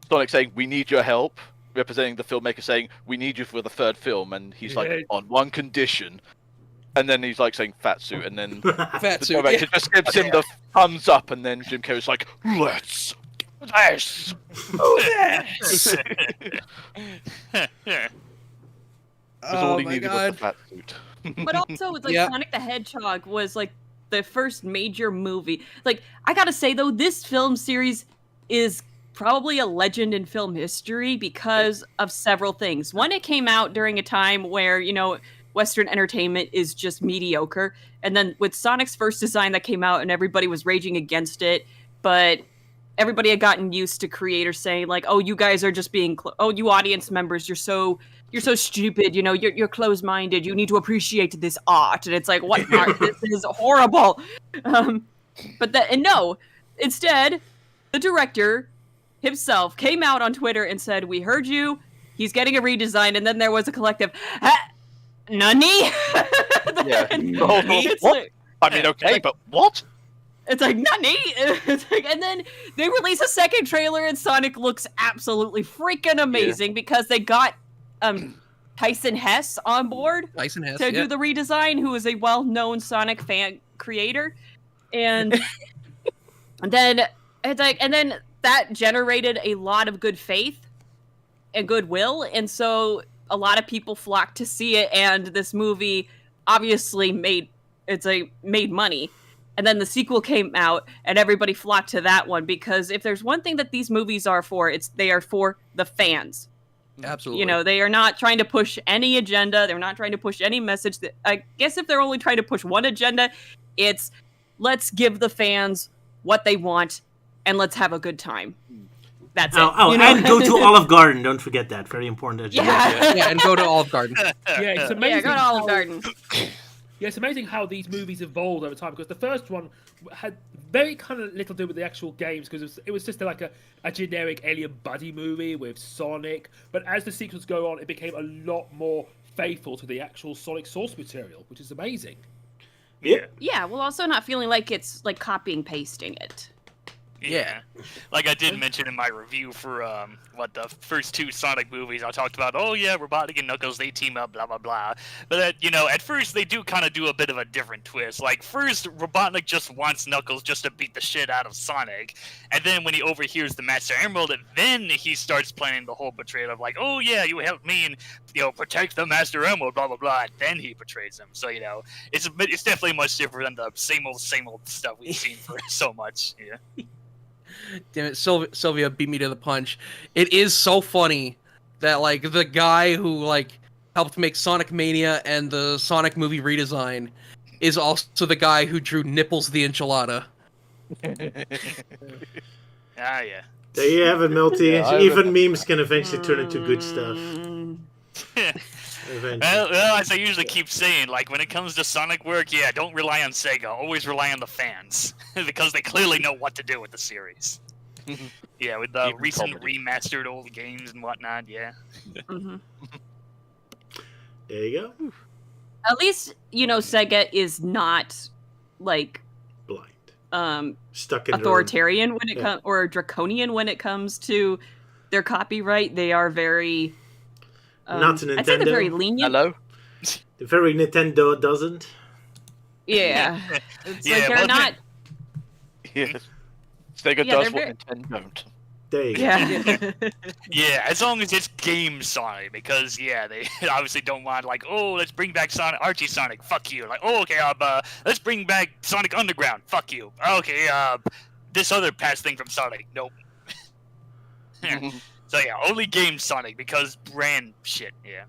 Sonic saying, "We need your help," representing the filmmaker saying, "We need you for the third film," and he's like, "On one condition," and then he's like saying "fat suit," and then Fat the suit. director just gives him the thumbs up, and then Jim Carrey's like, "Let's do this." That's all Oh he my needed was god. the fat suit. But also, it's like Yeah. Sonic the Hedgehog was like the first major movie. Like, I gotta say though, this film series is probably a legend in film history because of several things. One, it came out during a time where, you know, Western entertainment is just mediocre. And then with Sonic's first design that came out and everybody was raging against it, but everybody had gotten used to creators saying like, "Oh, you guys are just being, oh, you audience members, you're so stupid, you know, you're closed-minded. You need to appreciate this art." And it's like, what art? This is horrible. No, instead, the director himself came out on Twitter and said, "We heard you. He's getting a redesign." And then there was a collective, "Nani?" Yeah. It's What? like- I mean, okay, but what? It's like, "Nani?" It's like, and then they release a second trailer and Sonic looks absolutely freaking amazing because they got Tyson Hess on board Tyson Hess, to yeah. do the redesign, who is a well-known Sonic fan creator. And and then it's like, and then that generated a lot of good faith and goodwill, and so a lot of people flocked to see it, and this movie obviously made money. And then the sequel came out, and everybody flocked to that one because if there's one thing that these movies are for, they are for the fans. Absolutely. You know, they are not trying to push any agenda. They're not trying to push any message. I guess if they're only trying to push one agenda, it's let's give the fans what they want and let's have a good time. That's it. You know? And go to Olive Garden. Don't forget that. Very important agenda. Yeah. and go to Olive Garden. Yeah, it's amazing. Yeah, go to Olive Garden. Yeah, it's amazing how these movies evolved over time because the first one had very kind of little to do with the actual games because it was just like a generic alien buddy movie with Sonic. But as the sequels go on, it became a lot more faithful to the actual Sonic source material, which is amazing. Yeah. Yeah, well, also not feeling like it's like copying pasting it. Yeah. Like I did mention in my review for the first 2 Sonic movies, I talked about, oh yeah, Robotnik and Knuckles, they team up, blah blah blah. But at first they do kind of do a bit of a different twist. Like first, Robotnik just wants Knuckles just to beat the shit out of Sonic, and then when he overhears the Master Emerald, then he starts planning the whole betrayal of like, oh yeah, you helped me and protect the Master Emerald, blah blah blah. And then he betrays him. So it's definitely much different than the same old stuff we've seen for so much. Yeah. Damn it, Sylvia beat me to the punch. It is so funny that like the guy who like helped make Sonic Mania and the Sonic movie redesign is also the guy who drew Nipples the Enchilada. Ah, yeah. There you have it, Milty. Yeah, Even memes can eventually turn into good stuff. Eventually. Well, as I usually keep saying, like when it comes to Sonic work, yeah, don't rely on Sega. Always rely on the fans because they clearly know what to do with the series. Yeah, with the Even recent comedy. remastered old games and whatnot. Yeah. Mhm. There you go. At least Sega is not like Blind. Stuck in authoritarian when it Yeah. comes or draconian when it comes to their copyright. They are very Not I'd say they're Nintendo. very lenient. Hello? The very Nintendo doesn't. Yeah. It's Yeah, like they're well, not Yes. Sega Yeah, does they're what Nintendo don't. There you go. Yeah. Yeah, as long as it's game Sonic, because yeah, they obviously don't want like, oh, let's bring back Sonic, Archie Sonic, fuck you. Like, oh, okay, let's bring back Sonic Underground, fuck you. Okay, this other past thing from Sonic, nope. So yeah, only game Sonic because brand shit. Yeah.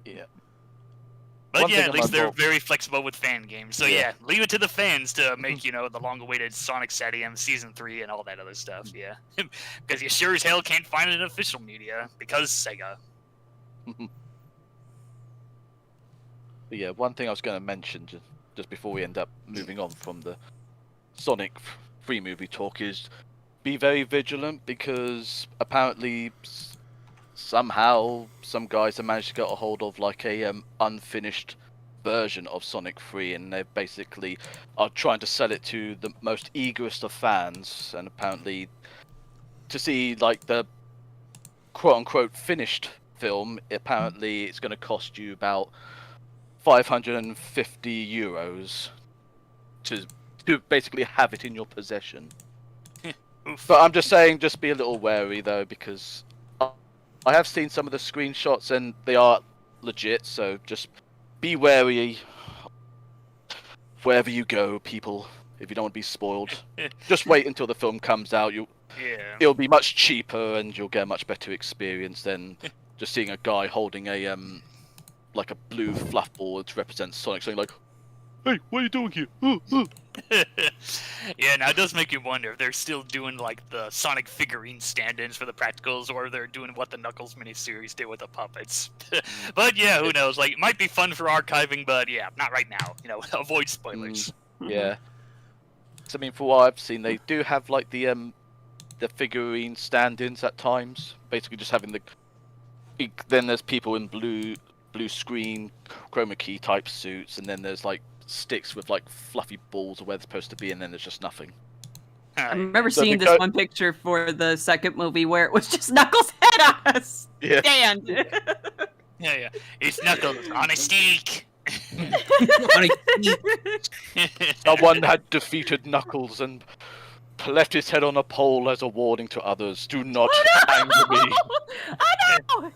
Yeah. But One yeah, thing at least about they're both- very flexible with fan games. So Yeah. yeah, leave it to the fans to make the long-awaited Sonic SATM Season 3 and all that other stuff. Yeah, because you sure as hell can't find it in official media because Sega. But yeah, one thing I was going to mention just before we end up moving on from the Sonic free movie talk is be very vigilant because apparently somehow some guys have managed to get a hold of like a unfinished version of Sonic 3 and they basically are trying to sell it to the most eagerest of fans and apparently to see like the quote-unquote finished film, apparently it's going to cost you about 550 euros to basically have it in your possession. Oof. But I'm just saying, just be a little wary though, because I have seen some of the screenshots and they are legit. So just be wary wherever you go, people. If you don't want to be spoiled, just wait until the film comes out. Yeah. It'll be much cheaper and you'll get a much better experience than just seeing a guy holding a like a blue fluff ball to represent Sonic, saying like, "Hey, what are you doing here?" Yeah, now it does make you wonder if they're still doing like the Sonic figurine stand-ins for the practicals, or they're doing what the Knuckles miniseries did with the puppets. But yeah, who knows? Like, it might be fun for archiving, but yeah, not right now. Avoid spoilers. Yeah. So, I mean, for what I've seen, they do have like the figurine stand-ins at times. Basically, just having the. Then there's people in blue screen chroma key type suits, and then there's like sticks with like fluffy balls of where they're supposed to be, and then there's just nothing. I remember So seeing this because- one picture for the second movie where it was just Knuckles' head on a Yeah. stand. Yeah. It's Knuckles on a stick. Someone had defeated Knuckles and left his head on a pole as a warning to others. Do not anger me. I know.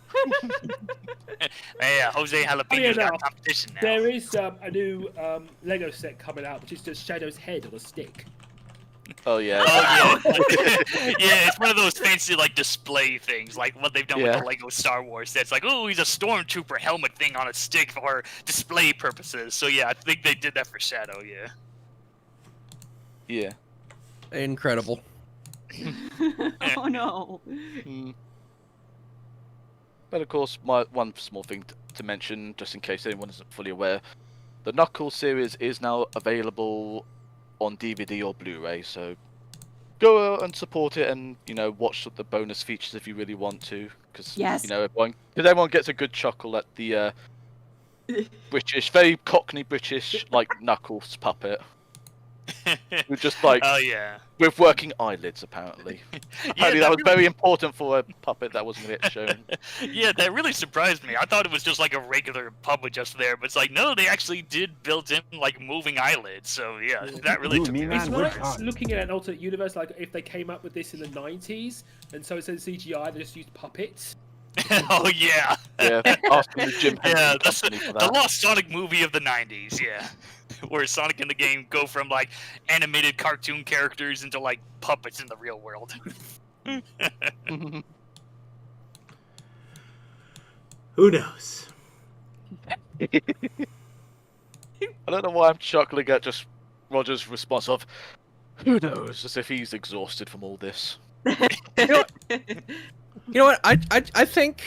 Yeah, Jose Jalapeno's now, got competition now. There is a new Lego set coming out, which is just Shadow's head on a stick. Oh yeah. Oh yeah, yeah. It's one of those fancy like display things, like what they've done with Yeah. the Lego Star Wars sets. Like, oh, he's a stormtrooper helmet thing on a stick for display purposes. So yeah, I think they did that for Shadow. Yeah. Yeah. Incredible. Oh no. Mm. But of course, my one small thing to mention, just in case anyone isn't fully aware, the Knuckles series is now available on DVD or Blu-ray. So go out and support it, and watch the bonus features if you really want to, because Yes. everyone gets a good chuckle at the British, very Cockney British like Knuckles puppet. Who just like Oh yeah. with working eyelids, apparently. Apparently that was very important for a puppet that wasn't going to get shown. Yeah, that really surprised me. I thought it was just like a regular puppet just there, but it's like no, they actually did built in like moving eyelids. So yeah, that really took me. It's like looking at an alternate universe, like if they came up with this in the 90s, and so instead of CGI, they just used puppets. Oh yeah. Yeah, asking the Jim Yeah, Henson that's company for the that. lost Sonic movie of the 90s, yeah. Where Sonic and the game go from like animated cartoon characters into like puppets in the real world. Who knows? I don't know why I'm chuckling at just Roger's response of, who knows, as if he's exhausted from all this. You know what? I think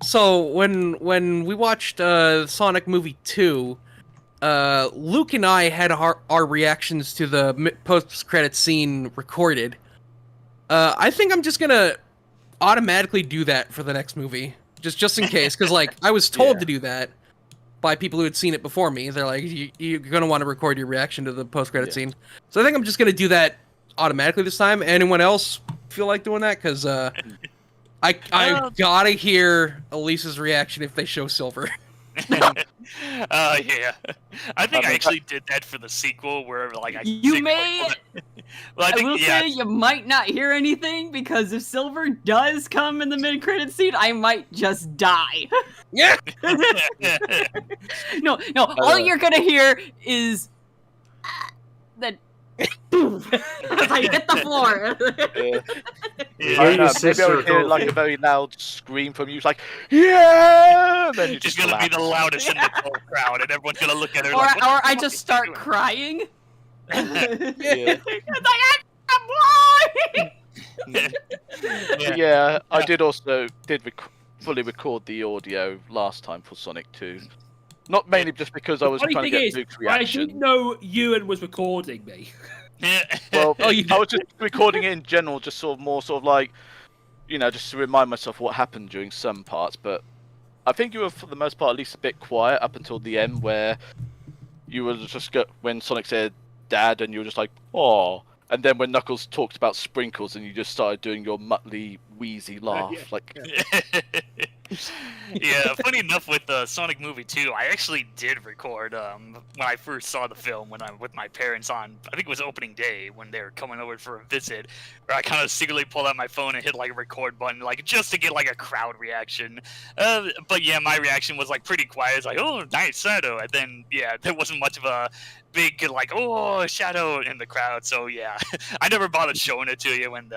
so. When we watched Sonic movie 2, Luke and I had our reactions to the post-credit scene recorded. I think I'm just gonna automatically do that for the next movie, just in case, because like I was told to do that by people who had seen it before me. They're like, you're gonna want to record your reaction to the post-credit scene. So I think I'm just gonna do that automatically this time. Anyone else feel like doing that? Because I gotta hear Elise's reaction if they show Silver. Yeah. I think I actually did that for the sequel, where like You may. Well, I will say you might not hear anything because if Silver does come in the mid-credit scene, I might just die. Yeah. No. All you're gonna hear is the boom as I hit the floor. I know, maybe I would hear like a very loud scream from you, like, yeah! And then you She's just gonna be the collapse. loudest in the whole crowd, and everyone's gonna look at her or like, what the I fuck just is start doing? crying. Yeah. It's like, why? Yeah, I did also fully record the audio last time for Sonic 2. Not mainly just because I was Funny trying to thing get is, Luke's I reaction. didn't know Euan was recording me. Well, Oh, you I was just recording it in general, just sort of like, you know, just to remind myself what happened during some parts. But I think you were, for the most part, at least a bit quiet up until the end, where you were just when Sonic said "Dad," and you were just like, "Oh," and then when Knuckles talked about sprinkles, and you just started doing your muttly, wheezy laugh, Yeah. like. Yeah, funny enough with Sonic movie 2, I actually did record when I first saw the film when I'm with my parents on, I think it was opening day when they were coming over for a visit, where I kind of secretly pulled out my phone and hit like a record button, like just to get like a crowd reaction. But yeah, my reaction was like pretty quiet. It's like, oh, nice Shadow, and then yeah, there wasn't much of a big like, oh, Shadow in the crowd. So yeah, I never bothered showing it to you when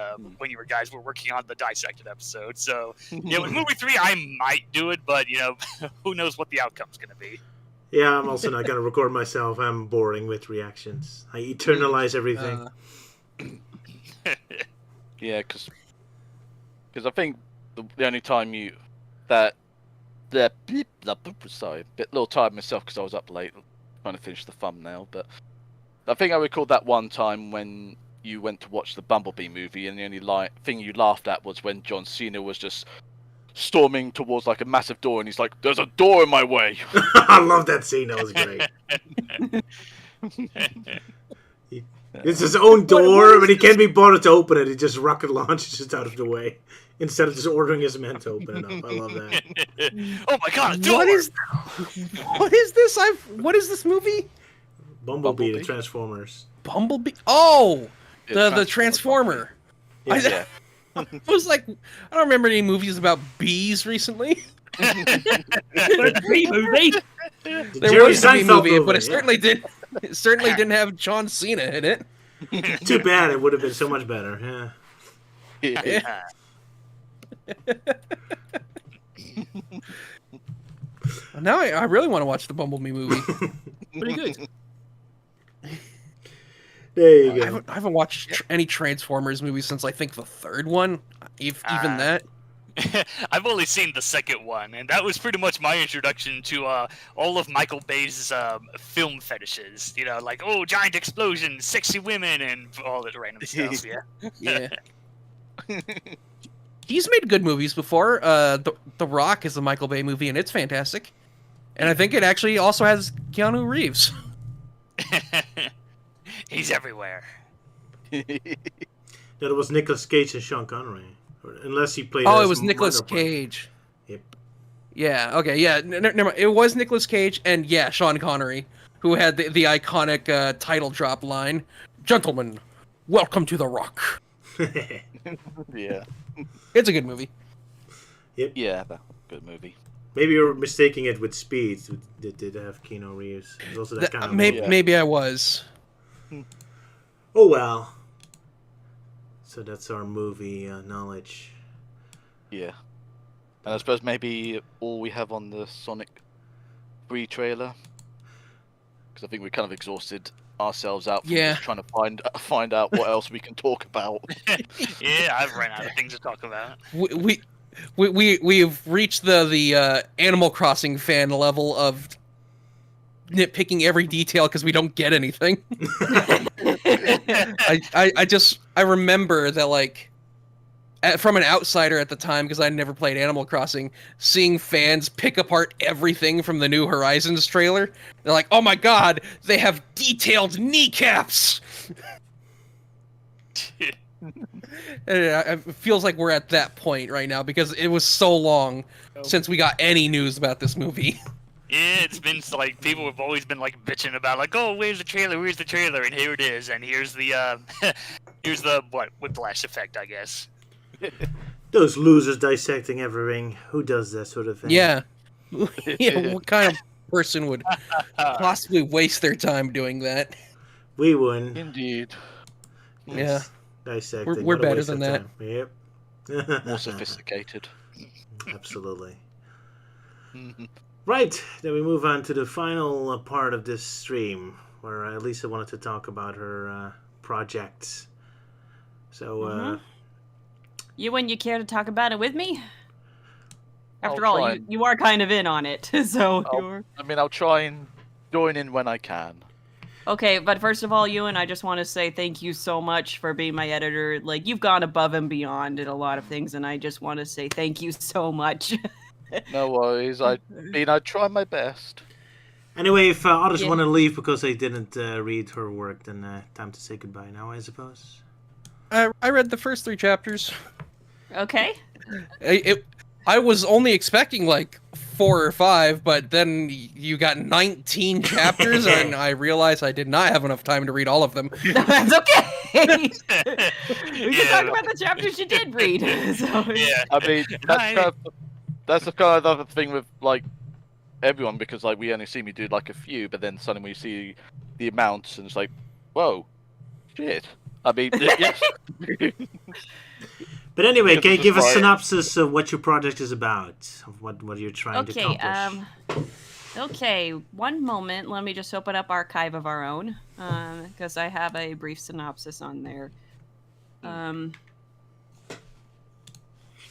you guys were working on the Dissected episode. So yeah, with movie 3, I might do it, but you know, who knows what the outcome's gonna be. Yeah, I'm also not going to record myself. I'm boring with reactions. I eternalize everything. Yeah, because I think the only time sorry, bit little tired myself because I was up late trying to finish the thumbnail, but I think I recalled that one time when you went to watch the Bumblebee movie, and the only thing you laughed at was when John Cena was just storming towards like a massive door, and he's like, "There's a door in my way." I love that scene. That was great. It's his own door, but he can't be bothered to open it. He just rocket launches it out of the way instead of just ordering his men to open it up. I love that. Oh my god, a door! What is this? What is this movie? Bumblebee, the Transformers. Bumblebee. Oh, Yeah, the Transformer. Yeah. I was like, I don't remember any movies about bees recently. Free movie. There Jerry was a bee Seinfeld movie, but it yeah. certainly did. It certainly didn't have John Cena in it. Too bad. It would have been so much better. Yeah. Yeah. Now I really want to watch the Bumblebee movie. Pretty good. There you go. I haven't watched any Transformers movies since I think the third one. Even that. I've only seen the second one, and that was pretty much my introduction to all of Michael Bay's film fetishes. You know, like, oh, giant explosions, sexy women, and all that random stuff. Yeah. Yeah. He's made good movies before. The Rock is a Michael Bay movie, and it's fantastic. And I think it actually also has Keanu Reeves. He's everywhere. That it was Nicolas Cage and Sean Connery, unless he played. Oh, as it was Nicolas minor part. Cage. Yep. Yeah. Okay. Yeah. Never mind. It was Nicolas Cage and yeah, Sean Connery, who had the iconic title drop line, "Gentlemen, welcome to the Rock." Yeah. It's a good movie. Yeah, that's a good movie. Maybe you're mistaking it with Speed. That did have Keanu Reeves. It's also that kind of movie. Maybe I was. Oh well. So that's our movie knowledge. Yeah. And I suppose maybe all we have on the Sonic 3 trailer, because I think we kind of exhausted ourselves out from just trying to find out what else we can talk about. Yeah, I've run out of things to talk about. We've reached the Animal Crossing fan level of nitpicking every detail because we don't get anything. I remember that, like, from an outsider at the time, because I'd never played Animal Crossing, seeing fans pick apart everything from the New Horizons trailer. They're like, oh my god, they have detailed kneecaps! It feels like we're at that point right now, because it was so long since we got any news about this movie. Yeah, it's been like people have always been like bitching about like, oh, where's the trailer? Where's the trailer? And here it is. And here's the here's the whiplash effect, I guess. Those losers dissecting everything. Who does that sort of thing? Yeah. Yeah, what kind of person would possibly waste their time doing that? We wouldn't. Indeed. Yeah. Dissecting. We're What a better waste than of that. time. Yep. More sophisticated. Absolutely. Right, then we move on to the final part of this stream, where Elisa wanted to talk about her projects. So, Euan, you care to talk about it with me? After I'll all, try you are kind of in on it, so you're... I mean, I'll try and join in when I can. Okay, but first of all, Euan, I just want to say thank you so much for being my editor. Like, you've gone above and beyond in a lot of things, and I just want to say thank you so much. No worries. I try my best. anyway, if others want to leave because they didn't read her work, then time to say goodbye now, I suppose. I read the first 3 chapters. Okay. I was only expecting like 4 or 5, but then you got 19 chapters, and I realized I did not have enough time to read all of them. That's okay. We can talk about the chapters you did read. So, Yeah. I mean, that's the kind of other thing with like everyone, because like we only see me do like a few, but then suddenly we see the amounts, and it's like, whoa, shit. I mean, yes. But anyway, Because can you it's give a fire. synopsis of what your project is about? Of what you're trying to accomplish? Okay, one moment. Let me just open up Archive of Our Own, because I have a brief synopsis on there.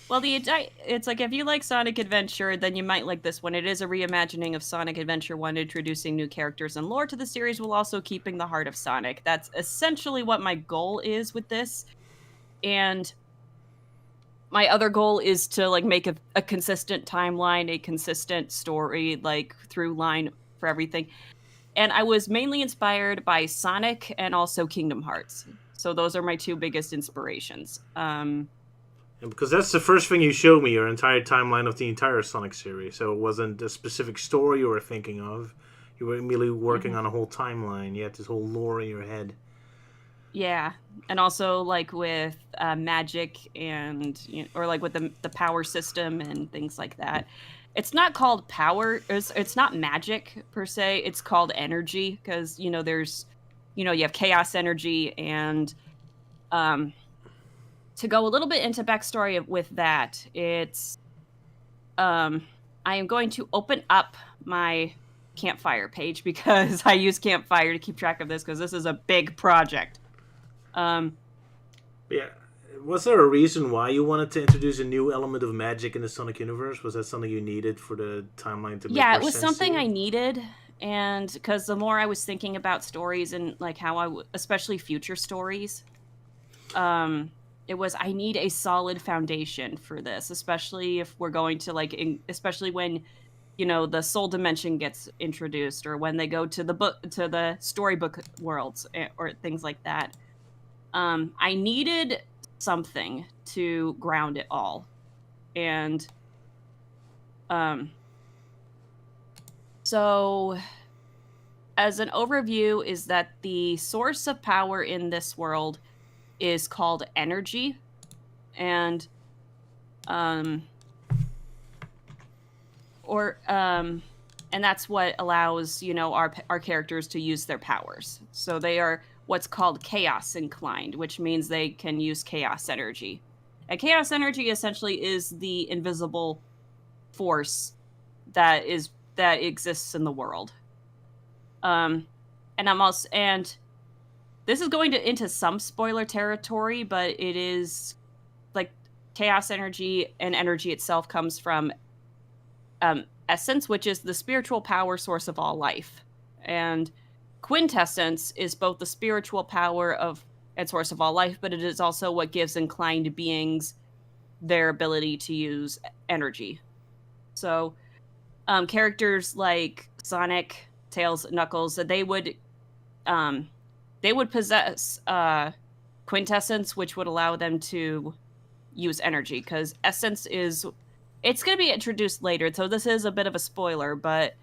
Well, it's like, if you like Sonic Adventure, then you might like this one. It is a reimagining of Sonic Adventure 1, introducing new characters and lore to the series, while also keeping the heart of Sonic. That's essentially what my goal is with this. And my other goal is to like make a consistent timeline, a consistent story, like through line for everything. And I was mainly inspired by Sonic and also Kingdom Hearts. So those are my 2 biggest inspirations. And because that's the first thing you showed me, your entire timeline of the entire Sonic series. So it wasn't a specific story you were thinking of. You were immediately working on a whole timeline. You had this whole lore in your head. Yeah, and also like with magic and or like with the power system and things like that. It's not called power. It's not magic per se. It's called energy, because there's you have chaos energy, and to go a little bit into backstory with that, it's I am going to open up my Campfire page, because I use Campfire to keep track of this, because this is a big project. Yeah. Was there a reason why you wanted to introduce a new element of magic in the Sonic universe? Was that something you needed for the timeline to make Yeah, more it was sense something to you? I needed, and because the more I was thinking about stories and like how especially future stories, it was, I need a solid foundation for this, especially if we're going to especially when the soul dimension gets introduced, or when they go to the storybook worlds, or things like that. I needed something to ground it all. And so as an overview is that the source of power in this world is called energy, and and that's what allows our characters to use their powers. So they are what's called chaos inclined, which means they can use chaos energy. And chaos energy essentially is the invisible force that exists in the world. And this is going into some spoiler territory, but it is like chaos energy, and energy itself comes from essence, which is the spiritual power source of all life. And quintessence is both the spiritual power and source of all life, but it is also what gives inclined beings their ability to use energy. So characters like Sonic, Tails, Knuckles, they would possess quintessence, which would allow them to use energy, because essence it's going to be introduced later, so this is a bit of a spoiler, but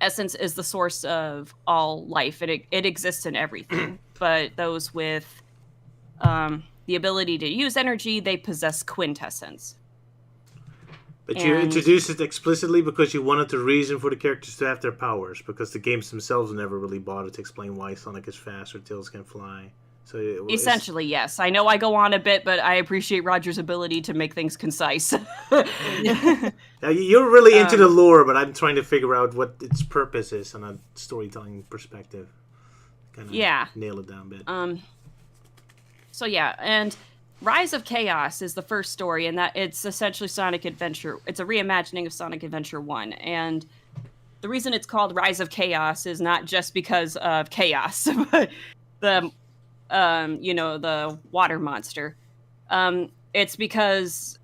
essence is the source of all life. It exists in everything. But those with the ability to use energy, they possess quintessence. But you introduced it explicitly because you wanted the reason for the characters to have their powers, because the games themselves never really bothered to explain why Sonic is fast or Tails can fly. So essentially, yes. I know I go on a bit, but I appreciate Roger's ability to make things concise. Now, you're really into the lore, but I'm trying to figure out what its purpose is on a storytelling perspective. Kind of nail it down a bit. So yeah, and Rise of Chaos is the first story, and that it's essentially Sonic Adventure. It's a reimagining of Sonic Adventure 1, and the reason it's called Rise of Chaos is not just because of chaos, but the water monster. It's because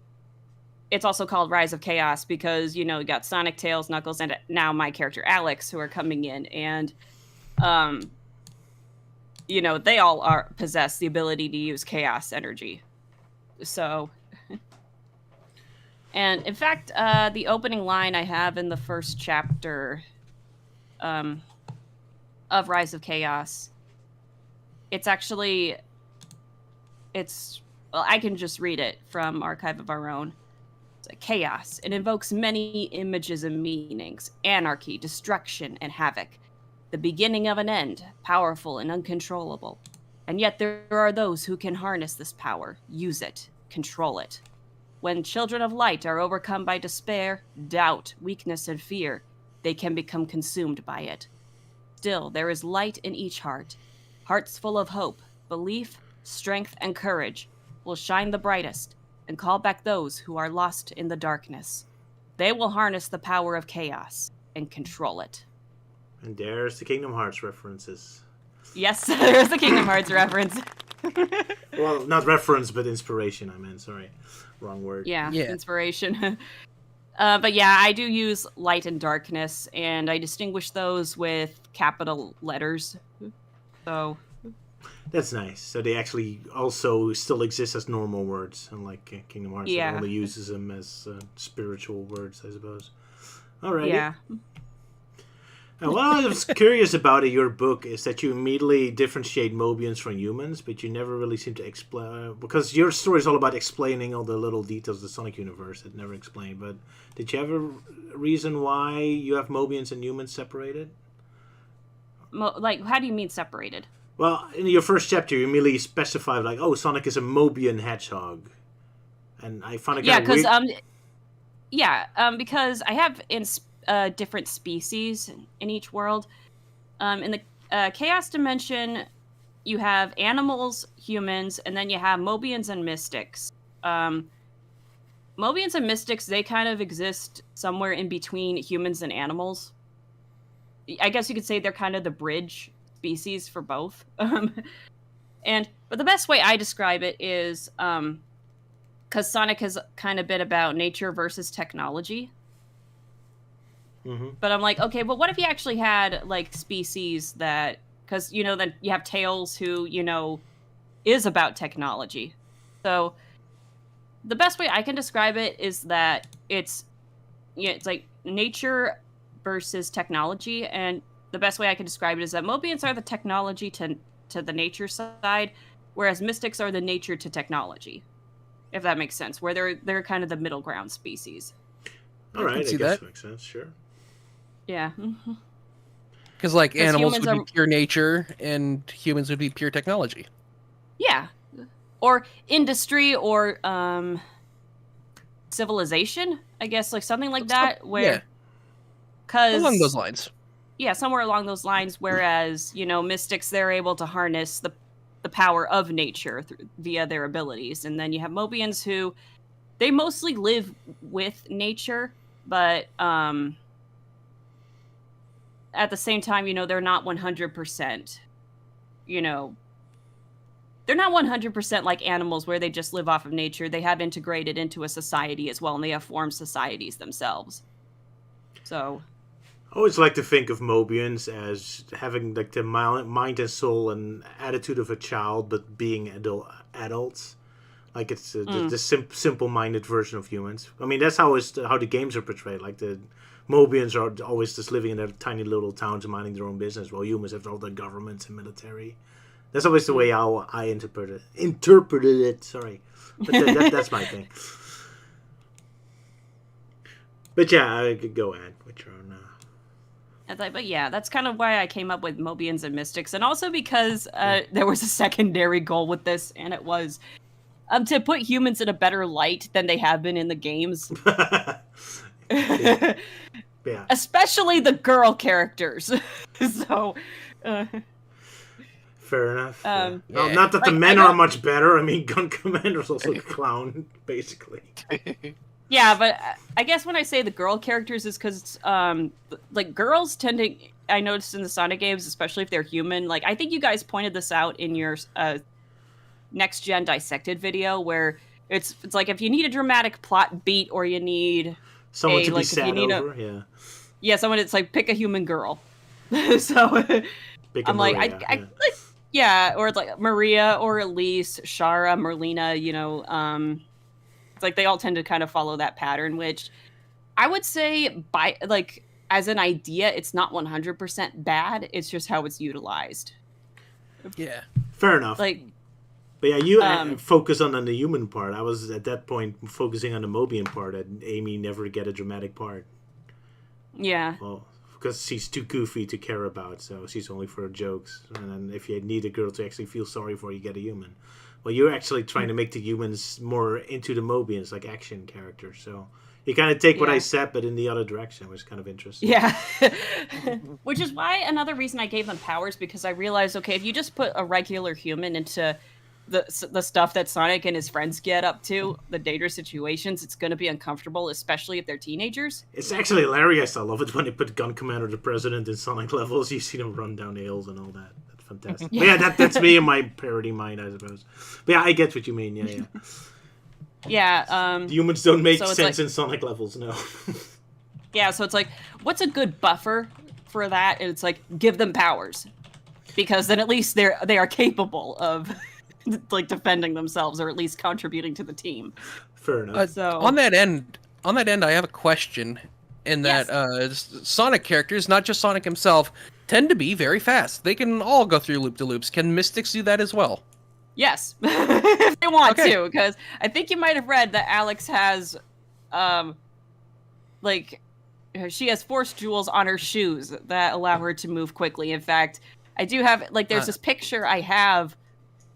it's also called Rise of Chaos because, you got Sonic, Tails, Knuckles, and now my character Alex who are coming in, and they all possess the ability to use chaos energy. So, and in fact, the opening line I have in the first chapter of Rise of Chaos, I can just read it from Archive of Our Own. It's like, chaos. It invokes many images and meanings: anarchy, destruction, and havoc. The beginning of an end, powerful and uncontrollable. And yet there are those who can harness this power, use it, control it. When children of light are overcome by despair, doubt, weakness, and fear, they can become consumed by it. Still, there is light in each heart. Hearts full of hope, belief, strength, and courage will shine the brightest and call back those who are lost in the darkness. They will harness the power of chaos and control it. And there's the Kingdom Hearts references. Yes, there's the Kingdom Hearts reference. Well, not reference, but inspiration, I meant. Sorry. Wrong word. Yeah. Inspiration. But yeah, I do use light and darkness, and I distinguish those with capital letters. So that's nice. So they actually also still exist as normal words, unlike Kingdom Hearts that only uses them as spiritual words, I suppose. All right. Yeah. What I was curious about in your book is that you immediately differentiate Mobians from humans, but you never really seem to explain, because your story is all about explaining all the little details of the Sonic universe that never explained. But did you have a reason why you have Mobians and humans separated? How do you mean separated? Well, in your first chapter, you immediately specified, like, oh, Sonic is a Mobian hedgehog. And I found it kind of weird. Because I have different species in each world. In the Chaos Dimension, you have animals, humans, and then you have Mobians and Mystics. Mobians and Mystics, they kind of exist somewhere in between humans and animals. I guess you could say they're kind of the bridge species for both. But the best way I describe it is because Sonic has kind of been about nature versus technology. Mm-hmm. But I'm like, okay, but what if you actually had like species that, because then you have Tails, who is about technology. So the best way I can describe it is that it's like nature versus technology, and the best way I can describe it is that Mobians are the technology to the nature side, whereas Mystics are the nature to technology. If that makes sense, where they're kind of the middle ground species. All right, I see guess that. makes sense. Sure. Yeah. Because like 'Cause animals humans would are- be pure nature, and humans would be pure technology. Yeah. Or industry, or civilization, I guess, like something like that, where Along those lines. Yeah, somewhere along those lines. Whereas Mystics, they're able to harness the power of nature via their abilities, and then you have Mobians, who they mostly live with nature, but at the same time, they're not 100%. They're not 100% like animals, where they just live off of nature. They have integrated into a society as well, and they have formed societies themselves. So I always like to think of Mobians as having like the mind and soul and attitude of a child, but being adults. Like it's the simple-minded version of humans. I mean, that's how the games are portrayed. Like the Mobians are always just living in their tiny little towns and minding their own business, while humans have all their governments and military. That's always the way how I interpreted it. Sorry, but that's my thing. But yeah, I could go ahead with your own. But yeah, that's kind of why I came up with Mobians and Mystics, and also because there was a secondary goal with this, and it was to put humans in a better light than they have been in the games. Yeah. Especially the girl characters. So. Fair enough. Yeah. Well, not that the men are much better. I mean, Gun Commander's also a clown, basically. Yeah, but I guess when I say the girl characters is because, like, girls tend to, I noticed in the Sonic games, especially if they're human, like, I think you guys pointed this out in your next-gen Dissected video, where it's like, if you need a dramatic plot beat, or you need someone to be sad over, yeah, someone, it's like, pick a human girl. So, I'm like, Maria, yeah, or it's like Maria, or Elise, Shara, Merlina, it's like they all tend to kind of follow that pattern, which I would say, as an idea, it's not 100% bad. It's just how it's utilized. Yeah. Fair enough. Like, but yeah, you focus on the human part. I was at that point focusing on the Mobian part, and Amy never get a dramatic part. Yeah. Well, because she's too goofy to care about, so she's only for jokes. And then if you need a girl to actually feel sorry for, you get a human. Well, you're actually trying to make the humans more into the Mobians, like action characters. So you kind of take what I said, but in the other direction, which is kind of interesting. Yeah. Which is why another reason I gave them powers, because I realized, okay, if you just put a regular human into the stuff that Sonic and his friends get up to, the dangerous situations, it's going to be uncomfortable, especially if they're teenagers. It's actually hilarious. I love it when they put Gun Commander the President in Sonic levels. You see them run down the hills and all that. That's fantastic. But yeah, that's me in my parody mind, I suppose. But yeah, I get what you mean. Yeah. Yeah. The humans don't make sense like, in Sonic levels, no. Yeah, so it's like, what's a good buffer for that? And it's like, give them powers, because then at least they are capable of like defending themselves, or at least contributing to the team. Fair enough. So on that end, I have a question. In that Sonic characters, not just Sonic himself, tend to be very fast. They can all go through loop-de-loops. Can Mystics do that as well? Yes, if they want to, because I think you might have read that Alex has, she has force jewels on her shoes that allow her to move quickly. In fact, I do have, there's this picture I have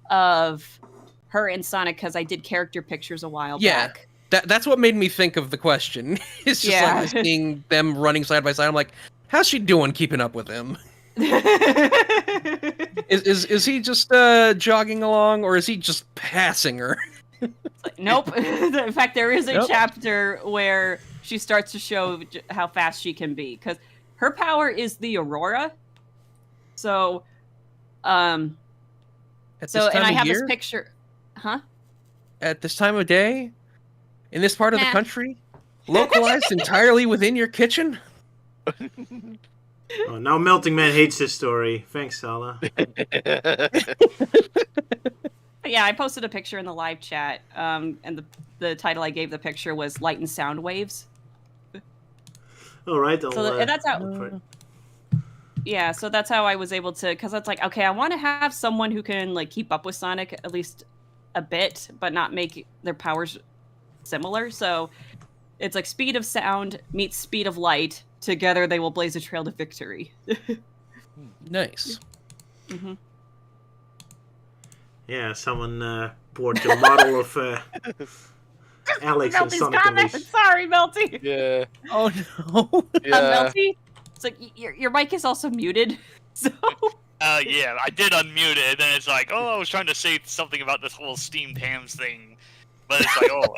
of her and Sonic, because I did character pictures a while back. That's what made me think of the question. It's just seeing them running side by side. I'm like, how's she doing keeping up with him? Is he just jogging along, or is he just passing her? Nope. In fact, there is a chapter where she starts to show how fast she can be, because her power is the Aurora. So, and I have this picture. Huh? At this time of day, in this part of the country, localized entirely within your kitchen. Oh, now Melting Man hates this story. Thanks, Sala. But yeah, I posted a picture in the live chat, and the title I gave the picture was "Light and Sound Waves." All right, And that's how. look for it. Yeah, so that's how I was able to, because it's like, okay, I want to have someone who can like keep up with Sonic at least a bit, but not make their powers similar. So it's like speed of sound meets speed of light. Together, they will blaze a trail to victory. Nice. Mm-hmm. Yeah, someone poured your model of Alex and Melty's Sonic comment. Unleashed. Sorry, Melty. Yeah. Oh no. Yeah. Melty. It's like your mic is also muted. So. Yeah, I did unmute it, and then it's like, oh, I was trying to say something about this whole steamed hams thing, but it's like, oh.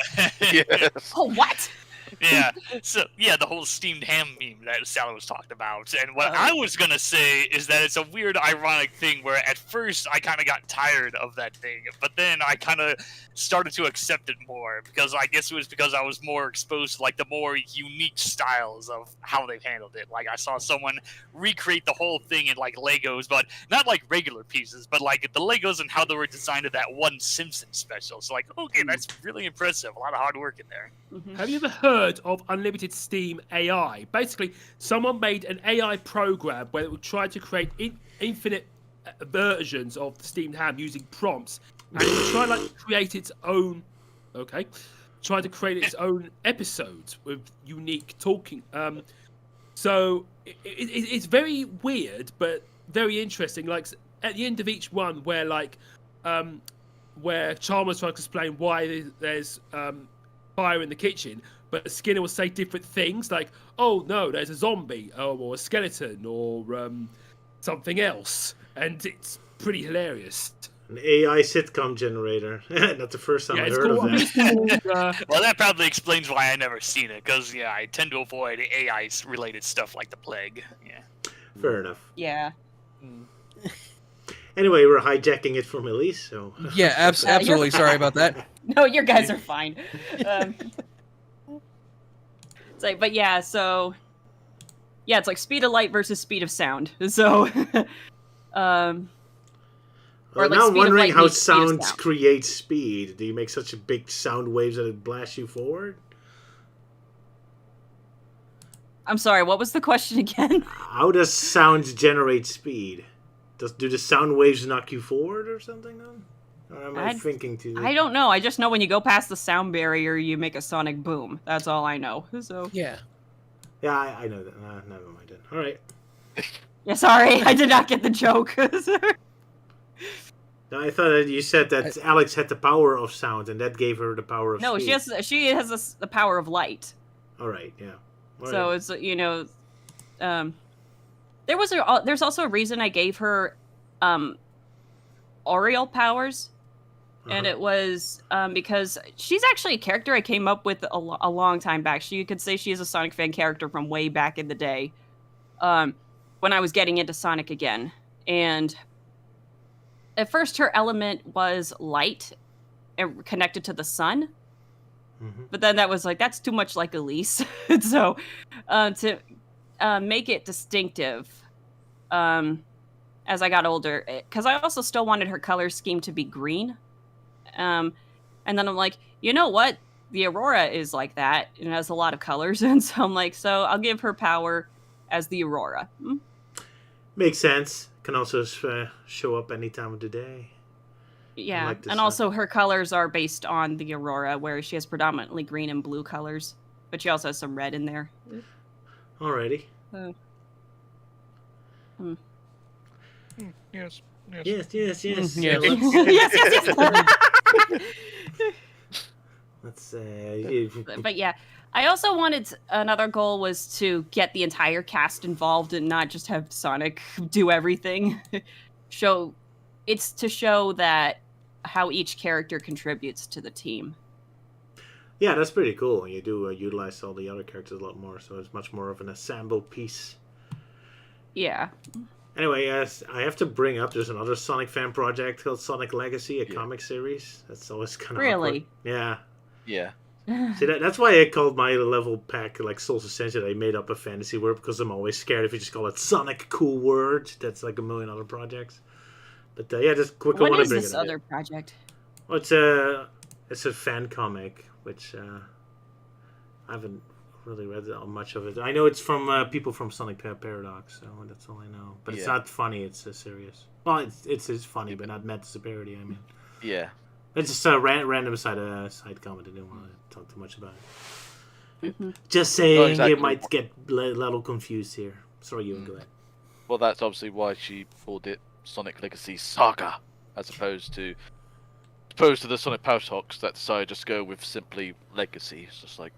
Yes. Oh, what? Yeah, so, yeah, the whole steamed ham meme that Sally was talking about. And what I was going to say is that it's a weird, ironic thing where at first I kind of got tired of that thing, but then I kind of started to accept it more, because I guess it was because I was more exposed to, like, the more unique styles of how they've handled it. Like, I saw someone recreate the whole thing in, like, Legos, but not, like, regular pieces, but, like, the Legos and how they were designed to that one Simpsons special. So, like, okay, that's really impressive. A lot of hard work in there. Mm-hmm. Have you ever heard of Unlimited Steam AI? Basically, someone made an AI program where it would try to create infinite versions of the steamed ham using prompts, and it would try like create its own. Okay, try to create its own episodes with unique talking. So it's very weird, but very interesting. Like at the end of each one, where Chalmers trying to explain why there's fire in the kitchen, but Skinner will say different things like, oh no, there's a zombie, or a skeleton, or something else, and it's pretty hilarious. An AI sitcom generator. Not the first time I it's heard of cool. that. Well, that probably explains why I never seen it, because, yeah, I tend to avoid AI-related stuff like the plague. Yeah. Fair enough. Yeah. Anyway, we're hijacking it from Elise, so... Yeah, absolutely. Sorry about that. No, your guys are fine. It's like, but yeah, so yeah, it's like speed of light versus speed of sound. So, Or like now I'm speed of wondering light how meets speed of sound sound. creates speed. Do you make such a big sound waves that it blasts you forward? I'm sorry, what was the question again? How does sound generate speed? Do the sound waves knock you forward or something? Then? Or am I thinking too? I don't know. I just know when you go past the sound barrier, you make a sonic boom. That's all I know. So Yeah. Yeah, I know that. Never mind then. All right. yeah, sorry, I did not get the joke. No, I thought that you said that Alex had the power of sound, and that gave her the power of No, speed. she has the power of light. All right, yeah. All So right. it's there's also a reason I gave her Oriole powers, and it was because she's actually a character I came up with a long time back. You could say she is a Sonic fan character from way back in the day, when I was getting into Sonic again. And at first, her element was light and connected to the sun. But then that was like, that's too much like Elise. So to make it distinctive as I got older, because I also still wanted her color scheme to be green. And then I'm like, you know what? The Aurora is like that. It has a lot of colors. And so I'm like, so I'll give her power as the Aurora. Makes sense. Can also show up any time of the day. Yeah, like the and sun. also her colors are based on the Aurora, where she has predominantly green and blue colors, but she also has some red in there. Alrighty. Yes. Yes. Yes. Yes, yes. Let's But yeah, I also wanted another goal was to get the entire cast involved and not just have Sonic do everything. It's to show that how each character contributes to the team. Yeah, that's pretty cool. You do utilize all the other characters a lot more, so it's much more of an ensemble piece. Yeah. Anyway, I have to bring up, there's another Sonic fan project called Sonic Legacy, a comic series. That's always kind of Really? awkward. Yeah. Yeah. See, that's why I called my level pack like Soul's Ascension. I made up a fantasy word because I'm always scared if you just call it Sonic cool word. That's like a million other projects. But yeah, just quick. What I want is to bring this it up. other project? Well, it's a fan comic, which I haven't really read much of it. I know it's from people from Sonic Paradox, so that's all I know. But it's not funny; it's serious. Well, it's funny, but not meant as a parody. I mean, Yeah. it's just a random side comment. I didn't want to talk too much about it. Just saying, exactly. you might get a little confused here. Sorry, Euan, go ahead. Well, that's obviously why she called it Sonic Legacy Saga, as opposed to the Sonic Paradox that decided to just go with simply Legacy. It's just like,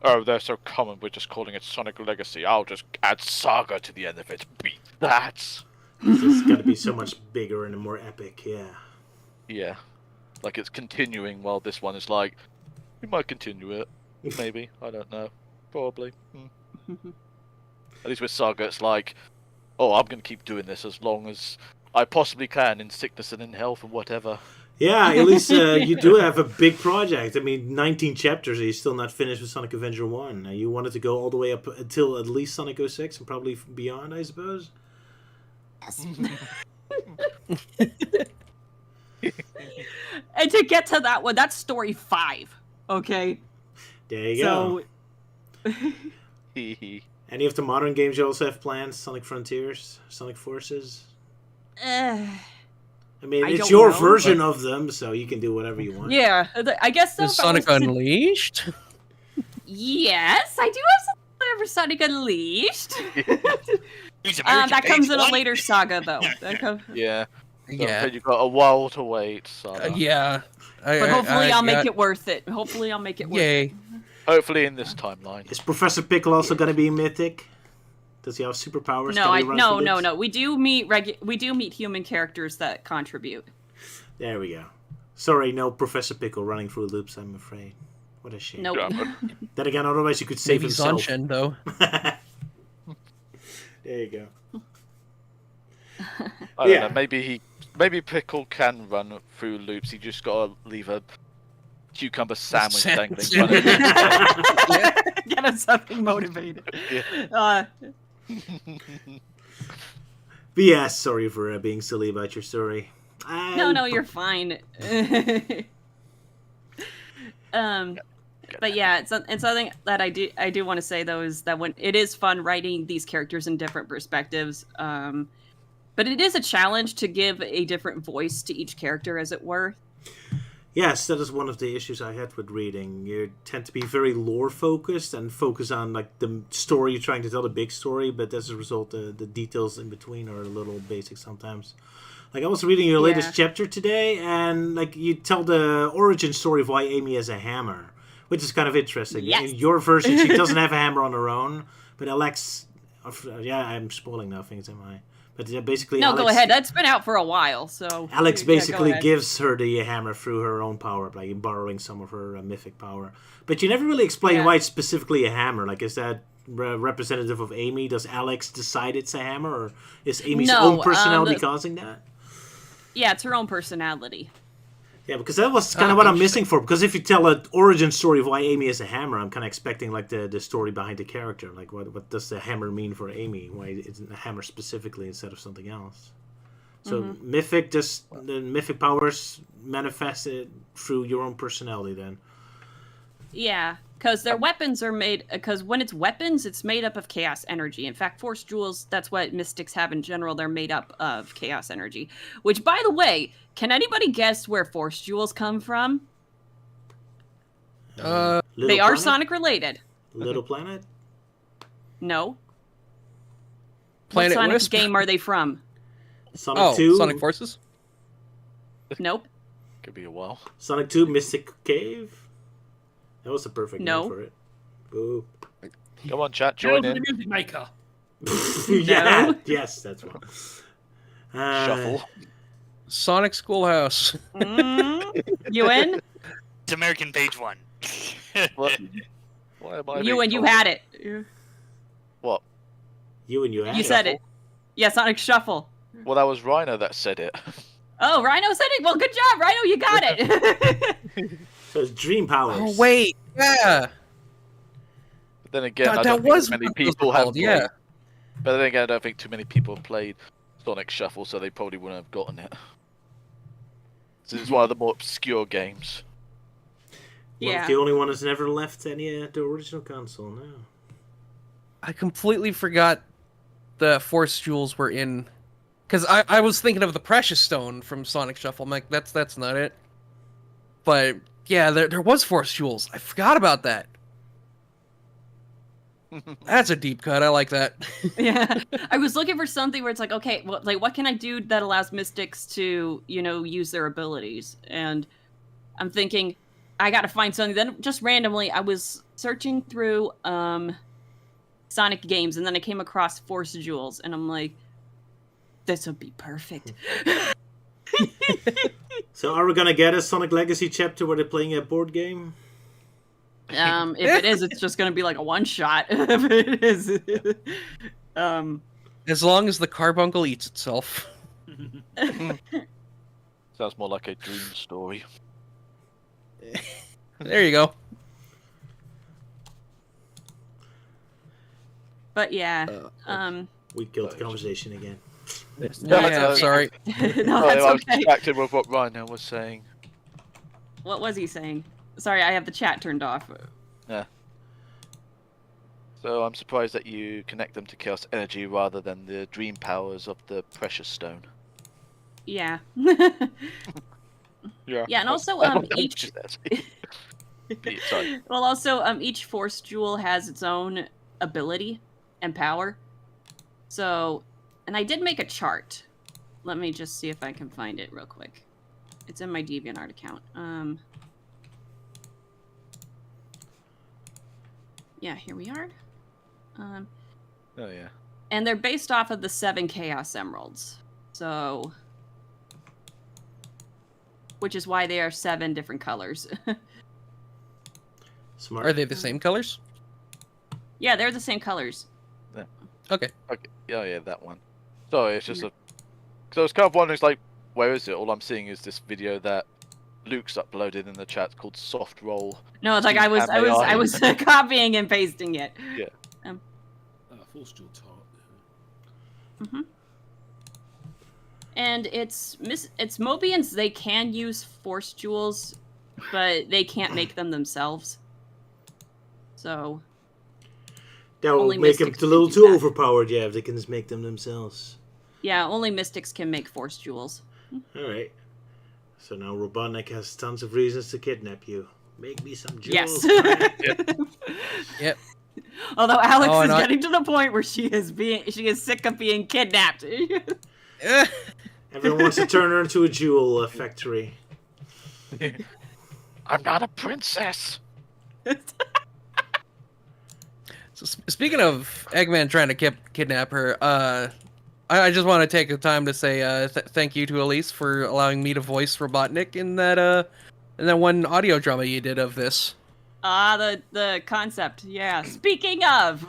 oh, they're so common, we're just calling it Sonic Legacy. I'll just add Saga to the end of it. Beat that! It's got to be so much bigger and more epic, yeah. Yeah. Like it's continuing while this one is like, we might continue it. Maybe. I don't know. Probably. At least with Saga, it's like, oh, I'm going to keep doing this as long as I possibly can in sickness and in health and whatever. Yeah, at least you do have a big project. I mean, 19 chapters, and you're still not finished with Sonic Avenger 1. You wanted to go all the way up until at least Sonic 06 and probably beyond, I suppose? Yes. And to get to that one, that's story 5. Okay. There you go. Any of the modern games you also have planned? Sonic Frontiers? Sonic Forces? I mean, it's your version of them, so you can do whatever you want. Yeah, I guess so. Is Sonic Unleashed? Yes, I do have something for Sonic Unleashed. That comes in a later saga, though. Yeah. Yeah. You've got a while to wait. So. Yeah. But hopefully I'll make it worth it. Hopefully I'll make it worth it. Yay. Hopefully in this timeline. Is Professor Pickle also going to be mythic? Does he have superpowers? No. We do meet human characters that contribute. There we go. Sorry, no Professor Pickle running through loops, I'm afraid. What a shame. Nope. Then again, otherwise you could save Maybe himself. Zanshin, though. There you go. I don't know. Maybe Pickle can run through loops. He just got to leave a cucumber sandwich dangling. Get him something motivated. Yeah. But yeah, sorry for being silly about your story. No, you're fine. But yeah, it's something that I do want to say though is that when it is fun writing these characters in different perspectives, but it is a challenge to give a different voice to each character, as it were. Yes, that is one of the issues I had with reading. You tend to be very lore focused and focus on like the story you're trying to tell, the big story, but as a result, the details in between are a little basic sometimes. Like I was reading your latest chapter today, and like you tell the origin story of why Amy has a hammer, which is kind of interesting. Yes. In your version, she doesn't have a hammer on her own, but Alex, I'm spoiling nothing, am I? But basically, No, Alex, go ahead. That's been out for a while, so Alex go basically ahead. gives her the hammer through her own power, like borrowing some of her mythic power. But you never really explain why it's specifically a hammer. Like, is that representative of Amy? Does Alex decide it's a hammer, or is Amy's own personality causing that? Yeah, it's her own personality. Yeah, because that was kind of what I'm missing for. Because if you tell an origin story of why Amy is a hammer, I'm kind of expecting like the story behind the character. Like, what does the hammer mean for Amy? Why isn't a hammer specifically instead of something else? So mythic, just the mythic powers manifested through your own personality. Then. Yeah, because their weapons are made. Because when it's weapons, it's made up of chaos energy. In fact, force jewels, that's what mystics have in general. They're made up of chaos energy. Which, by the way, can anybody guess where force jewels come from? They are Sonic related. Little Planet? No. Planet what Sonic Wisp? game are they from? Sonic 2? Sonic Forces? Nope. Could be a while. Sonic 2 Mystic Cave? That was a perfect name for it. Boo. Come on, chat, join The in. Music Maker. Yeah, yes, that's one. Shuffle. Sonic Schoolhouse. Euan? It's American Page 1. What? Why am I Euan, you had it. What? You said it. Yeah, Sonic Shuffle. Well, that was Rhino that said it. Oh, Rhino said it? Well, good job, Rhino, you got it. So it's Dream Powers. Oh wait, yeah. But then again, I That don't was think many what those people were have called, played. yeah. But then again, I don't think too many people have played Sonic Shuffle, so they probably wouldn't have gotten it. This is one of the more obscure games. Yeah. The only one that's never left any the original console. No. I completely forgot the Force Jewels were in, because I was thinking of the Precious Stone from Sonic Shuffle. I'm like, that's not it. But yeah, there was Force Jewels. I forgot about that. That's a deep cut. I like that. Yeah, I was looking for something where it's like, okay, well, like, what can I do that allows mystics to, use their abilities? And I'm thinking, I gotta find something. Then just randomly, I was searching through Sonic games, and then I came across Force Jewels, and I'm like, this would be perfect. So are we gonna get a Sonic Legacy chapter where they're playing a board game? If it is, it's just gonna be like a one shot. If it is, As long as the carbuncle eats itself. Sounds more like a dream story. There you go. but yeah, We killed the conversation again. Yeah, sorry. no, I that's was okay. distracted with what Rhino was saying. What was he saying? Sorry, I have the chat turned off. So I'm surprised that you connect them to Chaos Energy rather than the dream powers of the Precious Stone. Yeah. Yeah. Yeah, and also each Sorry. well, also each Force Jewel has its own ability and power. So, and I did make a chart. Let me just see if I can find it real quick. It's in my DeviantArt account. Yeah, here we are. Oh yeah. And they're based off of the 7 Chaos Emeralds. So, which is why they are 7 different colors. Smart. Are they the same colors? Yeah, they're the same colors. Okay. Okay. Oh yeah, that one. Sorry, it's just a. So I was kind of wondering, it's like, where is it? All I'm seeing is this video that Luke's uploaded in the chat called Soft Roll. No, it's like I was copying and pasting it. Yeah. Force Jewel tart. Mm-hmm. And it's Mobians. They can use Force Jewels, but they can't make them themselves. So That will only make them Mystics a little can do too that. overpowered, yeah, if they can just make them themselves. yeah, only Mystics can make Force Jewels. Alright. So now Robotnik has tons of reasons to kidnap you. Make me some jewels. Yes. man. Yep. Although Alex Oh, is and I- getting to the point where she is sick of being kidnapped. Everyone wants to turn her into a jewel factory. I'm not a princess. So speaking of Eggman trying to kidnap her, I just want to take the time to say thank you to Elise for allowing me to voice Robotnik in that one audio drama you did of this. The concept. Yeah. Speaking of,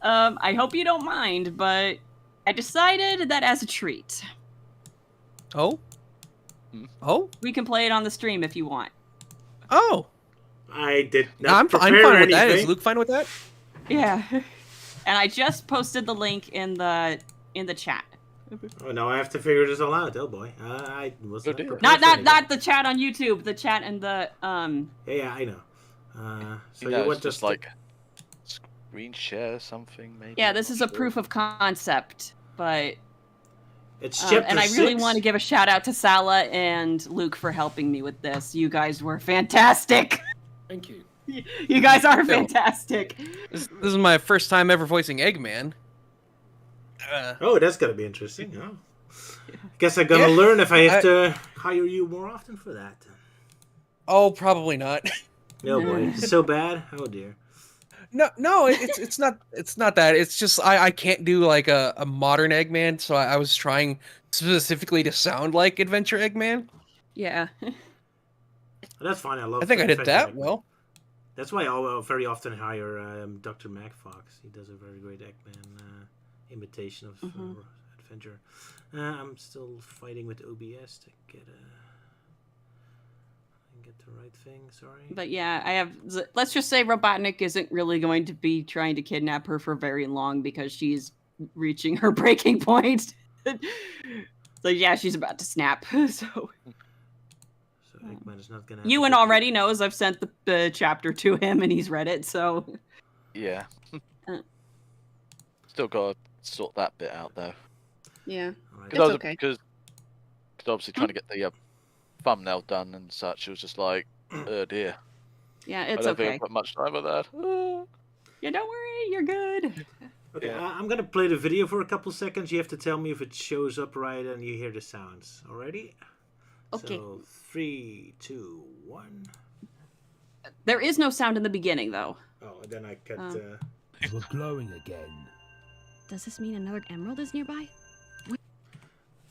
I hope you don't mind, but I decided that as a treat, Oh? Oh? we can play it on the stream if you want. Oh! I did No, not I'm prepare fine with that. Is anything. Luke fine with that? Yeah. And I just posted the link in the chat. Oh, now I have to figure this all out. Oh boy, I was Oh, not dear. prepared Not for anything. not the chat on YouTube. The chat in the Yeah, I know. So You know, you it's want just to like screen share something maybe. Yeah, I'm this not is a sure. proof of concept, but It's chapter and I really 6. want to give a shout out to Sala and Luke for helping me with this. You guys were fantastic. Thank you. You guys are fantastic. This is my first time ever voicing Eggman. Oh, that's gonna be interesting. Oh. Guess I'm gonna learn if I have to hire you more often for that. Oh, probably not. No boy, it's so bad. Oh dear. No, it's not that. It's just I can't do like a modern Eggman, so I was trying specifically to sound like Adventure Eggman. Yeah. That's fine. I love. I think I did Adventure that Eggman. well. That's why I very often hire Dr. Mac Fox. He does a very great Eggman imitation of Adventure. I'm still fighting with OBS to get can get the right thing. Sorry. But yeah, I have. Let's just say Robotnik isn't really going to be trying to kidnap her for very long because she's reaching her breaking point. So yeah, she's about to snap. So Eggman is not gonna. Euan already knows. I've sent the chapter to him, and he's read it. So Yeah. Still got to sort that bit out though. Yeah. Alright. It's okay. Because obviously trying to get the thumbnail done and such, it was just like, oh dear. yeah, I it's don't think okay. I've got much time for that. Yeah, don't worry, you're good. Okay, Yeah. I'm gonna play the video for a couple seconds. You have to tell me if it shows up right and you hear the sounds. Alrighty? Okay. So 3, 2, 1. There is no sound in the beginning, though. Oh, then I cut. We're glowing again. Does this mean another emerald is nearby?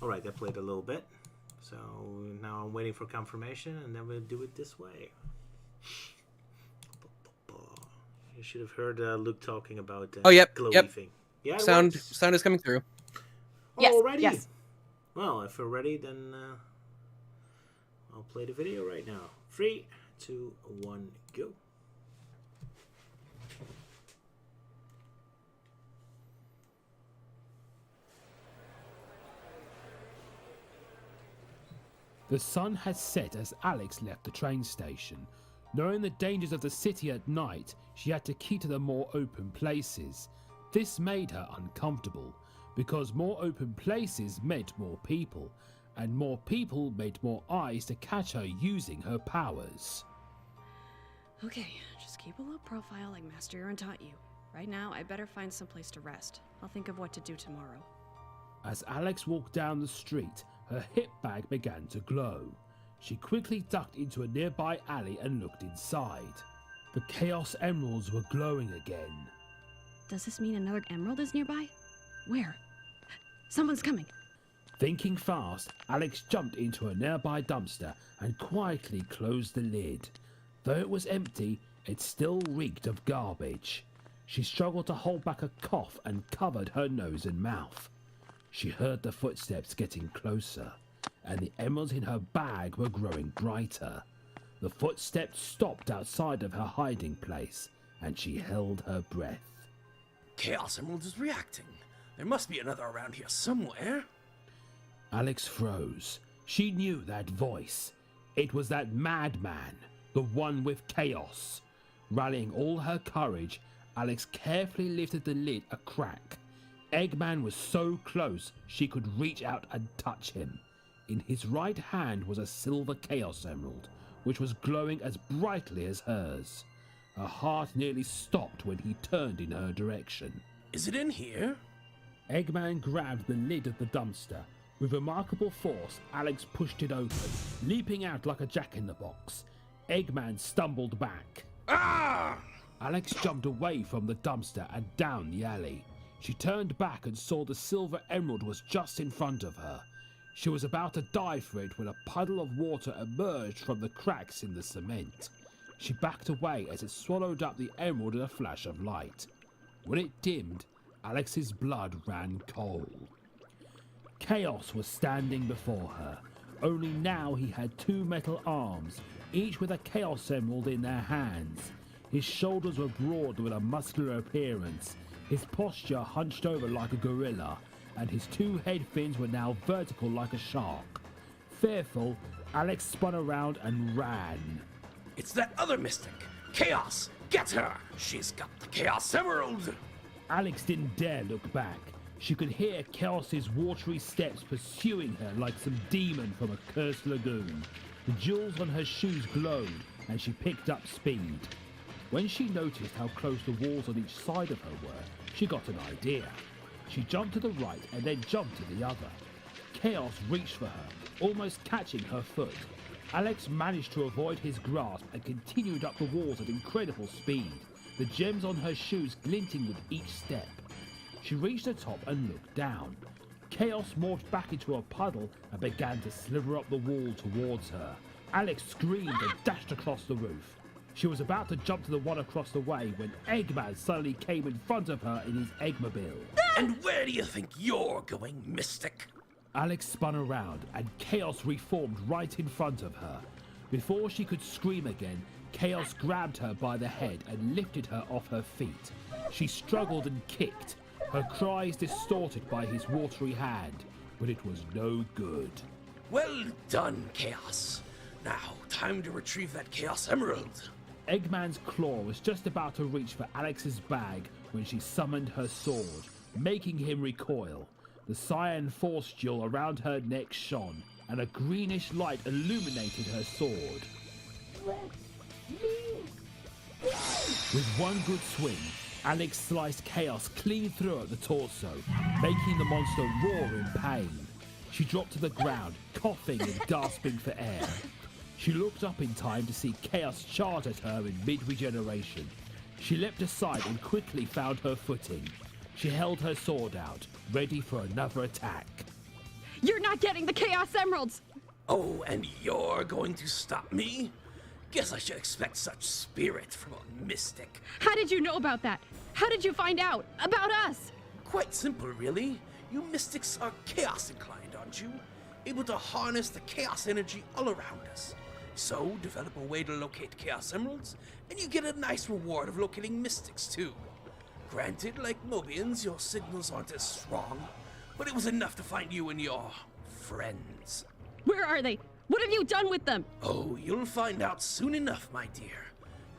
All right, that played a little bit. So now I'm waiting for confirmation, and then we'll do it this way. You should have heard Luke talking about the glowy yep. thing. Yeah, it Sound works. is coming through. Yes, Alrighty. yes. Well, if we're ready, then I'll play the video right now. 3, 2, 1, go. The sun had set as Alex left the train station. Knowing the dangers of the city at night, she had to keep to the more open places. This made her uncomfortable, because more open places meant more people, and more people meant more eyes to catch her using her powers. Okay, just keep a low profile like Master Euan taught you. Right now, I better find some place to rest. I'll think of what to do tomorrow. As Alex walked down the street, her hip bag began to glow. She quickly ducked into a nearby alley and looked inside. The Chaos Emeralds were glowing again. Does this mean another emerald is nearby? Where? Someone's coming. Thinking fast, Alex jumped into a nearby dumpster and quietly closed the lid. Though it was empty, it still reeked of garbage. She struggled to hold back a cough and covered her nose and mouth. She heard the footsteps getting closer, and the emeralds in her bag were growing brighter. The footsteps stopped outside of her hiding place, and she held her breath. Chaos Emerald is reacting. There must be another around here somewhere. Alex froze. She knew that voice. It was that madman, the one with chaos. Rallying all her courage, Alex carefully lifted the lid a crack. Eggman was so close she could reach out and touch him. In his right hand was a silver Chaos Emerald, which was glowing as brightly as hers. Her heart nearly stopped when he turned in her direction. Is it in here? Eggman grabbed the lid of the dumpster. With remarkable force, Alex pushed it open, leaping out like a jack-in-the-box. Eggman stumbled back. Ah! Alex jumped away from the dumpster and down the alley. She turned back and saw the silver emerald was just in front of her. She was about to dive for it when a puddle of water emerged from the cracks in the cement. She backed away as it swallowed up the emerald in a flash of light. When it dimmed, Alex's blood ran cold. Chaos was standing before her, only now he had two metal arms, each with a Chaos Emerald in their hands. His shoulders were broad with a muscular appearance, his posture hunched over like a gorilla, and his two head fins were now vertical like a shark. Fearful, Alex spun around and ran. It's that other mystic. Chaos! Get her! She's got the Chaos Emerald! Alex didn't dare look back. She could hear Chaos's watery steps pursuing her like some demon from a cursed lagoon. The jewels on her shoes glowed, and she picked up speed. When she noticed how close the walls on each side of her were, she got an idea. She jumped to the right and then jumped to the other. Chaos reached for her, almost catching her foot. Alex managed to avoid his grasp and continued up the walls at incredible speed, the gems on her shoes glinting with each step. She reached the top and looked down. Chaos morphed back into a puddle and began to slither up the wall towards her. Alex screamed and dashed across the roof. She was about to jump to the one across the way when Eggman suddenly came in front of her in his Eggmobile. And where do you think you're going, mystic? Alex spun around and Chaos reformed right in front of her. Before she could scream again, Chaos grabbed her by the head and lifted her off her feet. She struggled and kicked, her cries distorted by his watery hand, but it was no good. Well done, Chaos. Now, time to retrieve that Chaos Emerald. Eggman's claw was just about to reach for Alex's bag when she summoned her sword, making him recoil. The cyan force jewel around her neck shone, and a greenish light illuminated her sword. With one good swing, Alex sliced Chaos clean through at the torso, making the monster roar in pain. She dropped to the ground, coughing and gasping for air. She looked up in time to see Chaos charge at her in mid-regeneration. She leapt aside and quickly found her footing. She held her sword out, ready for another attack. You're not getting the Chaos Emeralds! Oh, and you're going to stop me? Guess I should expect such spirit from a mystic. How did you know about that? How did you find out? About us? Quite simple, really. You mystics are chaos inclined, aren't you? Able to harness the chaos energy all around us. So, develop a way to locate Chaos Emeralds, and you get a nice reward of locating mystics, too. Granted, like Mobians, your signals aren't as strong, but it was enough to find you and your friends. Where are they? What have you done with them? Oh, you'll find out soon enough, my dear.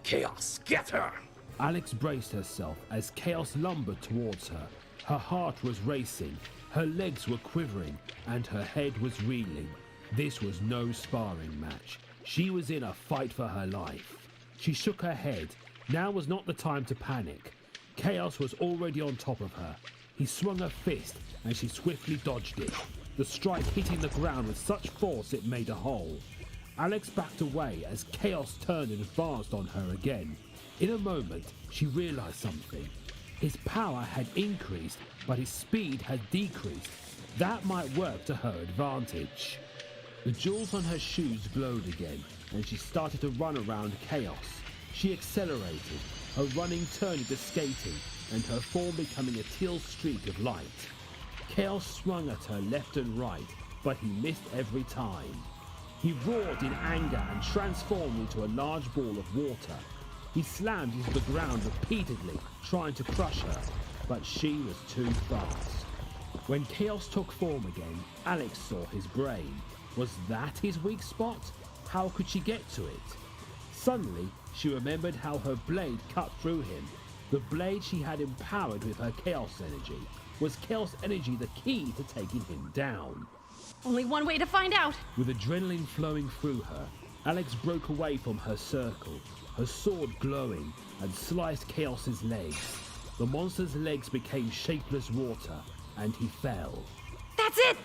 Chaos, get her! Alex braced herself as Chaos lumbered towards her. Her heart was racing, her legs were quivering, and her head was reeling. This was no sparring match. She was in a fight for her life. She shook her head. Now was not the time to panic. Chaos was already on top of her. He swung a fist, and she swiftly dodged it, the strike hitting the ground with such force it made a hole. Alex backed away as Chaos turned and advanced on her again. In a moment, she realized something. His power had increased, but his speed had decreased. That might work to her advantage. The jewels on her shoes glowed again, and she started to run around Chaos. She accelerated, her running turned into skating, and her form becoming a teal streak of light. Chaos swung at her left and right, but he missed every time. He roared in anger and transformed into a large ball of water. He slammed into the ground repeatedly, trying to crush her, but she was too fast. When Chaos took form again, Alex saw his brain. Was that his weak spot? How could she get to it? Suddenly, she remembered how her blade cut through him. The blade she had empowered with her chaos energy. Was chaos energy the key to taking him down? Only one way to find out. With adrenaline flowing through her, Alex broke away from her circle, her sword glowing, and sliced Chaos's legs. The monster's legs became shapeless water, and he fell. That's it!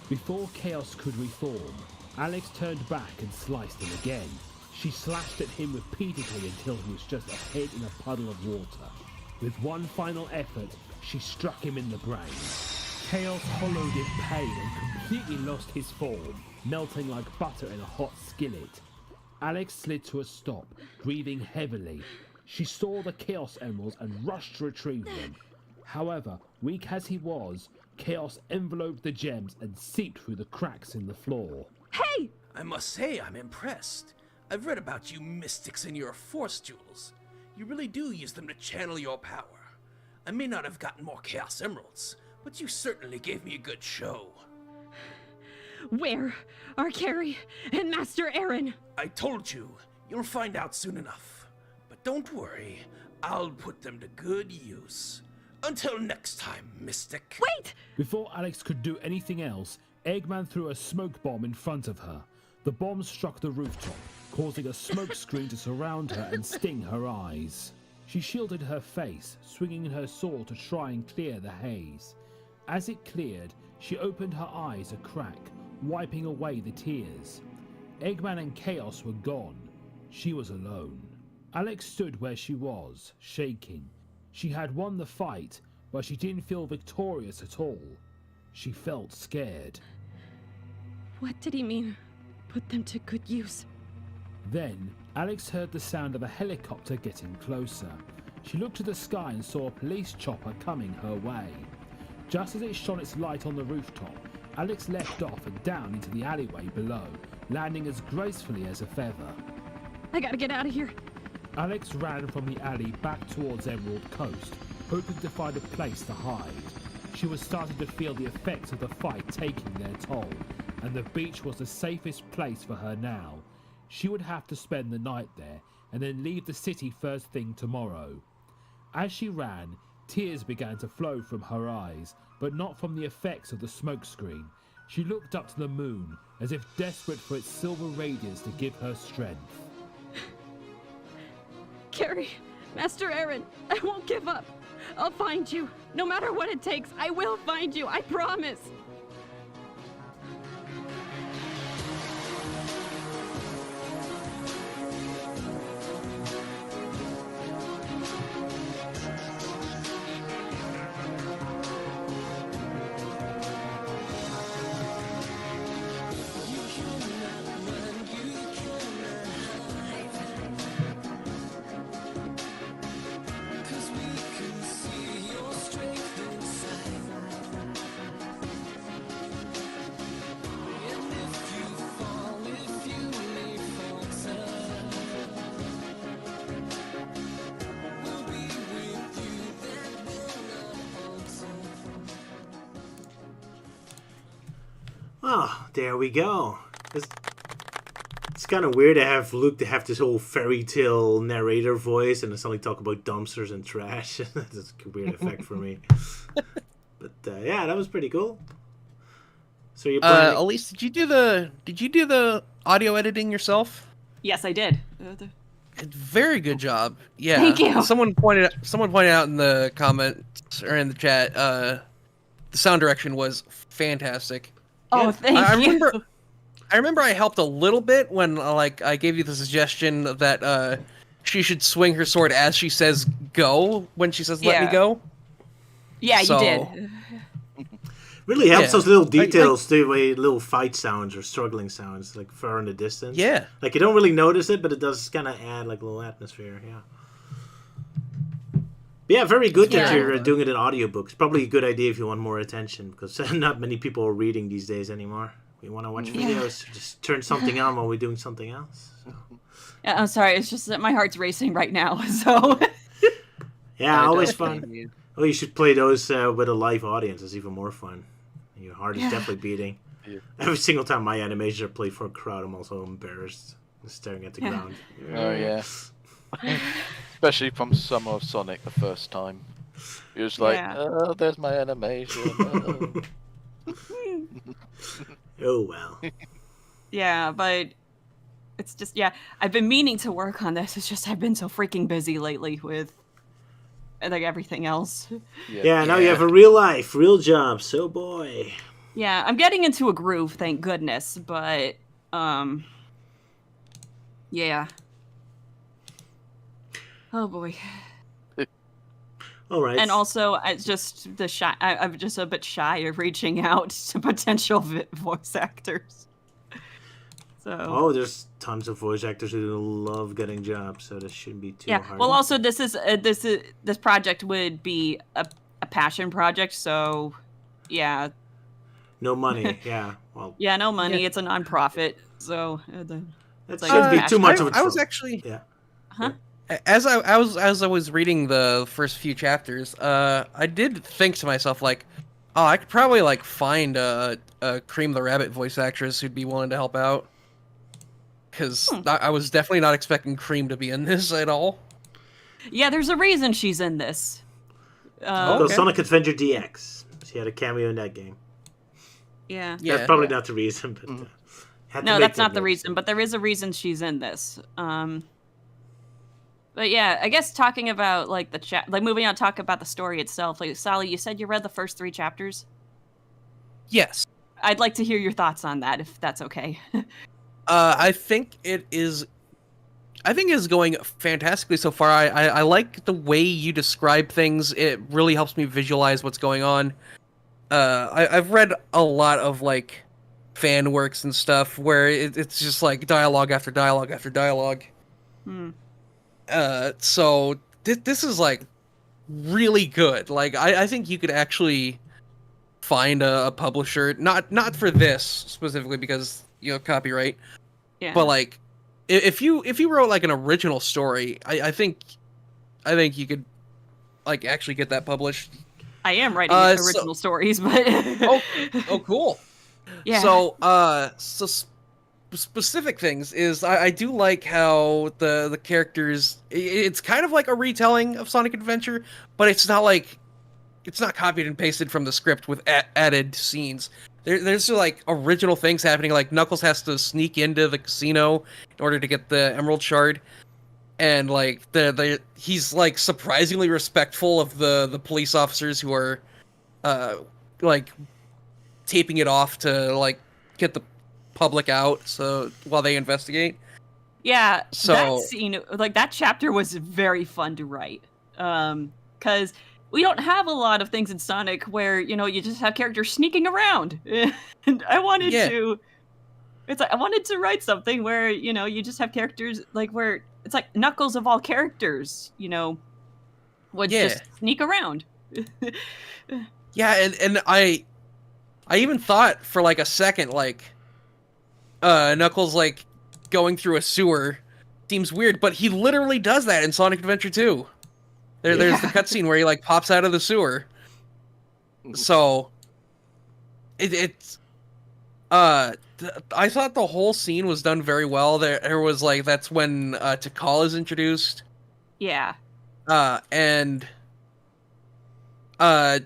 Before Chaos could reform, Alex turned back and sliced him again. She slashed at him repeatedly until he was just a head in a puddle of water. With one final effort, she struck him in the brain. Chaos hollowed in pain and completely lost his form, melting like butter in a hot skillet. Alex slid to a stop, breathing heavily. She saw the Chaos Emeralds and rushed to retrieve them. However, weak as he was, Chaos enveloped the gems and seeped through the cracks in the floor. Hey! I must say I'm impressed. I've read about you mystics and your force jewels. You really do use them to channel your power. I may not have gotten more Chaos Emeralds, but you certainly gave me a good show. Where are Carrie and Master Aaron? I told you, you'll find out soon enough. But don't worry, I'll put them to good use. Until next time, Mystic. Wait! Before Alex could do anything else, Eggman threw a smoke bomb in front of her. The bomb struck the rooftop, causing a smoke screen to surround her and sting her eyes. She shielded her face, swinging her sword to try and clear the haze. As it cleared, she opened her eyes a crack, wiping away the tears. Eggman and Chaos were gone. She was alone. Alex stood where she was, shaking. She had won the fight, but she didn't feel victorious at all. She felt scared. What did he mean? Put them to good use. Then, Alex heard the sound of a helicopter getting closer. She looked to the sky and saw a police chopper coming her way. Just as it shone its light on the rooftop, Alex leapt off and down into the alleyway below, landing as gracefully as a feather. I gotta get out of here. Alex ran from the alley back towards Emerald Coast, hoping to find a place to hide. She was starting to feel the effects of the fight taking their toll, and the beach was the safest place for her now. She would have to spend the night there, and then leave the city first thing tomorrow. As she ran, tears began to flow from her eyes, but not from the effects of the smokescreen. She looked up to the moon, as if desperate for its silver radiance to give her strength. Carrie, Master Aaron, I won't give up. I'll find you. No matter what it takes, I will find you. I promise. Oh, there we go. It's kind of weird to have Luke to have this whole fairy tale narrator voice and to suddenly talk about dumpsters and trash. That's a weird effect for me. But yeah, that was pretty cool. So you're planning... Elise, did you do the audio editing yourself? Yes, I did. Very good job. Yeah. Thank you. Someone pointed out in the comments or in the chat, the sound direction was fantastic. Oh, thank you. I remember I helped a little bit when I gave you the suggestion that she should swing her sword as she says go when she says let me go. Yeah, you did. Really helps those little details, the way little fight sounds or struggling sounds, like far in the distance. Yeah. Like you don't really notice it, but it does kind of add like a little atmosphere. Yeah. But yeah, very good that you're doing it in audiobooks. Probably a good idea if you want more attention, because not many people are reading these days anymore. We want to watch videos, just turn something on while we're doing something else. So. Yeah, I'm sorry, it's just that my heart's racing right now, so... Yeah, always fun. Well, you should play those with a live audience. It's even more fun. Your heart is definitely beating. Yeah. Every single time my animations are played for a crowd, I'm also embarrassed, staring at the ground. Oh, yeah. Especially from Summer of Sonic the first time. It was like, oh, there's my animation. Oh, well. Yeah, but it's just, I've been meaning to work on this. It's just I've been so freaking busy lately with like everything else. Yeah, now you have a real life, real job, so boy. Yeah, I'm getting into a groove, thank goodness, but, yeah. Oh boy. All right. And also, it's just I'm just a bit shy of reaching out to potential voice actors. So. There's tons of voice actors who love getting jobs, so this shouldn't be too hard. Well, also this project would be a passion project, so yeah. No money, yeah. Well. Yeah, no money. Yeah. It's a non-profit, so. That shouldn't be too much of a trouble. I was actually. Yeah. Huh? As I was reading the first few chapters, I did think to myself like, oh, I could probably like find a Cream the Rabbit voice actress who'd be willing to help out. Because I was definitely not expecting Cream to be in this at all. Yeah, there's a reason she's in this. Sonic Adventure DX. She had a cameo in that game. Yeah. That's probably not the reason, but no, that's not the reason. But there is a reason she's in this. But yeah, I guess talking about like moving on, talk about the story itself. Like Sally, you said you read the first 3 chapters. Yes. I'd like to hear your thoughts on that, if that's okay. I think it is going fantastically so far. I like the way you describe things. It really helps me visualize what's going on. I've read a lot of like fan works and stuff where it's just like dialogue after dialogue after dialogue. So this is like really good. Like I think you could actually find a publisher, not for this specifically because copyright. Yeah. But like, if you wrote like an original story, I think you could like actually get that published. I am writing original stories, but oh, cool. Yeah. So specific things is I do like how the characters, it's kind of like a retelling of Sonic Adventure, but it's not copied and pasted from the script with added scenes. There's like original things happening. Like Knuckles has to sneak into the casino in order to get the Emerald Shard, and like he's like surprisingly respectful of the police officers who are like taping it off to like get the public out so while they investigate. Yeah, so that scene, like that chapter was very fun to write, because we don't have a lot of things in Sonic where you just have characters sneaking around, and I wanted to. It's like I wanted to write something where you just have characters like where it's like Knuckles of all characters, would just sneak around. Yeah, and I even thought for like a second like Knuckles like going through a sewer seems weird, but he literally does that in Sonic Adventure 2. There's the cutscene where he like pops out of the sewer. So it's I thought the whole scene was done very well. There was like that's when Tikal is introduced. Yeah. And I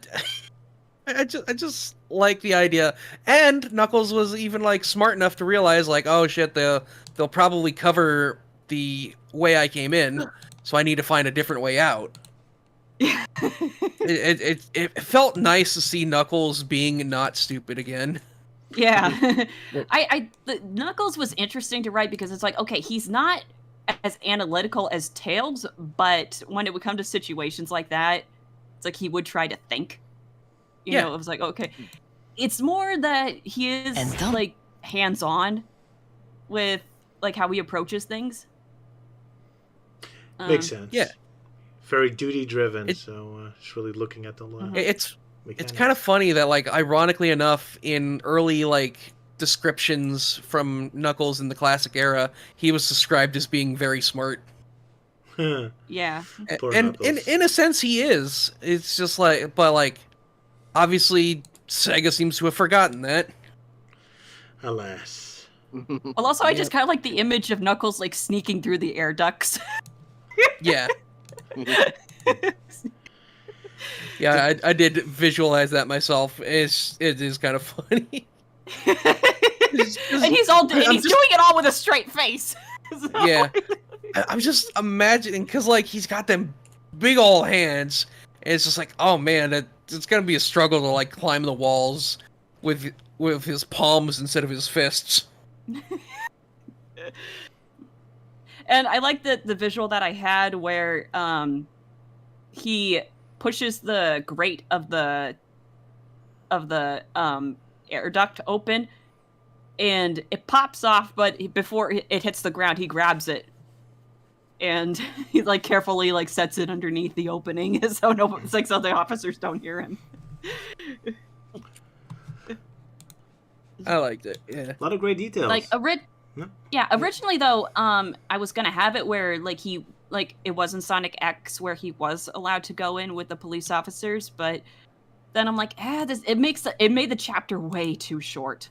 just like the idea, and Knuckles was even like smart enough to realize like, oh shit, they'll probably cover the way I came in, so I need to find a different way out. It felt nice to see Knuckles being not stupid again. Yeah. Knuckles was interesting to write because it's like, okay, he's not as analytical as Tails, but when it would come to situations like that, it's like he would try to think. You know, it was like, okay. It's more that he is like hands-on with like how he approaches things. Makes sense. Yeah. Very duty-driven, so it's really looking at the It's kind of funny that like ironically enough in early like descriptions from Knuckles in the classic era, he was described as being very smart. Yeah. And in a sense he is. It's just like, but like obviously Sega seems to have forgotten that. Alas. Well, also I just kind of like the image of Knuckles like sneaking through the air ducts. Yeah. Yeah, I did visualize that myself. It is kind of funny. And he's doing it all with a straight face. So. Yeah. I'm just imagining, because like he's got them big old hands, and it's just like, oh man, it's gonna be a struggle to like climb the walls with his palms instead of his fists. And I like the visual that I had where he pushes the grate of the air duct open, and it pops off, but before it hits the ground, he grabs it, and he like carefully like sets it underneath the opening, so so the officers don't hear him. I liked it. Yeah, a lot of great details. Like originally though, I was gonna have it where like it was in Sonic X where he was allowed to go in with the police officers, but then I'm like, it made the chapter way too short.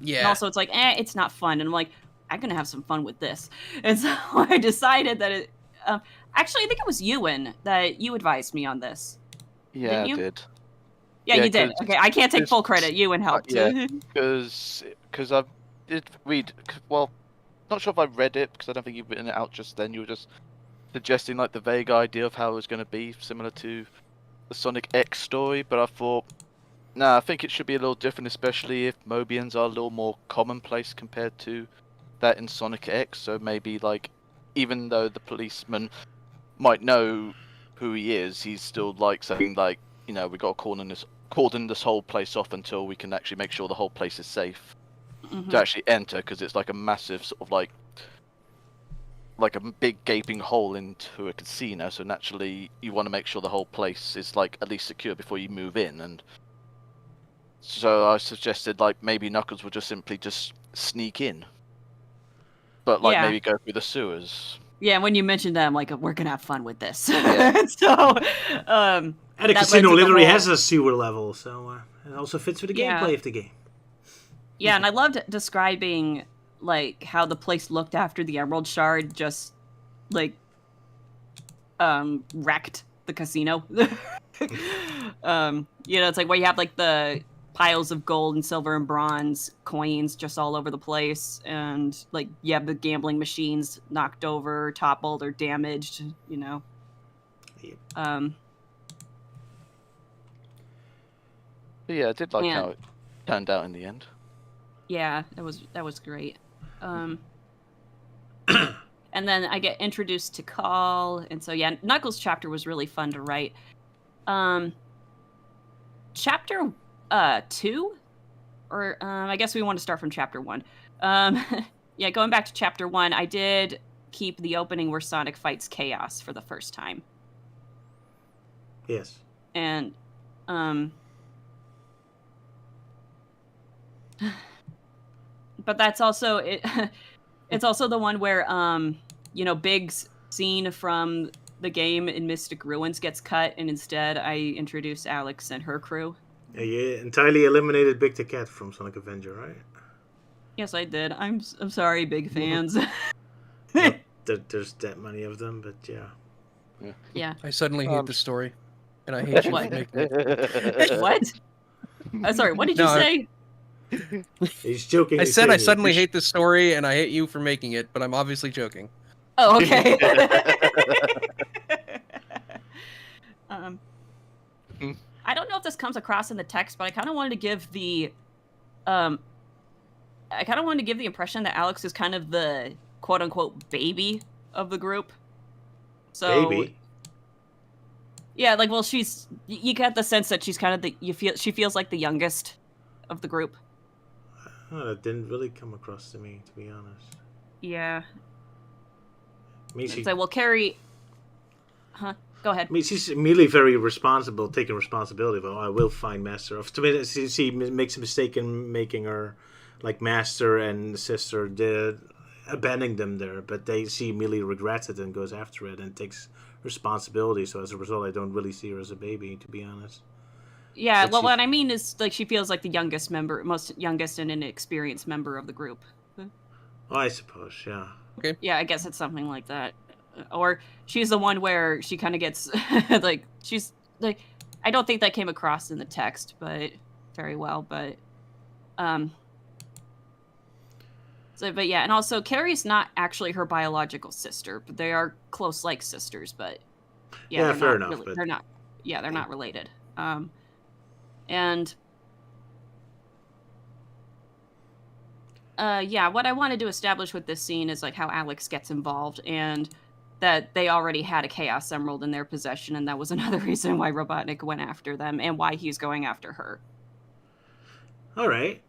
Yeah. And also it's like, it's not fun. And I'm like, I'm gonna have some fun with this. And so I decided that it. Actually, I think it was Euan that you advised me on this. Yeah, Didn't you? I did. Yeah, you did. Okay, I can't take full credit. Euan helped. Yeah, because I did read. Well, not sure if I read it because I don't think you've written it out just then. You were just suggesting like the vague idea of how it was going to be similar to the Sonic X story, but I thought, nah, I think it should be a little different, especially if Mobians are a little more commonplace compared to that in Sonic X. So maybe like, even though the policeman might know who he is, he's still like saying like, we got to cordon this whole place off until we can actually make sure the whole place is safe to actually enter, because it's like a massive sort of like a big gaping hole into a casino, so naturally you want to make sure the whole place is like at least secure before you move in. And so I suggested like maybe Knuckles would just simply just sneak in, but like Yeah. maybe go through the sewers. Yeah, when you mentioned that, I'm like, we're gonna have fun with this. Yeah. So, And the that casino led to the literally whole- has a sewer level, so it also fits with the Yeah. gameplay of the game. Yeah, and I loved describing like how the place looked after the Emerald Shard just like wrecked the casino. It's like where you have like the piles of gold and silver and bronze coins just all over the place, and like you have the gambling machines knocked over, toppled, or damaged, Yep. But yeah, I did like Yeah. how it turned out in the end. Yeah, that was great. And then I get introduced to Call, and so yeah, Knuckles' chapter was really fun to write. Chapter 2, or I guess we want to start from chapter 1. Yeah, going back to chapter 1, I did keep the opening where Sonic fights Chaos for the first time, Yes. and but that's also it. It's also the one where Big's scene from the game in Mystic Ruins gets cut, and instead I introduce Alex and her crew. Yeah, you entirely eliminated Big the Cat from Sonic Avenger, right? Yes, I did. I'm sorry, Big fans. Not that there's that many of them, but yeah. Yeah. I suddenly hate the story, and I hate you What? for making it. What? Sorry, what did you No, say? He's joking. I he's said I saying it. suddenly hate this story, and I hate you for making it, but I'm obviously joking. Oh, okay. I don't know if this comes across in the text, but I kind of wanted to give the impression that Alex is kind of the quote unquote baby of the group. So Baby. yeah, like, well, you get the sense that she's kind of she feels like the youngest of the group. Oh, that didn't really come across to me, to be honest. Yeah. I mean, So, well, Carrie... Huh? Go ahead. I mean, she's immediately very responsible, taking responsibility. Well, I will find Master of. To me, she makes a mistake in making her like Master and sister did, abandoning them there. But she immediately regrets it and goes after it and takes responsibility. So as a result, I don't really see her as a baby, to be honest. Yeah, But well, she- what I mean is, like, she feels like the most youngest and inexperienced member of the group. Oh, I suppose, yeah. Yeah, I guess it's something like that. Or she's the one where she kind of gets, like, she's, like, I don't think that came across in the text, but very well, but, but yeah, and also Carrie's not actually her biological sister, but they are close like sisters, but Yeah, they're fair not enough, really, but- they're not related. And yeah, what I wanted to establish with this scene is like how Alex gets involved, and that they already had a Chaos Emerald in their possession, and that was another reason why Robotnik went after them and why he's going after her. All right.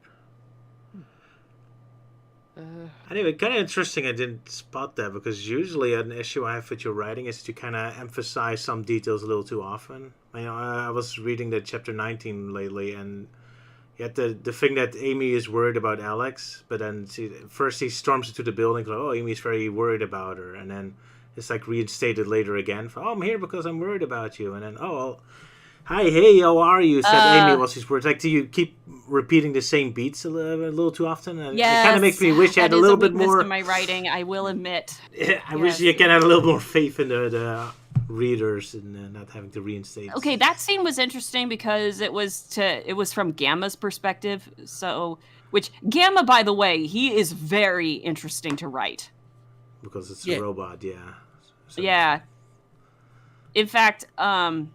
Anyway, kind of interesting I didn't spot that, because usually an issue I have with your writing is that you kind of emphasize some details a little too often. I was reading the chapter 19 lately, and you had the thing that Amy is worried about Alex, but then first he storms into the building, like, oh, Amy's very worried about her, and then it's like reinstated later again, oh, I'm here because I'm worried about you, and then, oh, well, hi, hey, how are you? Said Amy was his words. Like, do you keep repeating the same beats a little too often? And Yes, it kind of makes me wish you had that a is little bit weakness more. to my writing, I will admit. I wish you can have a little more faith in the readers and not having to reinstate. Okay, that scene was interesting because it was from Gamma's perspective. So, which Gamma, by the way, he is very interesting to write. Because it's Yeah. a robot, yeah. So- Yeah. In fact, from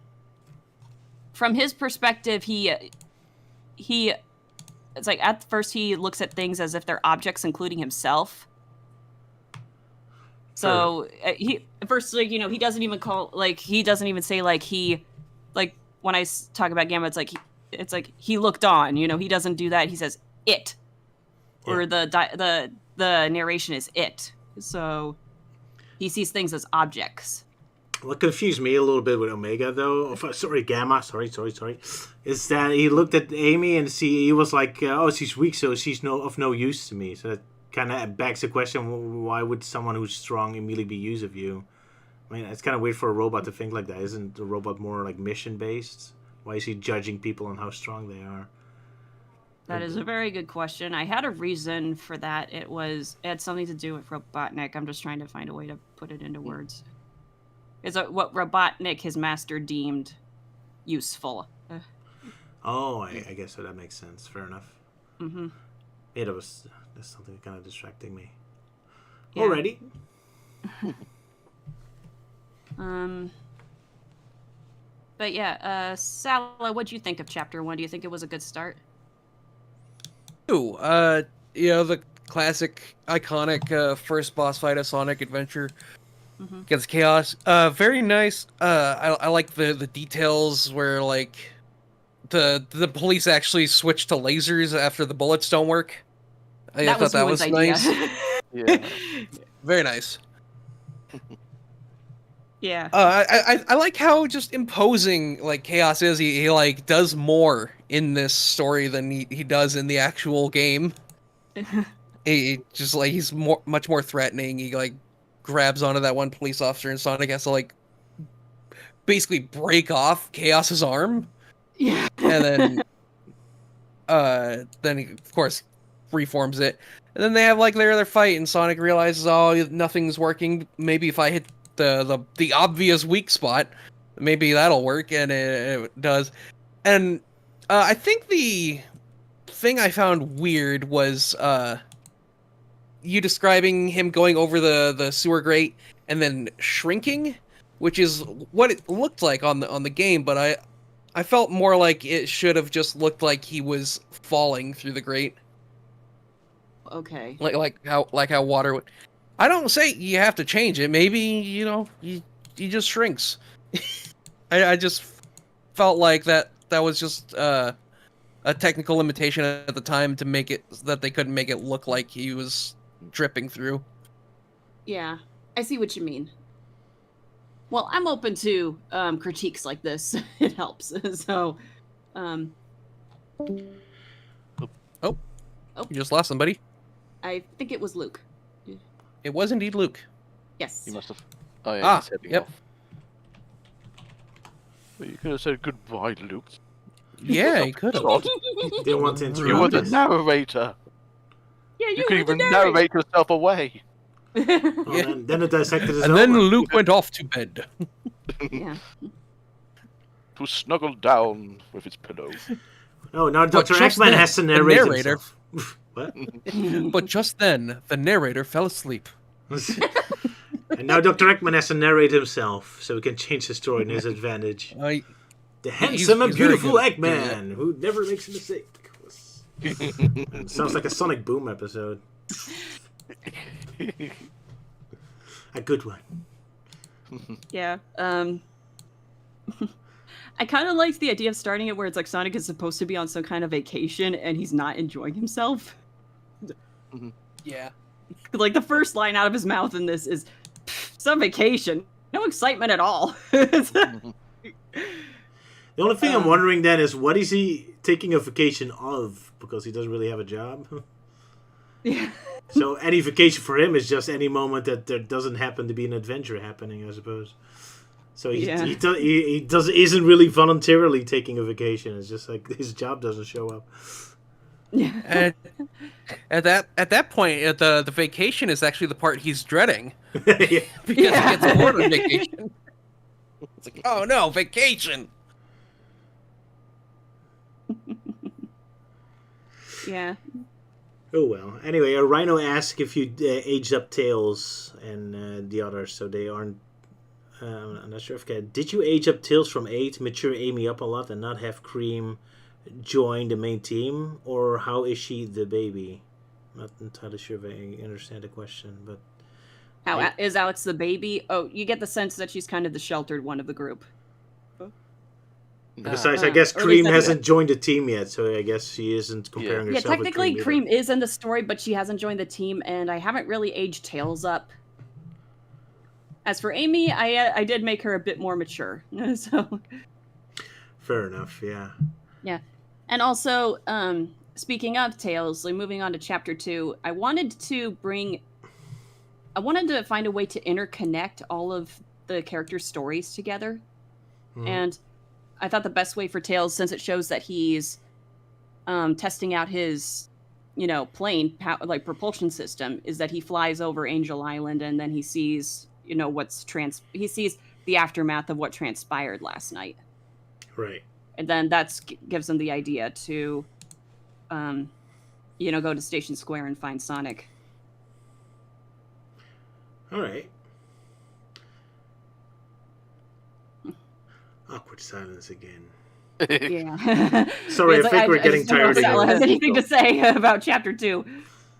his perspective, he it's like at first he looks at things as if they're objects, including himself. So he at first, like, he doesn't even say like he, like when I talk about Gamma, it's like he looked on. He doesn't do that. He says it, or the narration is it. So he sees things as objects. What confused me a little bit with Omega, though, sorry, Gamma, sorry, is that he looked at Amy and he was like, oh, she's weak, so she's of no use to me. So that kind of begs the question, why would someone who's strong immediately be use of you? I mean, it's kind of weird for a robot to think like that. Isn't a robot more like mission-based? Why is he judging people on how strong they are? That is a very good question. I had a reason for that. It had something to do with Robotnik. I'm just trying to find a way to put it into words. Is what Robotnik, his master, deemed useful. Oh, I guess so. That makes sense. Fair enough. Mm-hmm. Yeah, that's something kind of distracting me. Yeah. Alrighty. But yeah, Sala, what'd you think of Chapter 1? Do you think it was a good start? Ooh, the classic, iconic first boss fight of Sonic Adventure against Chaos. Very nice. I like the details where like the police actually switch to lasers after the bullets don't work. I thought that was nice. Yeah. Very nice. Yeah. I like how just imposing like Chaos is. He like does more in this story than he does in the actual game. He just like he's much more threatening. He like grabs onto that one police officer, and Sonic has to like basically break off Chaos's arm. Yeah. And then he of course reforms it. And then they have like their fight, and Sonic realizes, oh, nothing's working. Maybe if I hit the obvious weak spot, maybe that'll work, and it does. And I think the thing I found weird was you describing him going over the sewer grate and then shrinking, which is what it looked like on the game, but I felt more like it should have just looked like he was falling through the grate. Okay. Like how water would. I don't say you have to change it. Maybe, he just shrinks. I just felt like that was just a technical limitation at the time to make it that they couldn't make it look like he was dripping through. Yeah, I see what you mean. Well, I'm open to critiques like this. It helps. So, Oh, you just lost somebody. I think it was Luke. It was indeed Luke. Yes. He must have. Oh yeah. He's heading yep. off. Well, you could have said goodbye, Luke. Yeah, he could have. Didn't want to You were interrupt the us. narrator. Yeah, You could even narrate yourself away. Oh, then the dissected is And over. then Luke went off to bed. Yeah. To snuggle down with his pillow. Oh, now But Dr. just Eggman then, has to the narrate narrator- himself. What? But just then, the narrator fell asleep. And now Dr. Eggman has to narrate himself, so we can change the story in his advantage. The handsome and he's very beautiful good at doing Eggman, who never makes a mistake. Sounds like a Sonic Boom episode. A good one. Yeah. I kind of liked the idea of starting it where it's like Sonic is supposed to be on some kind of vacation and he's not enjoying himself. Yeah. Like the first line out of his mouth in this is some vacation. No excitement at all. The only thing I'm wondering then is, what is he taking a vacation of? Because he doesn't really have a job. Yeah. So any vacation for him is just any moment that there doesn't happen to be an adventure happening, I suppose. So he isn't really voluntarily taking a vacation. It's just like his job doesn't show up. And at that point, the vacation is actually the part he's dreading. Yeah. Because he gets bored on vacation. It's like, oh no, vacation! Yeah. Oh well. Anyway, Rhino asked if you aged up Tails and the others, so they aren't. I'm not sure if did you age up Tails from 8, mature Amy up a lot, and not have Cream join the main team, or how is she the baby? I'm not entirely sure if I understand the question, but Is Alex the baby? Oh, you get the sense that she's kind of the sheltered one of the group. besides, I guess or at Cream least hasn't joined the team yet, so I guess she isn't comparing Yeah, herself. technically with Cream is in the story, but she hasn't joined the team, and I haven't really aged Tails up. As for Amy, I did make her a bit more mature. So Fair enough. Yeah. yeah, and also speaking of Tales, like moving on to chapter 2, I wanted to find a way to interconnect all of the characters' stories together. Mhm. And I thought the best way for Tails, since it shows that he's testing out his, plane, like propulsion system, is that he flies over Angel Island and then he sees, he sees the aftermath of what transpired last night. Right. And then that gives him the idea to, go to Station Square and find Sonic. All right. Awkward silence again. Yeah. Sorry, It's I think we're getting just don't know tired if Sal again. has anything to say about chapter 2.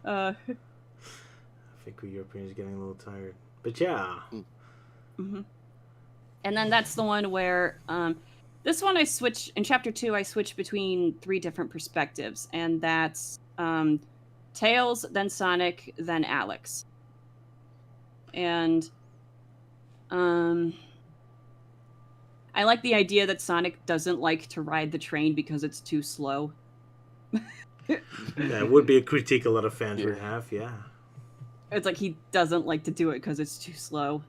I think we Europeans are getting a little tired. But yeah. Mm-hmm. And then that's the one where this one in chapter 2 I switch between 3 different perspectives, and that's Tails, then Sonic, then Alex. And I like the idea that Sonic doesn't like to ride the train because it's too slow. That would be a critique a lot of fans would have, yeah. It's like he doesn't like to do it because it's too slow.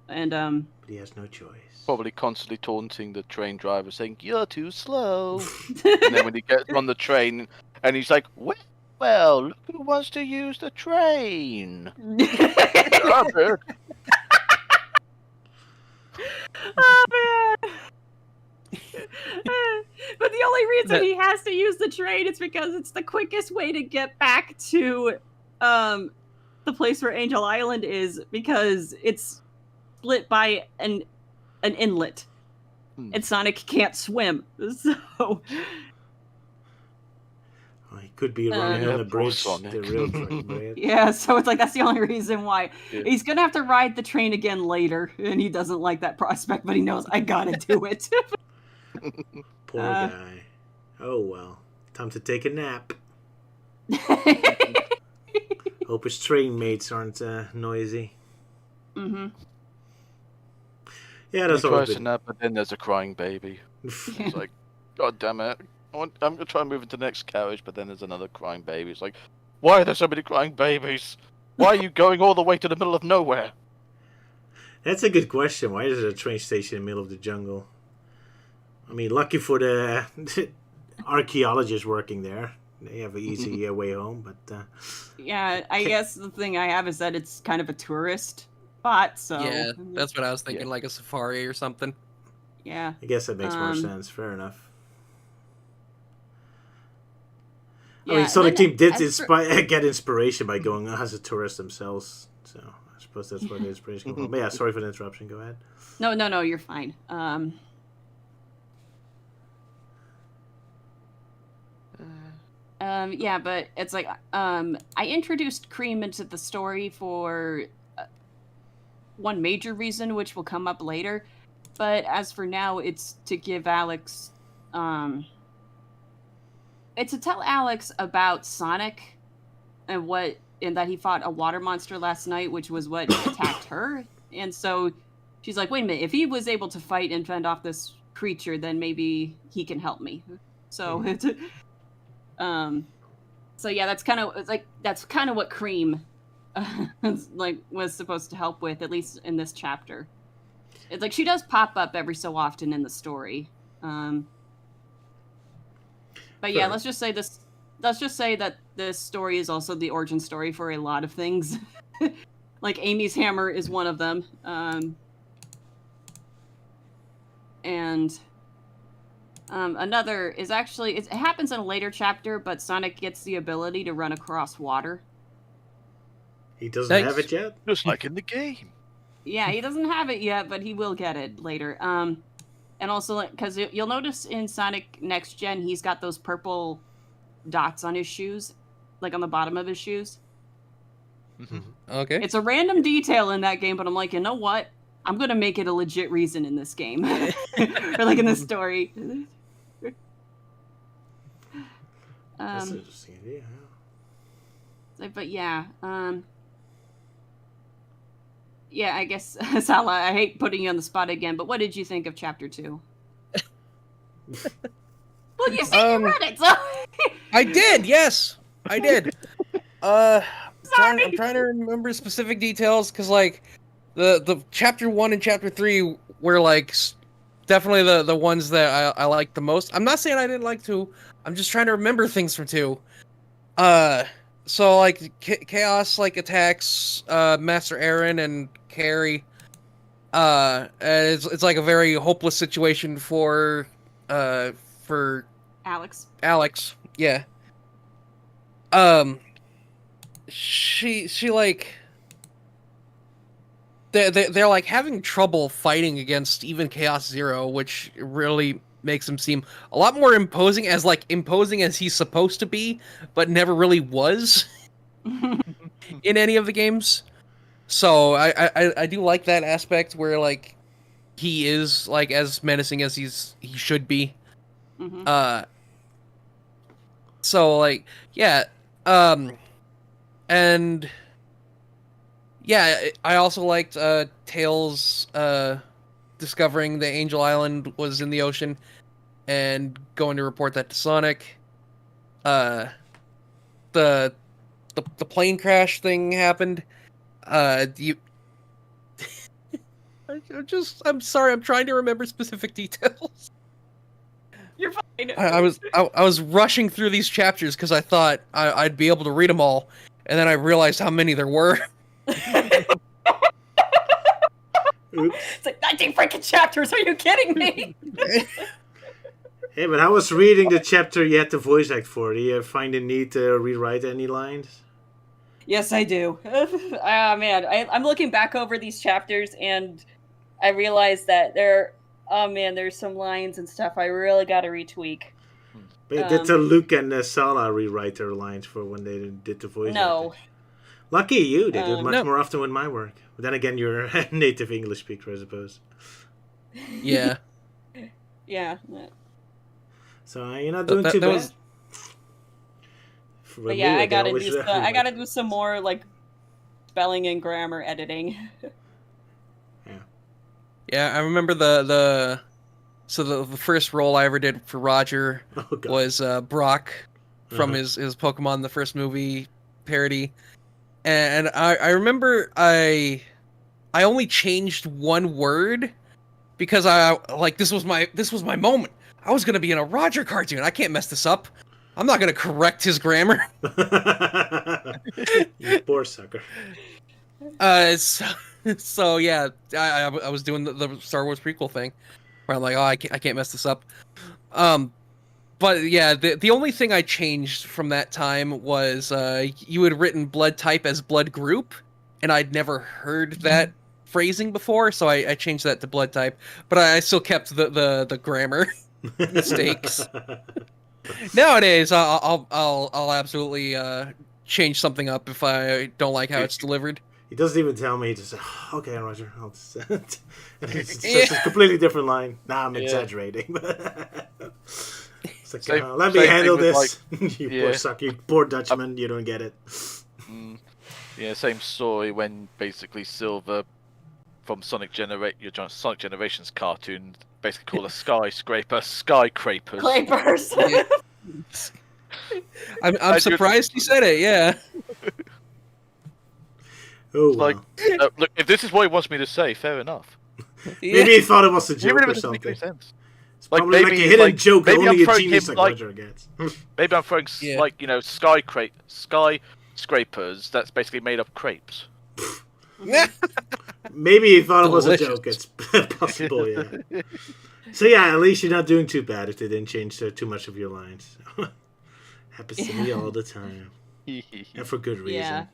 And But he has no choice. Probably constantly taunting the train driver, saying, "You're too slow." And then when he gets on the train, and he's like, "Well, look who wants to use the train." Stop it. Oh man! But the only reason he has to use the train is because it's the quickest way to get back to the place where Angel Island is, because it's split by an inlet, and Sonic can't swim. So Well, he could be running on the bridge, the real train, right? yeah, so it's like that's the only reason why. Yeah. He's gonna have to ride the train again later, and he doesn't like that prospect, but he knows I gotta do it. Poor guy. Oh well. Time to take a nap. Hope his train mates aren't noisy. Mm-hmm. Yeah, that's He all. tries to nap, but then there's a crying baby. It's like, God damn it. I'm going to try and move into the next carriage, but then there's another crying baby. It's like, why are there so many crying babies? Why are you going all the way to the middle of nowhere? That's a good question. Why is there a train station in the middle of the jungle? I mean, lucky for the archaeologists working there. They have an easy way home, but... Yeah, I guess the thing I have is that it's kind of a tourist spot, so... Yeah, that's what I was thinking, like a safari or something. Yeah. I guess that makes more sense. Fair enough. I mean, Sonic Team did get inspiration by going as a tourist themselves, so I suppose that's where the inspiration came from. But yeah, sorry for the interruption. Go ahead. No, you're fine. Yeah, but it's like I introduced Cream into the story for one major reason, which will come up later. But as for now, it's to give Alex, it's to tell Alex about Sonic and that he fought a water monster last night, which was what attacked her. And so she's like, wait a minute, if he was able to fight and fend off this creature, then maybe he can help me. So it's so yeah, that's kind of what Cream was supposed to help with, at least in this chapter. It's like she does pop up every so often in the story. But yeah, let's just say that this story is also the origin story for a lot of things. Like Amy's hammer is one of them. And another is actually, it happens in a later chapter, but Sonic gets the ability to run across water. He doesn't have it yet? Just like in the game. Yeah, he doesn't have it yet, but he will get it later. And also, because you'll notice in Sonic Next Gen, he's got those purple dots on his shoes, like on the bottom of his shoes. Mm-hmm. Okay. It's a random detail in that game, but I'm like, you know what? I'm going to make it a legit reason in this game. Or like in this story. That's an interesting idea. But yeah. yeah, I guess, Sala, I hate putting you on the spot again, but what did you think of Chapter 2? Well, you said you read it, so... I did, yes, I did. I'm Sorry. trying to remember specific details because, like, the Chapter 1 and Chapter 3 were, like, definitely the ones that I liked the most. I'm not saying I didn't like 2. I'm just trying to remember things from 2. So, like, Chaos, like, attacks Master Aaron and Carrie. And it's like a very hopeless situation for Alex. Yeah. She like they're like having trouble fighting against even Chaos Zero, which really makes him seem a lot more imposing as he's supposed to be, but never really was in any of the games. So I do like that aspect where like he is like as menacing as he should be. Mm-hmm. So like yeah, and yeah, I also liked Tails discovering the Angel Island was in the ocean and going to report that to Sonic. The plane crash thing happened. I'm sorry, I'm trying to remember specific details. You're fine. I was rushing through these chapters because I thought I'd be able to read them all, and then I realized how many there were. It's like 19 freaking chapters. Are you kidding me? Hey, but I was reading the chapter you had the voice act for. Do you find the need to rewrite any lines? Yes, I do. Man, I'm looking back over these chapters and I realized that there's some lines and stuff I really got to retweak. But did Luke and Sala rewrite their lines for when they did the voice No. acting? Lucky you. They do it much No. more often with my work. But then again, you're a native English speaker, I suppose. Yeah. Yeah. So you're not doing too bad. But yeah, I gotta do some more like spelling and grammar editing. Yeah, I remember the first role I ever did for Roger was Brock from his Pokemon the first movie parody, and I remember I only changed one word because this was my moment. I was gonna be in a Roger cartoon. I can't mess this up. I'm not gonna correct his grammar. You poor sucker. So yeah, I was doing the Star Wars prequel thing, where I'm like, oh, I can't mess this up. But yeah, the only thing I changed from that time was you had written blood type as blood group, and I'd never heard that phrasing before, so I changed that to blood type. But I still kept the grammar mistakes. Nowadays, I'll absolutely change something up if I don't like how it's delivered. He doesn't even tell me. He just okay, Roger. I'll just... it's a completely different line. Nah, I'm exaggerating. It's like, let me handle this. Like, you poor sucker. You poor Dutchman. You don't get it. Yeah, same story when basically Silver from Sonic Generations cartoon basically called a skyscraper skyscrapers. Scrapers. I'm surprised he said it. Yeah. Oh, like, look, if this is what he wants me to say, fair enough. Maybe he thought it was a joke or something. Make sense. It's probably like a hidden joke that only a genius like Roger gets. Maybe I'm throwing skyscrapers that's basically made of crepes. Maybe he thought it was a joke. It's possible, yeah. So yeah, at least you're not doing too bad if they didn't change too much of your lines. Happens to me all the time. And for good reason. Yeah.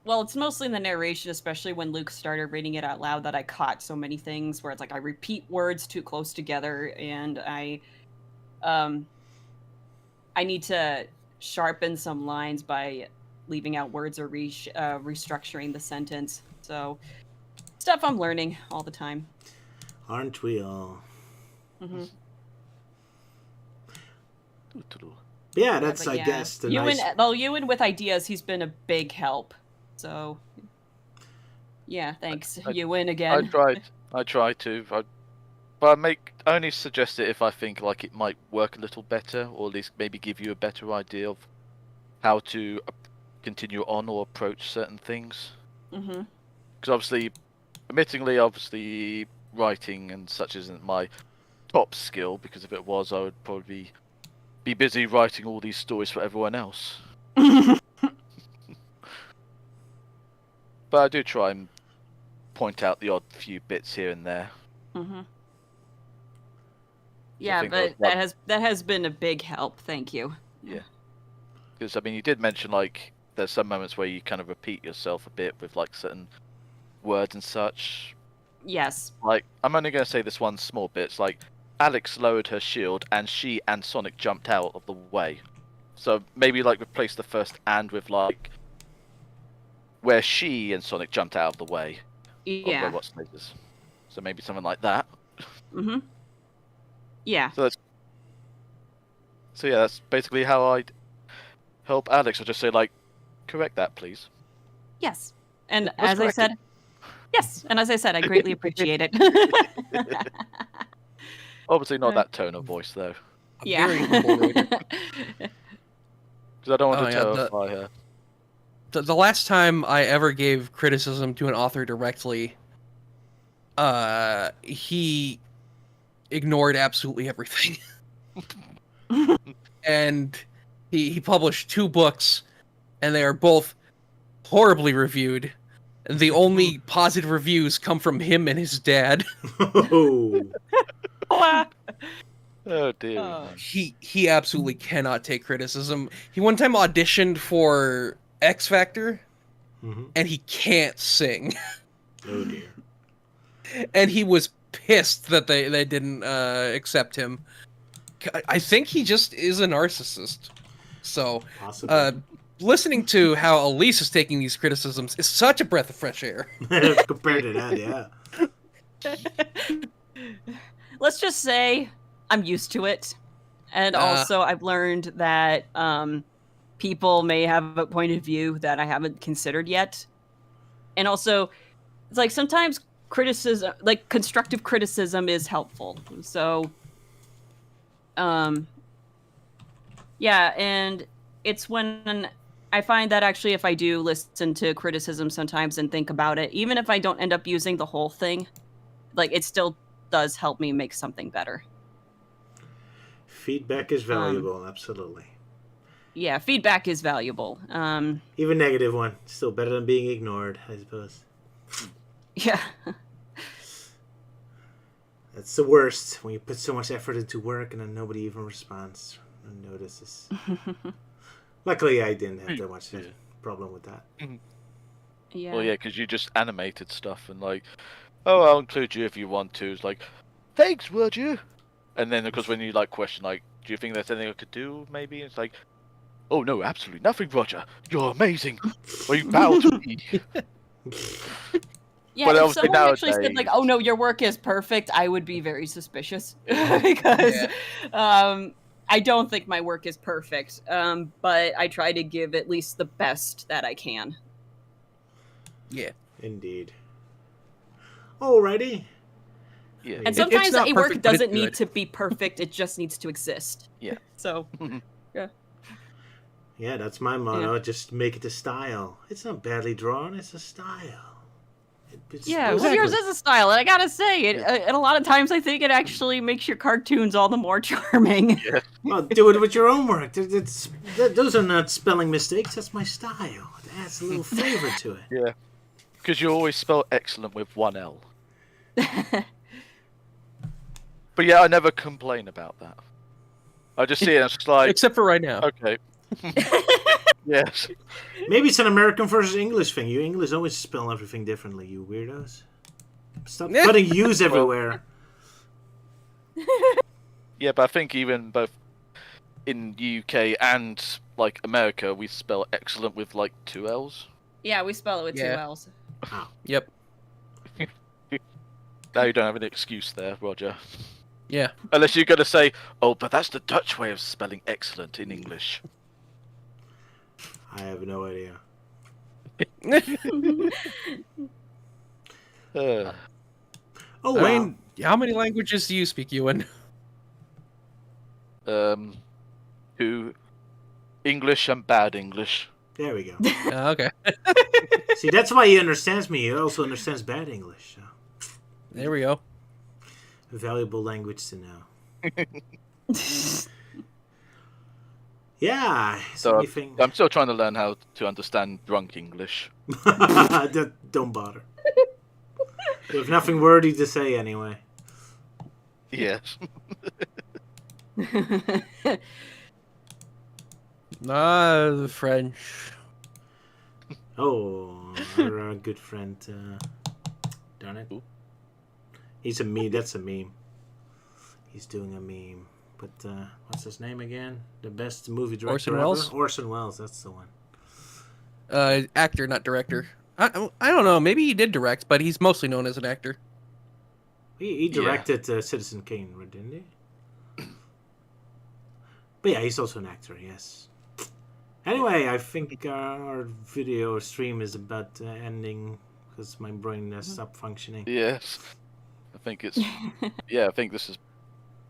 Well, it's mostly in the narration, especially when Luke started reading it out loud, that I caught so many things where it's like I repeat words too close together, and I need to sharpen some lines by leaving out words or restructuring the sentence. So, stuff I'm learning all the time. Aren't we all? Mm-hmm. Yeah, that's, I yeah. guess, the Euan, nice... Well, Euan with ideas, he's been a big help. So, Yeah, thanks. You win again. I try to. But I only suggest it if I think like it might work a little better, or at least maybe give you a better idea of how to continue on or approach certain things. Mm-hmm. Because obviously, writing and such isn't my top skill. Because if it was, I would probably be busy writing all these stories for everyone else. But I do try and point out the odd few bits here and there. Mm-hmm. So Yeah, but that has been a big help. Thank you. Yeah. Because I mean, you did mention like there's some moments where you kind of repeat yourself a bit with like certain words and such. Yes. Like I'm only going to say this one small bit. It's like Alex lowered her shield and she and Sonic jumped out of the way. So maybe like replace the first "and" with like where she and Sonic jumped out of the way. Yeah. Of robot stages. So maybe something like that. Mm-hmm. Yeah. So that's basically how I'd help Alex. I'll just say like, correct that, please. Yes. And Let's as I correct said, it. yes. And as I said, I greatly appreciate it. Obviously not that tone of voice though. Yeah. Very humble rating. Because I don't want to terrify her. The last time I ever gave criticism to an author directly, he ignored absolutely everything. And he published 2 books, and they are both horribly reviewed. And the only positive reviews come from him and his dad. Oh dear. He absolutely cannot take criticism. He one time auditioned for X Factor, and he can't sing. Oh dear. And he was pissed that they didn't accept him. I think he just is a narcissist. So, listening to how Elise is taking these criticisms is such a breath of fresh air. Compared to that, yeah. Let's just say I'm used to it. And also I've learned that people may have a point of view that I haven't considered yet. And also, it's like sometimes criticism, like constructive criticism is helpful. So, yeah, and it's when I find that actually if I do listen to criticism sometimes and think about it, even if I don't end up using the whole thing, like it still does help me make something better. Feedback is valuable, absolutely. Yeah, feedback is valuable. Even negative one, still better than being ignored, I suppose. Yeah. That's the worst, when you put so much effort into work and then nobody even responds and notices. Luckily, I didn't have that much problem with that. Yeah. Well, yeah, because you just animated stuff and like, oh, I'll include you if you want to. It's like, thanks, Roger. And then, of course, when you like question, like, do you think there's anything I could do? Maybe it's like, oh no, absolutely nothing, Roger. You're amazing. Or you bow to me. Yeah, but if someone actually said like, "Oh no, your work is perfect," I would be very suspicious because I don't think my work is perfect. But I try to give at least the best that I can. Yeah, indeed. Alrighty. Yeah. And sometimes a work doesn't need to be perfect; it just needs to exist. Yeah. So, yeah. Yeah, that's my motto. Just make it a style. It's not badly drawn; it's a style. Well, yours is a style, and I gotta say, and a lot of times I think it actually makes your cartoons all the more charming. Yeah. Well, do it with your own work. Those are not spelling mistakes. That's my style. It adds a little flavor to it. Yeah, because you always spell excellent with 1 L. But yeah, I never complain about that. I just see it and it's like... Except for right now. Okay. Yes. Maybe it's an American versus English thing. You English always spell everything differently, you weirdos. Stop putting U's everywhere. Yeah, but I think even both in UK and like America, we spell excellent with like 2 L's. Yeah, we spell it with 2 L's. Oh. Yep. Now you don't have an excuse there, Roger. Yeah. Unless you're going to say, oh, but that's the Dutch way of spelling excellent in English. I have no idea. Uh, Oh well. I mean, how many languages do you speak, Euan? to English and bad English. There we go. Okay, See, that's why he understands me. He also understands bad English. So. there we go. A valuable language to know. Yeah. So Anything... I'm still trying to learn how to understand drunk English. Don't bother. You have nothing worthy to say anyway. Yes. French. Oh, our good friend. Darn it. Ooh. He's a meme. That's a meme. He's doing a meme. But what's his name again? The best movie director Orson ever? Welles? Orson Welles, that's the one. Actor, not director. I don't know. Maybe he did direct, but he's mostly known as an actor. He directed Citizen Kane, didn't he? But yeah, he's also an actor, yes. Anyway, I think our video stream is about ending because my brain has stopped functioning. Yes. I think it's. I think this is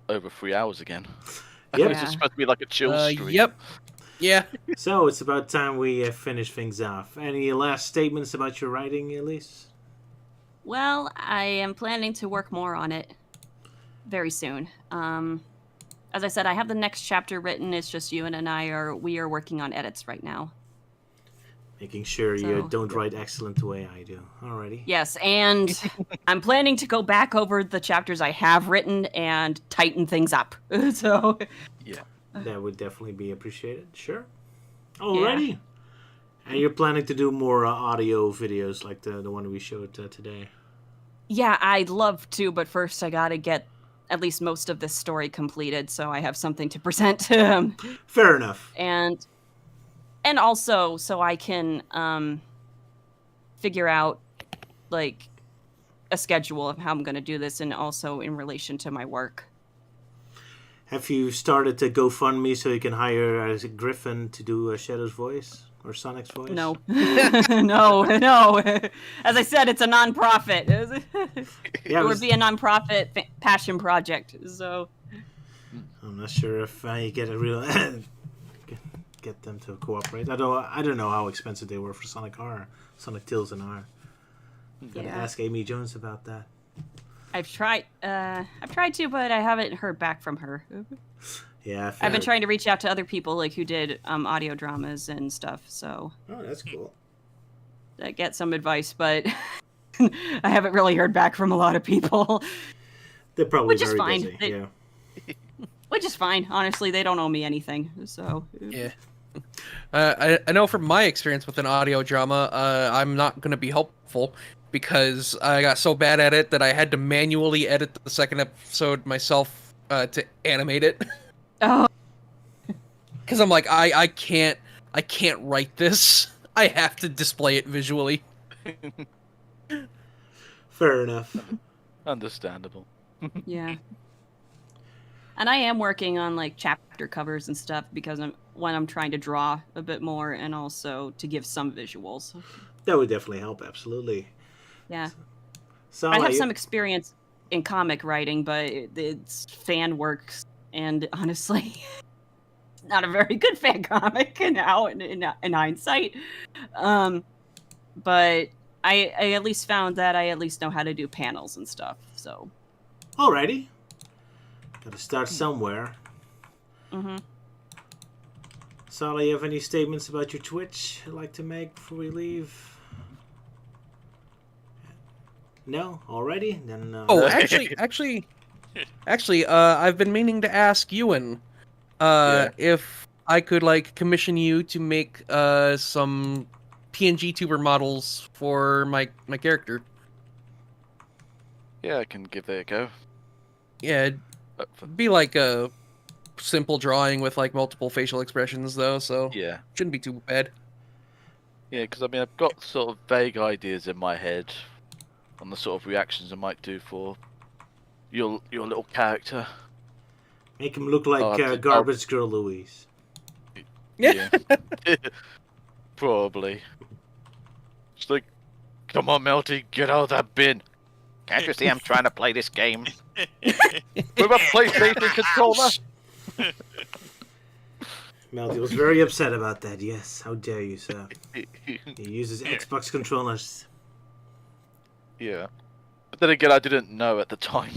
over 3 hours again. Yep. This is supposed to be like a chill stream. Yep. Yeah. So it's about time we finish things off. Any last statements about your writing, Elise? Well, I am planning to work more on it very soon. As I said, I have the next chapter written. It's just Euan and we are working on edits right now. Making sure you don't write excellent the way I do. Alrighty. Yes, and I'm planning to go back over the chapters I have written and tighten things up. So Yeah. That would definitely be appreciated. Sure. Alrighty. Yeah. And you're planning to do more audio videos like the one we showed today? Yeah, I'd love to, but first I gotta get at least most of this story completed so I have something to present to him. Fair enough. And also so I can figure out like a schedule of how I'm going to do this, and also in relation to my work. Have you started to GoFundMe so you can hire Griffin to do Shadow's voice or Sonic's voice? No. no. As I said, it's a non-profit. Yeah, it would be a non-profit passion project. So I'm not sure if you get a real get them to cooperate. I don't know how expensive they were for Sonic Tails and R. Gotta ask Amy Jones about that. I've tried to, but I haven't heard back from her. Yeah, I've been trying to reach out to other people like who did audio dramas and stuff. So that's cool. I get some advice, but I haven't really heard back from a lot of people. They're probably which is very fine. busy. Yeah. Which is fine. Honestly, they don't owe me anything. So yeah. I know from my experience with an audio drama, I'm not going to be helpful because I got so bad at it that I had to manually edit the second episode myself to animate it. Oh. Because I'm like, I can't write this. I have to display it visually. Fair enough. Understandable. Yeah. And I am working on like chapter covers and stuff because I'm trying to draw a bit more and also to give some visuals. That would definitely help. Absolutely. Yeah. So I have some experience in comic writing, but it's fan work, and honestly, it's not a very good fan comic now in hindsight. But I at least found that I at least know how to do panels and stuff. So. Alrighty. Gotta start somewhere. Mm-hmm. Sala, you have any statements about your Twitch you'd like to make before we leave? No? Already? Then. Actually, I've been meaning to ask Euan, if I could like commission you to make some PNG tuber models for my character. Yeah, I can give it a go. Yeah, it'd be like a simple drawing with like multiple facial expressions though, so yeah, shouldn't be too bad. Yeah, because I mean I've got sort of vague ideas in my head on the sort of reactions I might do for your little character. Make him look like Garbage Girl Louise. Yeah. Probably. It's like, come on, Melty, get out of that bin. Can't you see I'm trying to play this game? With a PlayStation controller? Melty was very upset about that. Yes, how dare you, sir? He uses Xbox controllers. Yeah. But then again, I didn't know at the time.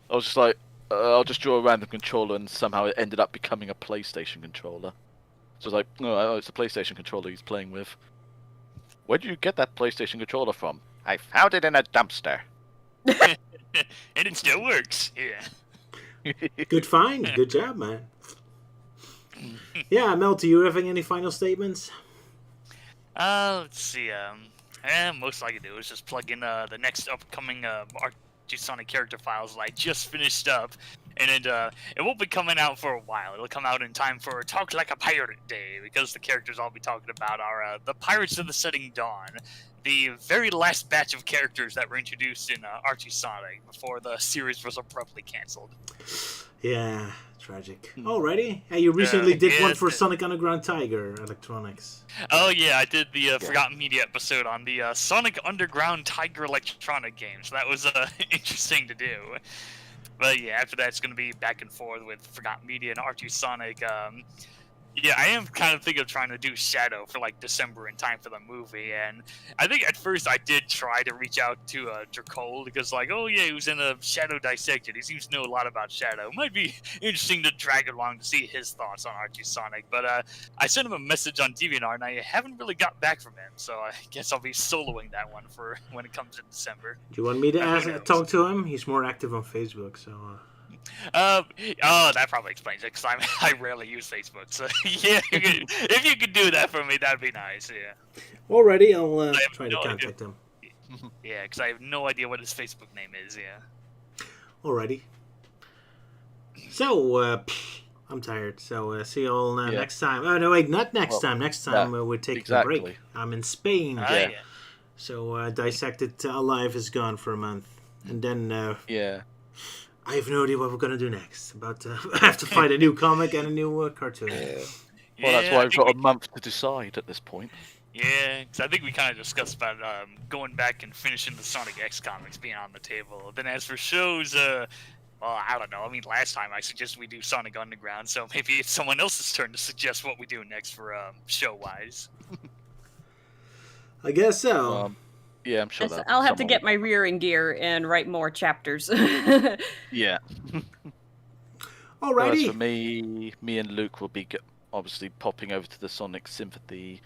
I was just like, I'll just draw a random controller, and somehow it ended up becoming a PlayStation controller. So it's like, oh, it's a PlayStation controller he's playing with. Where did you get that PlayStation controller from? I found it in a dumpster. And it still works. Yeah. Good find. Good job, man. Yeah, Melty, you having any final statements? Let's see. Most I can do is just plug in the next upcoming Sonic character files that I just finished up, and it won't be coming out for a while. It'll come out in time for Talk Like a Pirate Day, because the characters I'll be talking about are the Pirates of the Setting Dawn, the very last batch of characters that were introduced in Archie Sonic before the series was abruptly canceled. Yeah, tragic. Alrighty. Hey, you recently did one for the- Sonic Underground Tiger Electronics. Oh yeah, I did the Forgotten Media episode on the Sonic Underground Tiger Electronic game, so that was interesting to do. But yeah, after that, it's going to be back and forth with Forgotten Media and Archie Sonic. Yeah, I am kind of thinking of trying to do Shadow for like December in time for the movie, and I think at first I did try to reach out to Dracole, because like, oh yeah, he was in a Shadow Dissected. He seems to know a lot about Shadow. Might be interesting to drag along to see his thoughts on Archie Sonic, but I sent him a message on DeviantArt, and I haven't really got back from him, so I guess I'll be soloing that one for when it comes in December. Do you want me to talk to him? He's more active on Facebook, so... Oh, that probably explains it, because I rarely use Facebook, so yeah, if you could do that for me, that'd be nice, yeah. Alrighty, I'll try to contact him. Yeah, because I have no idea what his Facebook name is, yeah. Alrighty. So, I'm tired, so see you all next time. Oh, no, wait, not next time. Next time we're taking a break. I'm in Spain. Yeah. So, Dissected Alive is gone for a month. And then... yeah. I have no idea what we're going to do next. But I have to find a new comic and a new cartoon. Well, that's why I've got a month to decide at this point. Yeah, because I think we kind of discussed about going back and finishing the Sonic X comics being on the table. Then as for shows, well, I don't know. I mean, last time I suggested we do Sonic Underground, so maybe it's someone else's turn to suggest what we do next for show-wise. I guess so. Yeah, I'm sure that I'll have to get my rear in gear and write more chapters. Yeah. Alrighty. As for me and Luke will be obviously popping over to the Sonic Symphony.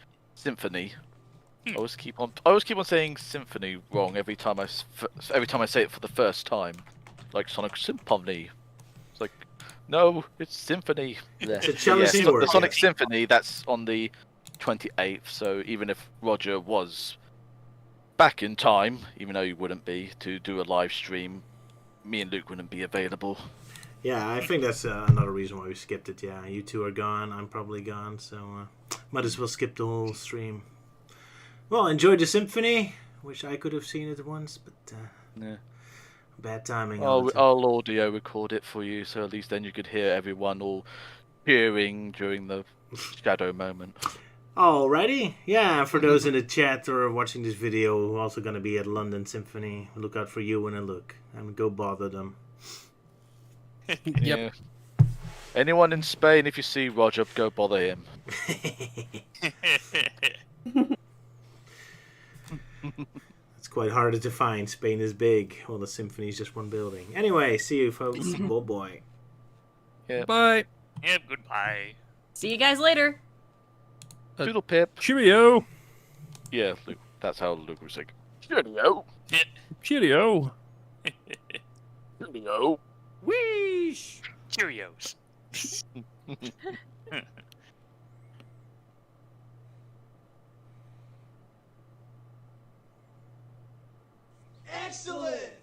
I always keep on saying symphony wrong every time I say it for the first time, like Sonic Symphony. It's like, no, it's symphony. It's a jealousy word. The Sonic Symphony, that's on the 28th. So even if Roger was back in time, even though he wouldn't be, to do a live stream, me and Luke wouldn't be available. Yeah, I think that's another reason why we skipped it. Yeah, you two are gone. I'm probably gone, so might as well skip the whole stream. Well, enjoyed the symphony. Wish I could have seen it once, but yeah. Bad timing. I'll audio record it for you, so at least then you could hear everyone all cheering during the shadow moment. Alrighty, yeah, for those in the chat or watching this video, we're also going to be at London Symphony. Look out for Euan and Luke, and go bother them. Yep. Yeah. Anyone in Spain, if you see Roger, go bother him. It's quite harder to find. Spain is big. Well, the symphony is just one building. Anyway, see you folks. Bye. Yeah. Bye. Yep, goodbye. See you guys later. Doodle pip. Cheerio. Yeah, Luke. That's how Luke was like. Cheerio. Cheerio. Cheerio. Wheesh. Cheerios. Excellent!